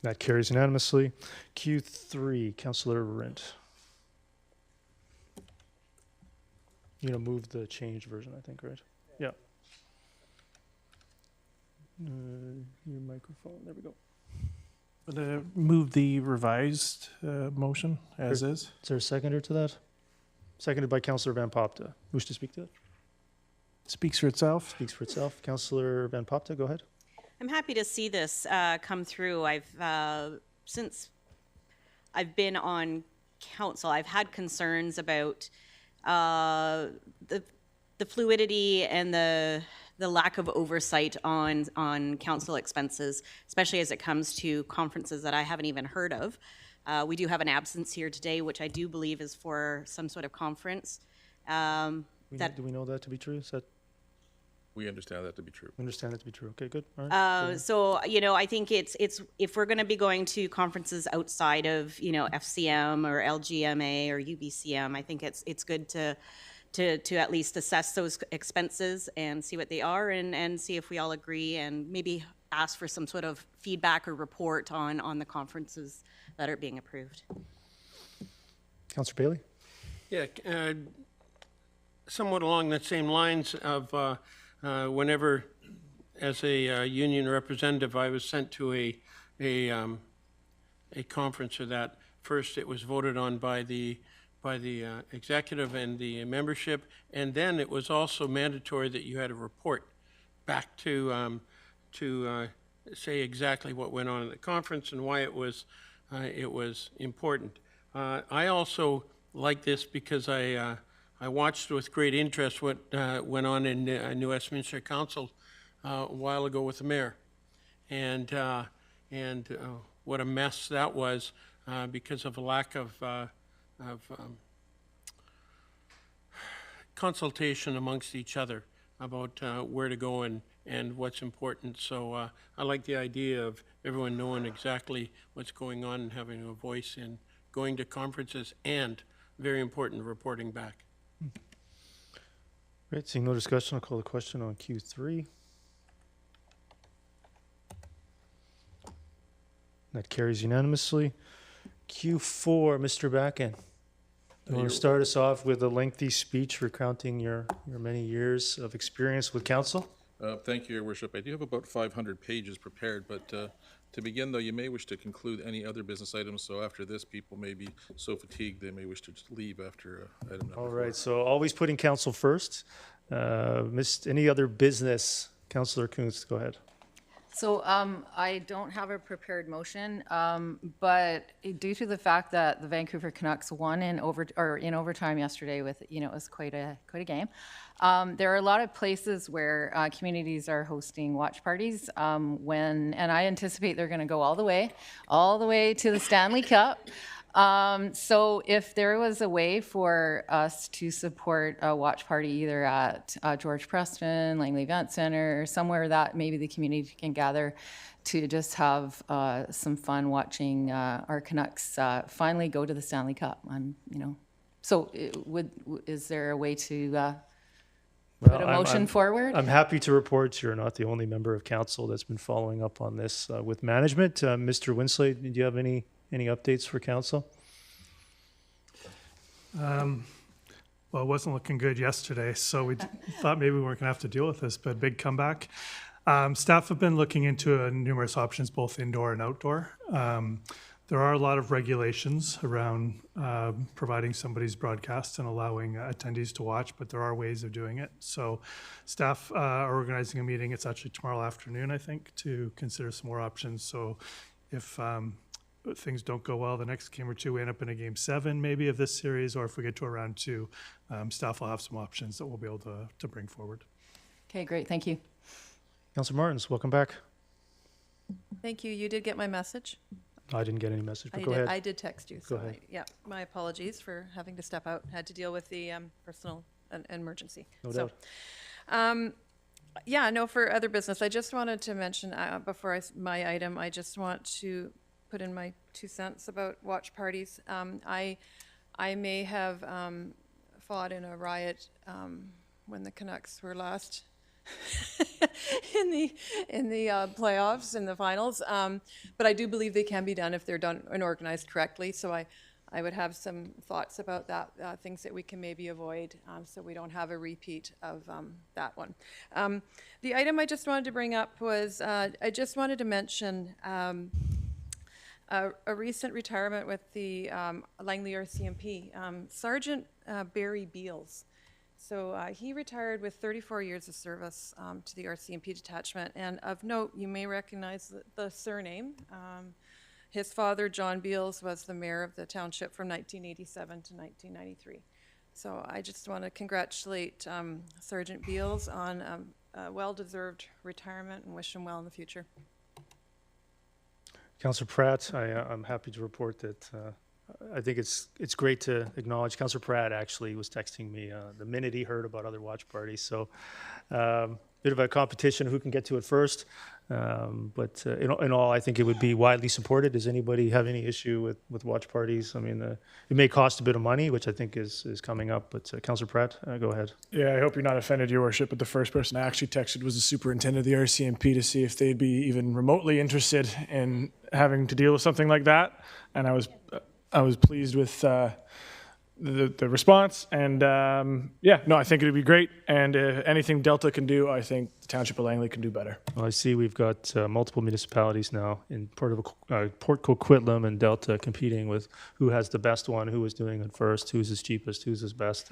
That carries unanimously. Q3, Councilor Rent. You're going to move the changed version, I think, right? Yeah. Your microphone, there we go. Move the revised motion as is. Is there a seconder to that? Seconded by Councillor Van Popta. Wish to speak to it? Speaks for itself. Speaks for itself. Councillor Van Popta, go ahead. I'm happy to see this come through. Since I've been on council, I've had concerns about the fluidity and the lack of oversight on council expenses, especially as it comes to conferences that I haven't even heard of. We do have an absence here today, which I do believe is for some sort of conference. Do we know that to be true? Is that? We understand that to be true. Understand that to be true. Okay, good. All right. So, you know, I think it's if we're going to be going to conferences outside of, you know, FCM or LGMA or UBCM, I think it's good to at least assess those expenses and see what they are and see if we all agree and maybe ask for some sort of feedback or report on the conferences that are being approved. Councillor Bailey? Yeah, somewhat along the same lines of whenever, as a union representative, I was sent to a conference or that. First, it was voted on by the executive and the membership, and then it was also mandatory that you had a report back to say exactly what went on at the conference and why it was important. I also like this because I watched with great interest what went on in New Westminster Council a while ago with the mayor, and what a mess that was because of a lack of consultation amongst each other about where to go and what's important. So I like the idea of everyone knowing exactly what's going on and having a voice in going to conferences and, very important, reporting back. Great. Seeing no discussion, I'll call the question on Q3. That carries unanimously. Q4, Mr. Backen. You want to start us off with a lengthy speech recounting your many years of experience with council? Thank you, Your Worship. I do have about 500 pages prepared, but to begin, though, you may wish to conclude any other business items. So after this, people may be so fatigued they may wish to just leave after item number 4. All right. So always putting council first. Any other business? Councillor Kuntz, go ahead. So I don't have a prepared motion, but due to the fact that the Vancouver Canucks won in overtime yesterday with, you know, it was quite a game. There are a lot of places where communities are hosting watch parties and I anticipate they're going to go all the way to the Stanley Cup. So if there was a way for us to support a watch party either at George Preston, Langley Event Center, or somewhere that maybe the community can gather to just have some fun watching our Canucks finally go to the Stanley Cup. So is there a way to put a motion forward? I'm happy to report you're not the only member of council that's been following up on this with management. Mr. Winsley, do you have any updates for council? Well, it wasn't looking good yesterday, so we thought maybe we weren't going to have to deal with this, but big comeback. Staff have been looking into numerous options, both indoor and outdoor. There are a lot of regulations around providing somebody's broadcast and allowing attendees to watch, but there are ways of doing it. So staff are organizing a meeting. It's actually tomorrow afternoon, I think, to consider some more options. So if things don't go well the next game or two, we end up in a game 7 maybe of this series, or if we get to a round 2, staff will have some options that we'll be able to bring forward. Okay, great. Thank you. Councillor Martins, welcome back. Thank you. You did get my message? I didn't get any message, but go ahead. I did text you. Go ahead. My apologies for having to step out. Had to deal with the personal emergency. No doubt. For other business, I just wanted to mention before my item, I just want to put in my 2 cents about watch parties. I may have fought in a riot when the Canucks were last in the playoffs, in the finals. But I do believe they can be done if they're done and organized correctly. So I would have some thoughts about that, things that we can maybe avoid so we don't have a repeat of that one. The item I just wanted to bring up was I just wanted to mention a recent retirement with the Langley RCMP, Sergeant Barry Beals. So he retired with 34 years of service to the RCMP detachment. And of note, you may recognize the surname. His father, John Beals, was the mayor of the township from 1987 to 1993. So I just want to congratulate Sergeant Beals on a well-deserved retirement and wish him well in the future. Councillor Pratt, I'm happy to report that I think it's great to acknowledge. Councillor Pratt actually was texting me the minute he heard about other watch parties. So bit of a competition who can get to it first. But in all, I think it would be widely supported. Does anybody have any issue with watch parties? I mean, it may cost a bit of money, which I think is coming up. But Councillor Pratt, go ahead. Yeah, I hope you're not offended, Your Worship, but the first person I actually texted was the superintendent of the RCMP to see if they'd be even remotely interested in having to deal with something like that. And I was pleased with the response. And yeah, no, I think it would be great. And anything Delta can do, I think the Township of Langley can do better. Well, I see we've got multiple municipalities now in Port Coquitlam and Delta competing with who has the best one, who is doing it first, who's his cheapest, who's his best.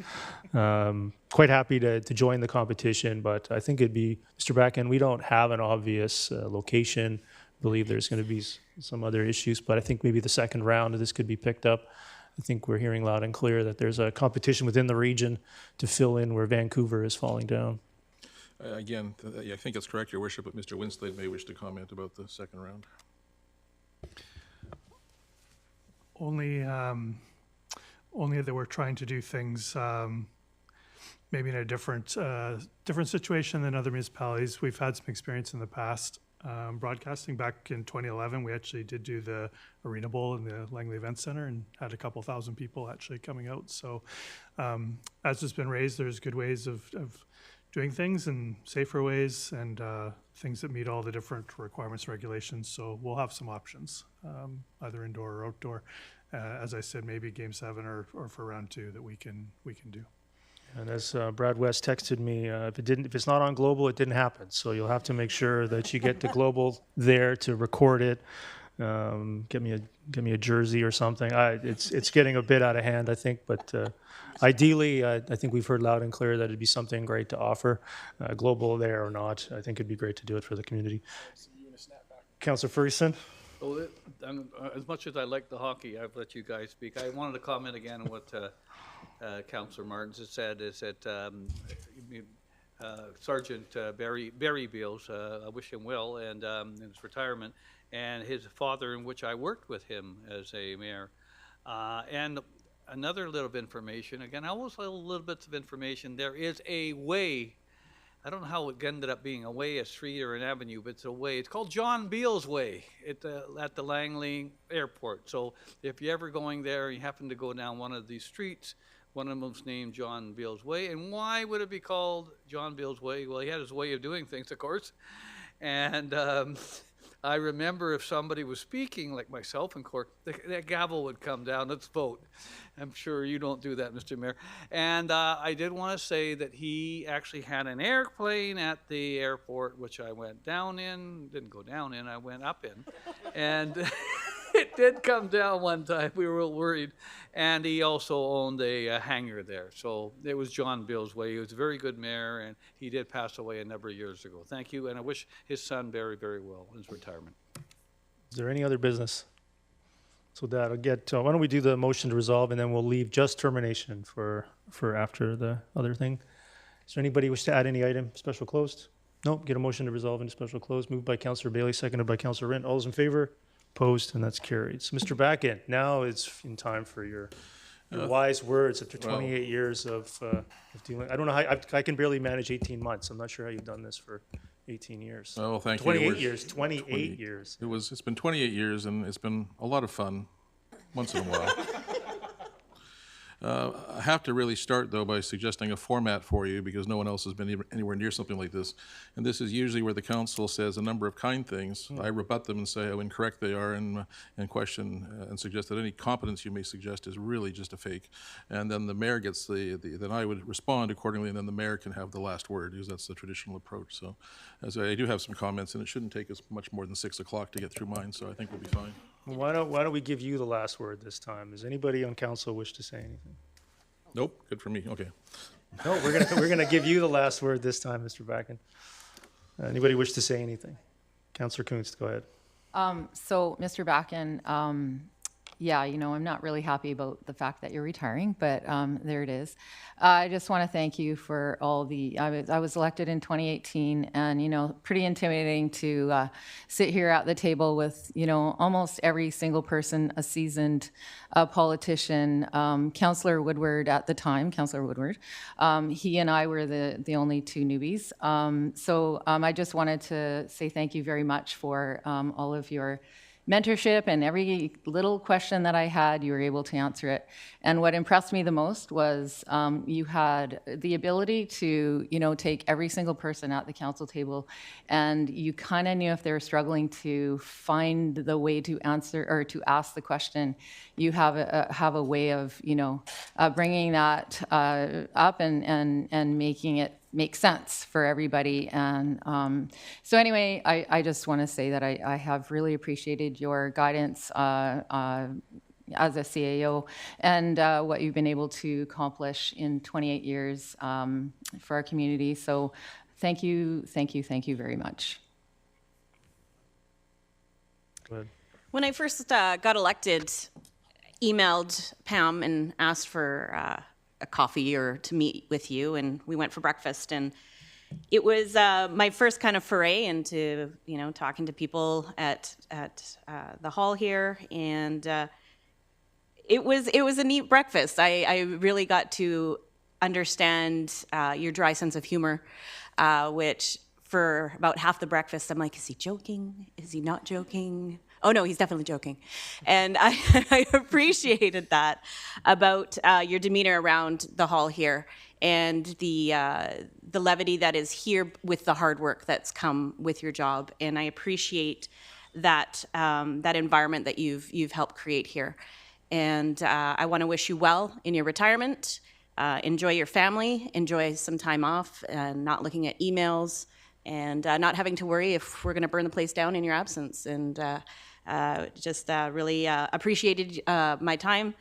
Quite happy to join the competition, but I think it'd be, Mr. Bracken, we don't have an obvious location. I believe there's going to be some other issues, but I think maybe the second round of this could be picked up. I think we're hearing loud and clear that there's a competition within the region to fill in where Vancouver is falling down. Again, I think that's correct, Your Worship, but Mr. Winslade may wish to comment about the second round. Only that we're trying to do things maybe in a different situation than other municipalities. We've had some experience in the past. Broadcasting back in 2011, we actually did do the Arena Bowl in the Langley Event Center and had a couple thousand people actually coming out. So as has been raised, there's good ways of doing things and safer ways and things that meet all the different requirements and regulations. So we'll have some options, either indoor or outdoor. As I said, maybe Game 7 or for round 2 that we can do. And as Brad West texted me, if it's not on Global, it didn't happen. So you'll have to make sure that you get the Global there to record it. Get me a jersey or something. It's getting a bit out of hand, I think. But ideally, I think we've heard loud and clear that it'd be something great to offer, Global there or not. I think it'd be great to do it for the community. Councillor Ferguson. Well, as much as I like the hockey, I've let you guys speak. I wanted to comment again on what Councillor Martins has said, is that Sergeant Barry Beals, I wish him well and in his retirement, and his father, in which I worked with him as a mayor. And another little bit of information, again, almost little bits of information. There is a way, I don't know how it ended up being a way, a street, or an avenue, but it's a way. It's called John Beals Way at the Langley Airport. So if you're ever going there, you happen to go down one of these streets, one of them's named John Beals Way. And why would it be called John Beals Way? Well, he had his way of doing things, of course. And I remember if somebody was speaking, like myself in court, that gavel would come down, let's vote. I'm sure you don't do that, Mr. Mayor. And I did want to say that he actually had an airplane at the airport, which I went down in, didn't go down in, I went up in. And it did come down one time, we were worried. And he also owned a hangar there. So it was John Beals Way. He was a very good mayor, and he did pass away a number of years ago. Thank you, and I wish his son very, very well in his retirement. Is there any other business? So with that, I'll get, why don't we do the motion to resolve, and then we'll leave just termination for after the other thing. Is there anybody wish to add any item, special closed? Nope, get a motion to resolve into special closed. Moved by Councillor Bailey, seconded by Councillor Rint. All those in favor? Opposed, and that's carried. So Mr. Backen, now it's in time for your wise words after 28 years of dealing. I don't know how, I can barely manage 18 months. I'm not sure how you've done this for 18 years. Oh, thank you. 28 years, 28 years. It's been 28 years, and it's been a lot of fun once in a while. I have to really start, though, by suggesting a format for you, because no one else has been anywhere near something like this. And this is usually where the council says a number of kind things. I rebut them and say how incorrect they are, and question and suggest that any competence you may suggest is really just a fake. And then the mayor gets then I would respond accordingly, and then the mayor can have the last word, because that's the traditional approach. So as I do have some comments, and it shouldn't take us much more than 6 o'clock to get through mine, so I think we'll be fine. Why don't we give you the last word this time? Does anybody on council wish to say anything? Nope, good for me. Okay. No, we're gonna give you the last word this time, Mr. Backen. Anybody wish to say anything? Councillor Kunst, go ahead. So, Mr. Backen, yeah, you know, I'm not really happy about the fact that you're retiring, but there it is. I just want to thank you for all the, I was elected in 2018, and, you know, pretty intimidating to sit here at the table with, you know, almost every single person, a seasoned politician. Councillor Woodward at the time, Councillor Woodward, he and I were the only two newbies. So I just wanted to say thank you very much for all of your mentorship, and every little question that I had, you were able to answer it. And what impressed me the most was you had the ability to, you know, take every single person at the council table, and you kind of knew if they were struggling to find the way to answer or to ask the question. You have a way of, you know, bringing that up and making it make sense for everybody. And so anyway, I just want to say that I have really appreciated your guidance as a CAO, and what you've been able to accomplish in 28 years for our community. So thank you very much. Go ahead. When I first got elected, emailed Pam and asked for a coffee or to meet with you, and we went for breakfast, and it was my first kind of foray into, you know, talking to people at the hall here, and it was a neat breakfast. I really got to understand your dry sense of humor, which for about half the breakfast I'm like, is he joking? Is he not joking? Oh no, he's definitely joking. And I appreciated that about your demeanor around the hall here, and the levity that is here with the hard work that's come with your job. And I appreciate that that environment that you've helped create here. And I want to wish you well in your retirement. Enjoy your family, enjoy some time off, not looking at emails, and not having to worry if we're going to burn the place down in your absence. And just really appreciated my time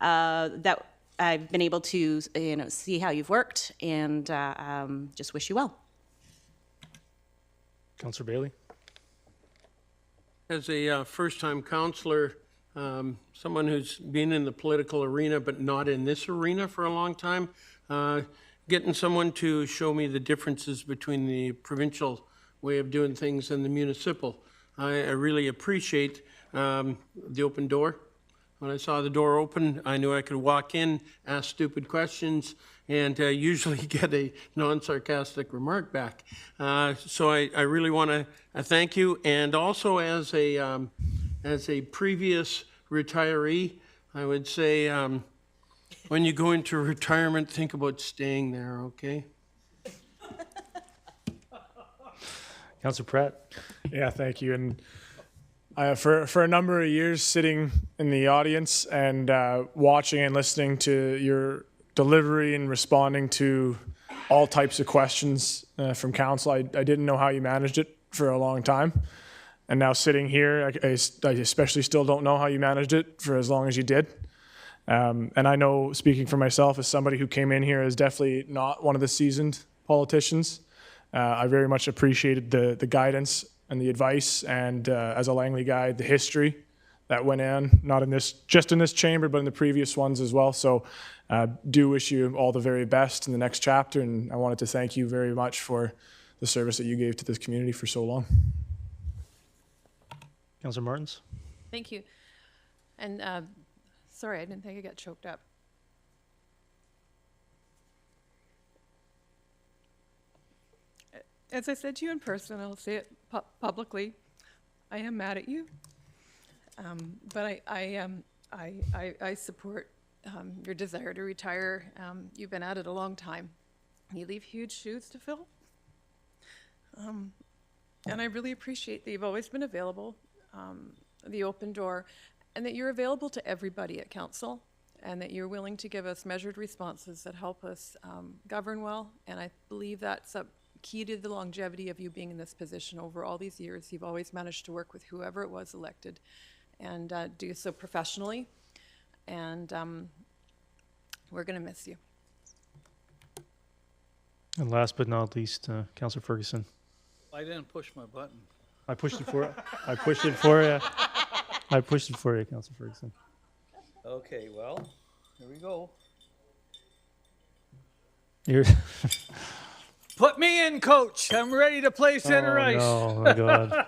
that I've been able to, you know, see how you've worked, and just wish you well. Councillor Bailey. As a first-time councillor, someone who's been in the political arena but not in this arena for a long time, getting someone to show me the differences between the provincial way of doing things and the municipal. I really appreciate the open door. When I saw the door open, I knew I could walk in, ask stupid questions, and usually get a non-sarcastic remark back. So I really want to thank you. And also as a previous retiree, I would say when you go into retirement, think about staying there, okay? Councillor Pratt. Yeah, thank you. And for a number of years sitting in the audience and watching and listening to your delivery and responding to all types of questions from council, I didn't know how you managed it for a long time. And now sitting here, I especially still don't know how you managed it for as long as you did. And I know, speaking for myself, as somebody who came in here as definitely not one of the seasoned politicians, I very much appreciated the guidance and the advice, and as a Langley guy, the history that went in, not in this, just in this chamber, but in the previous ones as well. So do wish you all the very best in the next chapter, and I wanted to thank you very much for the service that you gave to this community for so long. Councillor Martins. Thank you. And sorry, I didn't think I got choked up. As I said to you in person, I'll say it publicly, I am mad at you. But I support your desire to retire. You've been at it a long time. You leave huge shoes to fill. And I really appreciate that you've always been available, the open door, and that you're available to everybody at council, and that you're willing to give us measured responses that help us govern well. And I believe that's a key to the longevity of you being in this position over all these years. You've always managed to work with whoever it was elected and do so professionally. And we're going to miss you. And last but not least, Councillor Ferguson. I didn't push my button. I pushed it for I pushed it for you. I pushed it for you, Councillor Ferguson. Okay, well, here we go. You're Put me in, coach. I'm ready to play center ice. Oh, my God.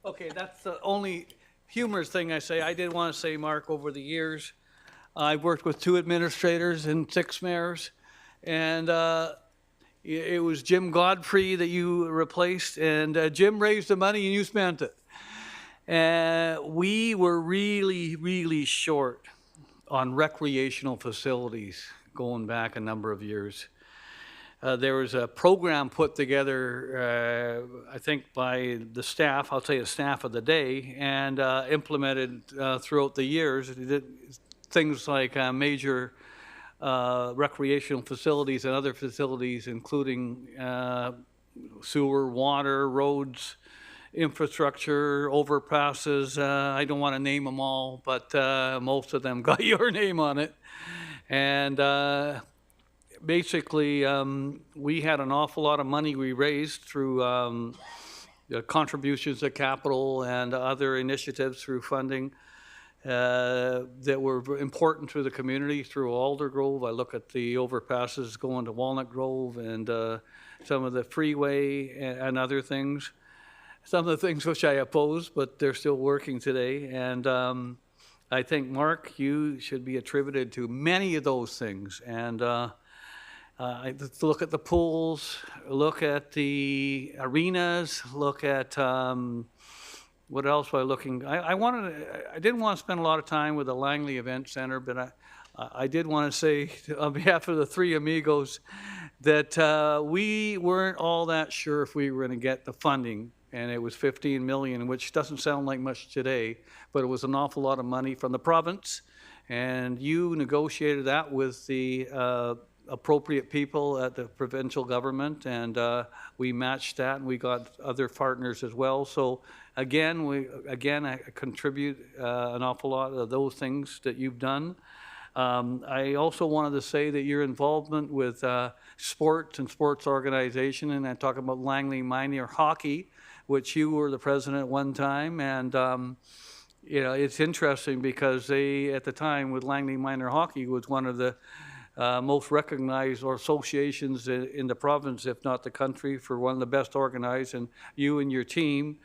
Okay, that's the only humorous thing I say. I did want to say, Mark, over the years, I've worked with 2 administrators and 6 mayors, and it was Jim Godfrey that you replaced, and Jim raised the money and you spent it. And we were really, really short on recreational facilities going back a number of years. There was a program put together, I think by the staff, I'll say the staff of the day, and implemented throughout the years. It did things like major recreational facilities and other facilities, including sewer, water, roads, infrastructure, overpasses. I don't want to name them all, but most of them got your name on it. And basically, we had an awful lot of money we raised through the contributions to capital and other initiatives through funding that were important to the community through Alder Grove. I look at the overpasses going to Walnut Grove and some of the freeway and other things. Some of the things which I oppose, but they're still working today. And I think, Mark, you should be attributed to many of those things. And look at the pools, look at the arenas, look at what else was I looking? I didn't want to spend a lot of time with the Langley Event Center, but I did want to say on behalf of the 3 amigos that we weren't all that sure if we were going to get the funding. And it was 15 million, which doesn't sound like much today, but it was an awful lot of money from the province. And you negotiated that with the appropriate people at the provincial government, and we matched that, and we got other partners as well. So again, I contribute an awful lot of those things that you've done. I also wanted to say that your involvement with sports and sports organization, and I'm talking about Langley Minor Hockey, which you were the president at one time, and you know, it's interesting because they, at the time, with Langley Minor Hockey, was one of the most recognized or associations in the province, if not the country, for one of the best organized, and you and your team.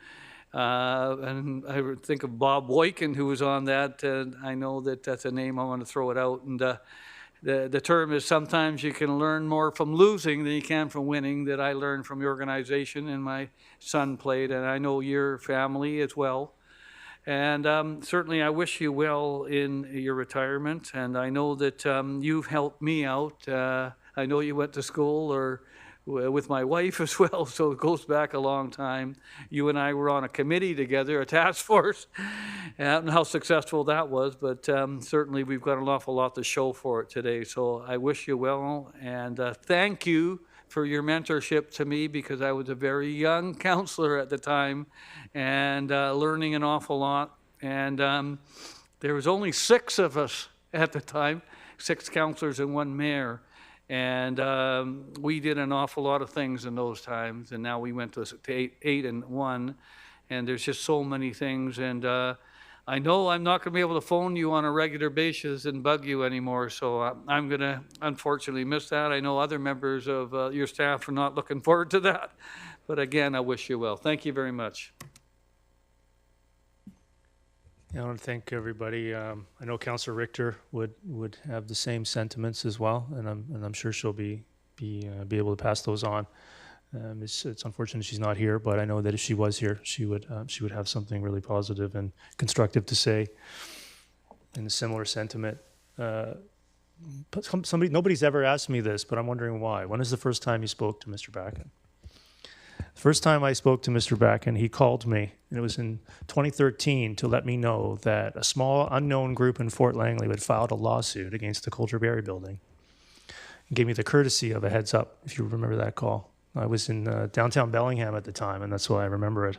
And I would think of Bob Boykin, who was on that, and I know that that's a name I want to throw it out. And the term is sometimes you can learn more from losing than you can from winning, that I learned from the organization, and my son played, and I know your family as well. And certainly I wish you well in your retirement, and I know that you've helped me out. I know you went to school or with my wife as well, so it goes back a long time. You and I were on a committee together, a task force, and I don't know how successful that was, but certainly we've got an awful lot to show for it today. So I wish you well, and thank you for your mentorship to me, because I was a very young counselor at the time and learning an awful lot. And there was only 6 of us at the time, 6 counselors and 1 mayor. And we did an awful lot of things in those times, and now we went to 8 and 1, and there's just so many things. And I know I'm not going to be able to phone you on a regular basis and bug you anymore, so I'm going to unfortunately miss that. I know other members of your staff are not looking forward to that, but again, I wish you well. Thank you very much. I want to thank everybody. I know Councillor Richter would have the same sentiments as well, and I'm sure she'll be able to pass those on. It's unfortunate she's not here, but I know that if she was here, she would have something really positive and constructive to say. In a similar sentiment, nobody's ever asked me this, but I'm wondering why. When is the first time you spoke to Mr. Backen? The first time I spoke to Mr. Backen, he called me, and it was in 2013, to let me know that a small unknown group in Fort Langley had filed a lawsuit against the Culture Berry building. He gave me the courtesy of a heads up, if you remember that call. I was in downtown Bellingham at the time, and that's why I remember it.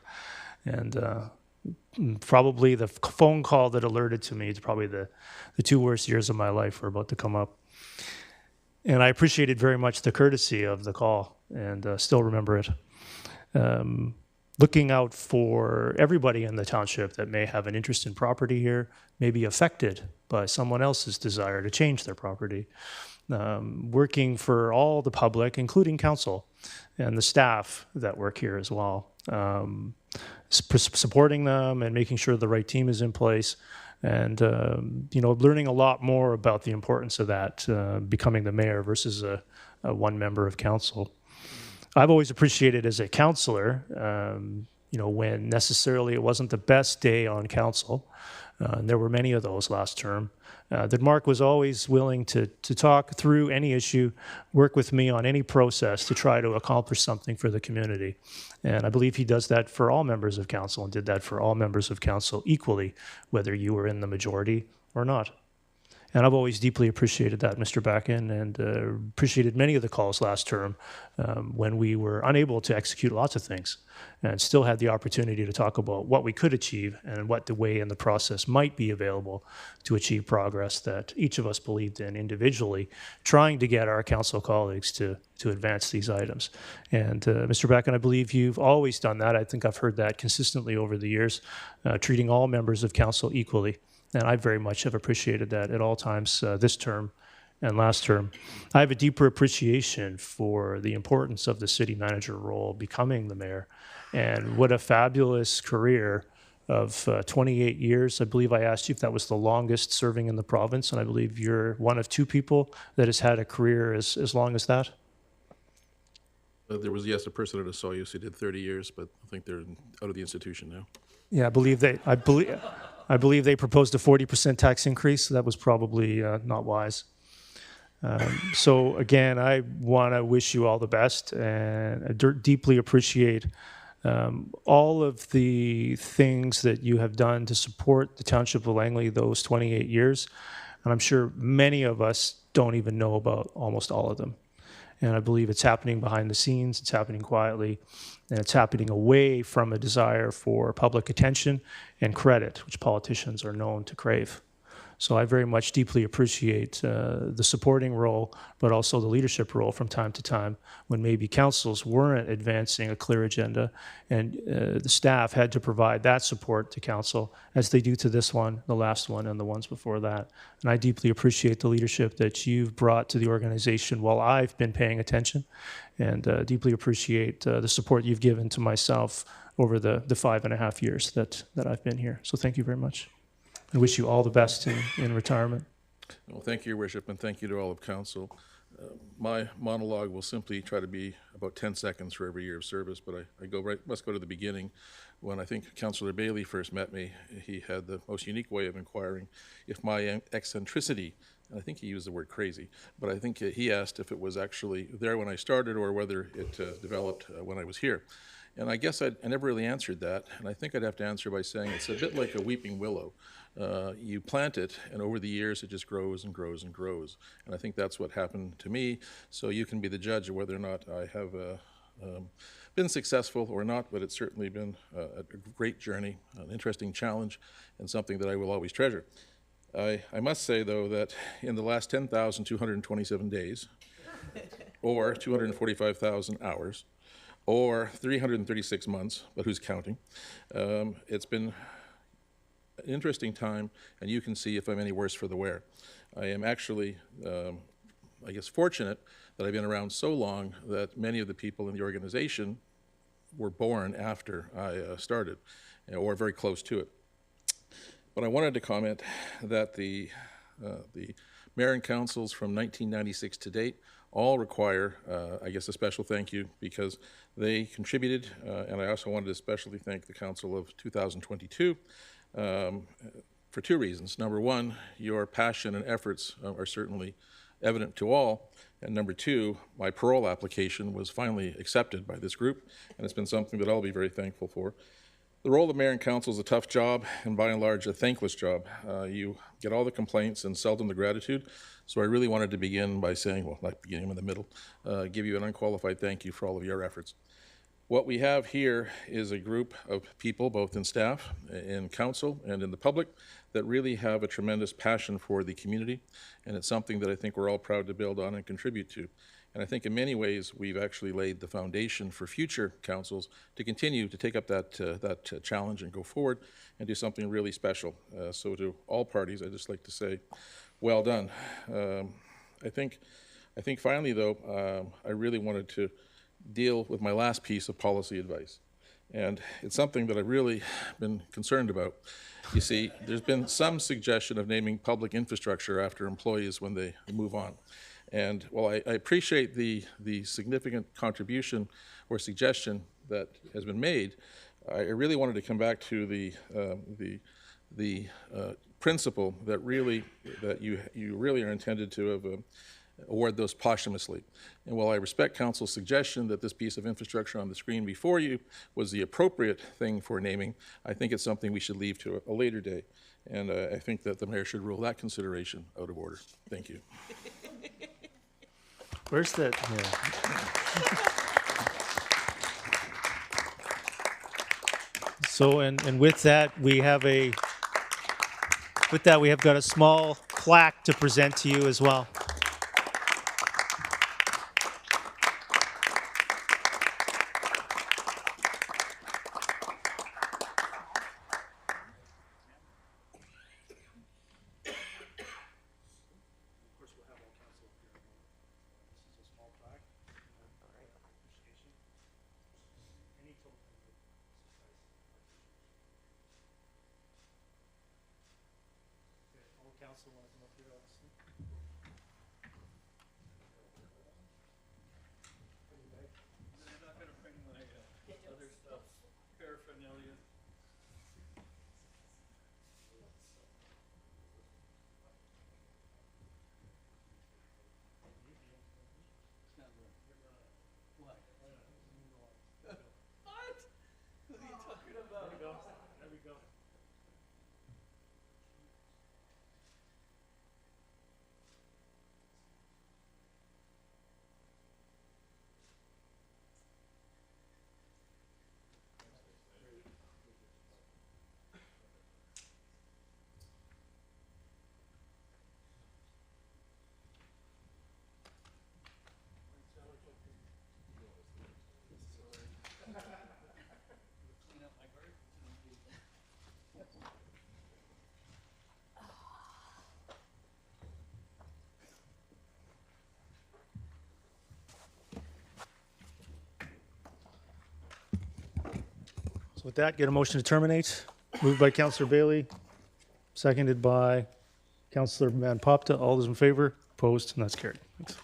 And probably the phone call that alerted to me is probably the 2 worst years of my life were about to come up. And I appreciated very much the courtesy of the call, and still remember it. Looking out for everybody in the township that may have an interest in property here, may be affected by someone else's desire to change their property. Working for all the public, including council and the staff that work here as well. Supporting them and making sure the right team is in place, and learning a lot more about the importance of that, becoming the mayor versus a one member of council. I've always appreciated as a councillor, when necessarily it wasn't the best day on council, and there were many of those last term, that Mark was always willing to talk through any issue, work with me on any process to try to accomplish something for the community. And I believe he does that for all members of council, and did that for all members of council equally, whether you were in the majority or not. And I've always deeply appreciated that, Mr. Backen, and appreciated many of the calls last term when we were unable to execute lots of things and still had the opportunity to talk about what we could achieve and what the way and the process might be available to achieve progress that each of us believed in individually, trying to get our council colleagues to advance these items. And Mr. Backen, I believe you've always done that. I think I've heard that consistently over the years, treating all members of council equally. And I very much have appreciated that at all times this term and last term. I have a deeper appreciation for the importance of the city manager role becoming the mayor, and what a fabulous career of 28 years. I believe I asked you if that was the longest serving in the province, and I believe you're one of two people that has had a career as long as that. There was, yes, a person at Osoyoos who did 30 years, but I think they're out of the institution now. Yeah, I believe they proposed a 40% tax increase, so that was probably not wise. So again, I want to wish you all the best, and I deeply appreciate all of the things that you have done to support the Township of Langley those 28 years. And I'm sure many of us don't even know about almost all of them. And I believe it's happening behind the scenes, it's happening quietly, and it's happening away from a desire for public attention and credit, which politicians are known to crave. So I very much deeply appreciate the supporting role, but also the leadership role from time to time when maybe councils weren't advancing a clear agenda, and the staff had to provide that support to council as they do to this one, the last one, and the ones before that. And I deeply appreciate the leadership that you've brought to the organization while I've been paying attention, and deeply appreciate the support you've given to myself over the 5.5 years that I've been here. So thank you very much. I wish you all the best in retirement. Well, thank you, Your Worship, and thank you to all of council. My monologue will simply try to be about 10 seconds for every year of service, but must go to the beginning. When I think Councillor Bailey first met me, he had the most unique way of inquiring if my eccentricity, and I think he used the word crazy, but I think he asked if it was actually there when I started or whether it developed when I was here. And I guess I never really answered that, and I think I'd have to answer by saying it's a bit like a weeping willow. You plant it, and over the years it just grows and grows and grows. And I think that's what happened to me. So you can be the judge of whether or not I have been successful or not, but it's certainly been a great journey, an interesting challenge, and something that I will always treasure. I must say, though, that in the last 10,227 days, or 245,000 hours, or 336 months, but who's counting, it's been an interesting time, and you can see if I'm any worse for the wear. I am actually, I guess, fortunate that I've been around so long that many of the people in the organization were born after I started, or very close to it. But I wanted to comment that the mayor and councils from 1996 to date all require, I guess, a special thank you because they contributed, and I also wanted to especially thank the council of 2022 for two reasons. Number one, your passion and efforts are certainly evident to all, and number two, my parole application was finally accepted by this group, and it's been something that I'll be very thankful for. The role of mayor and council is a tough job, and by and large, a thankless job. You get all the complaints and seldom the gratitude, so I really wanted to begin by saying, well, not beginning, I'm in the middle, give you an unqualified thank you for all of your efforts. What we have here is a group of people, both in staff, in council, and in the public, that really have a tremendous passion for the community, and it's something that I think we're all proud to build on and contribute to. And I think in many ways, we've actually laid the foundation for future councils to continue to take up that challenge and go forward and do something really special. So to all parties, I'd just like to say, well done. I think finally, though, I really wanted to deal with my last piece of policy advice. And it's something that I've really been concerned about. You see, there's been some suggestion of naming public infrastructure after employees when they move on. And while I appreciate the significant contribution or suggestion that has been made, I really wanted to come back to the principle that you really are intended to have award those posthumously. And while I respect Council's suggestion that this piece of infrastructure on the screen before you was the appropriate thing for naming, I think it's something we should leave to a later day. And I think that the mayor should rule that consideration out of order. Thank you. Where's that? Yeah. So, and with that, we have got a small plaque to present to you as well. So with that, get a motion to terminate. Moved by Councillor Bailey, seconded by Councillor Van Popta. All those in favor? Opposed? And that's carried. Thanks.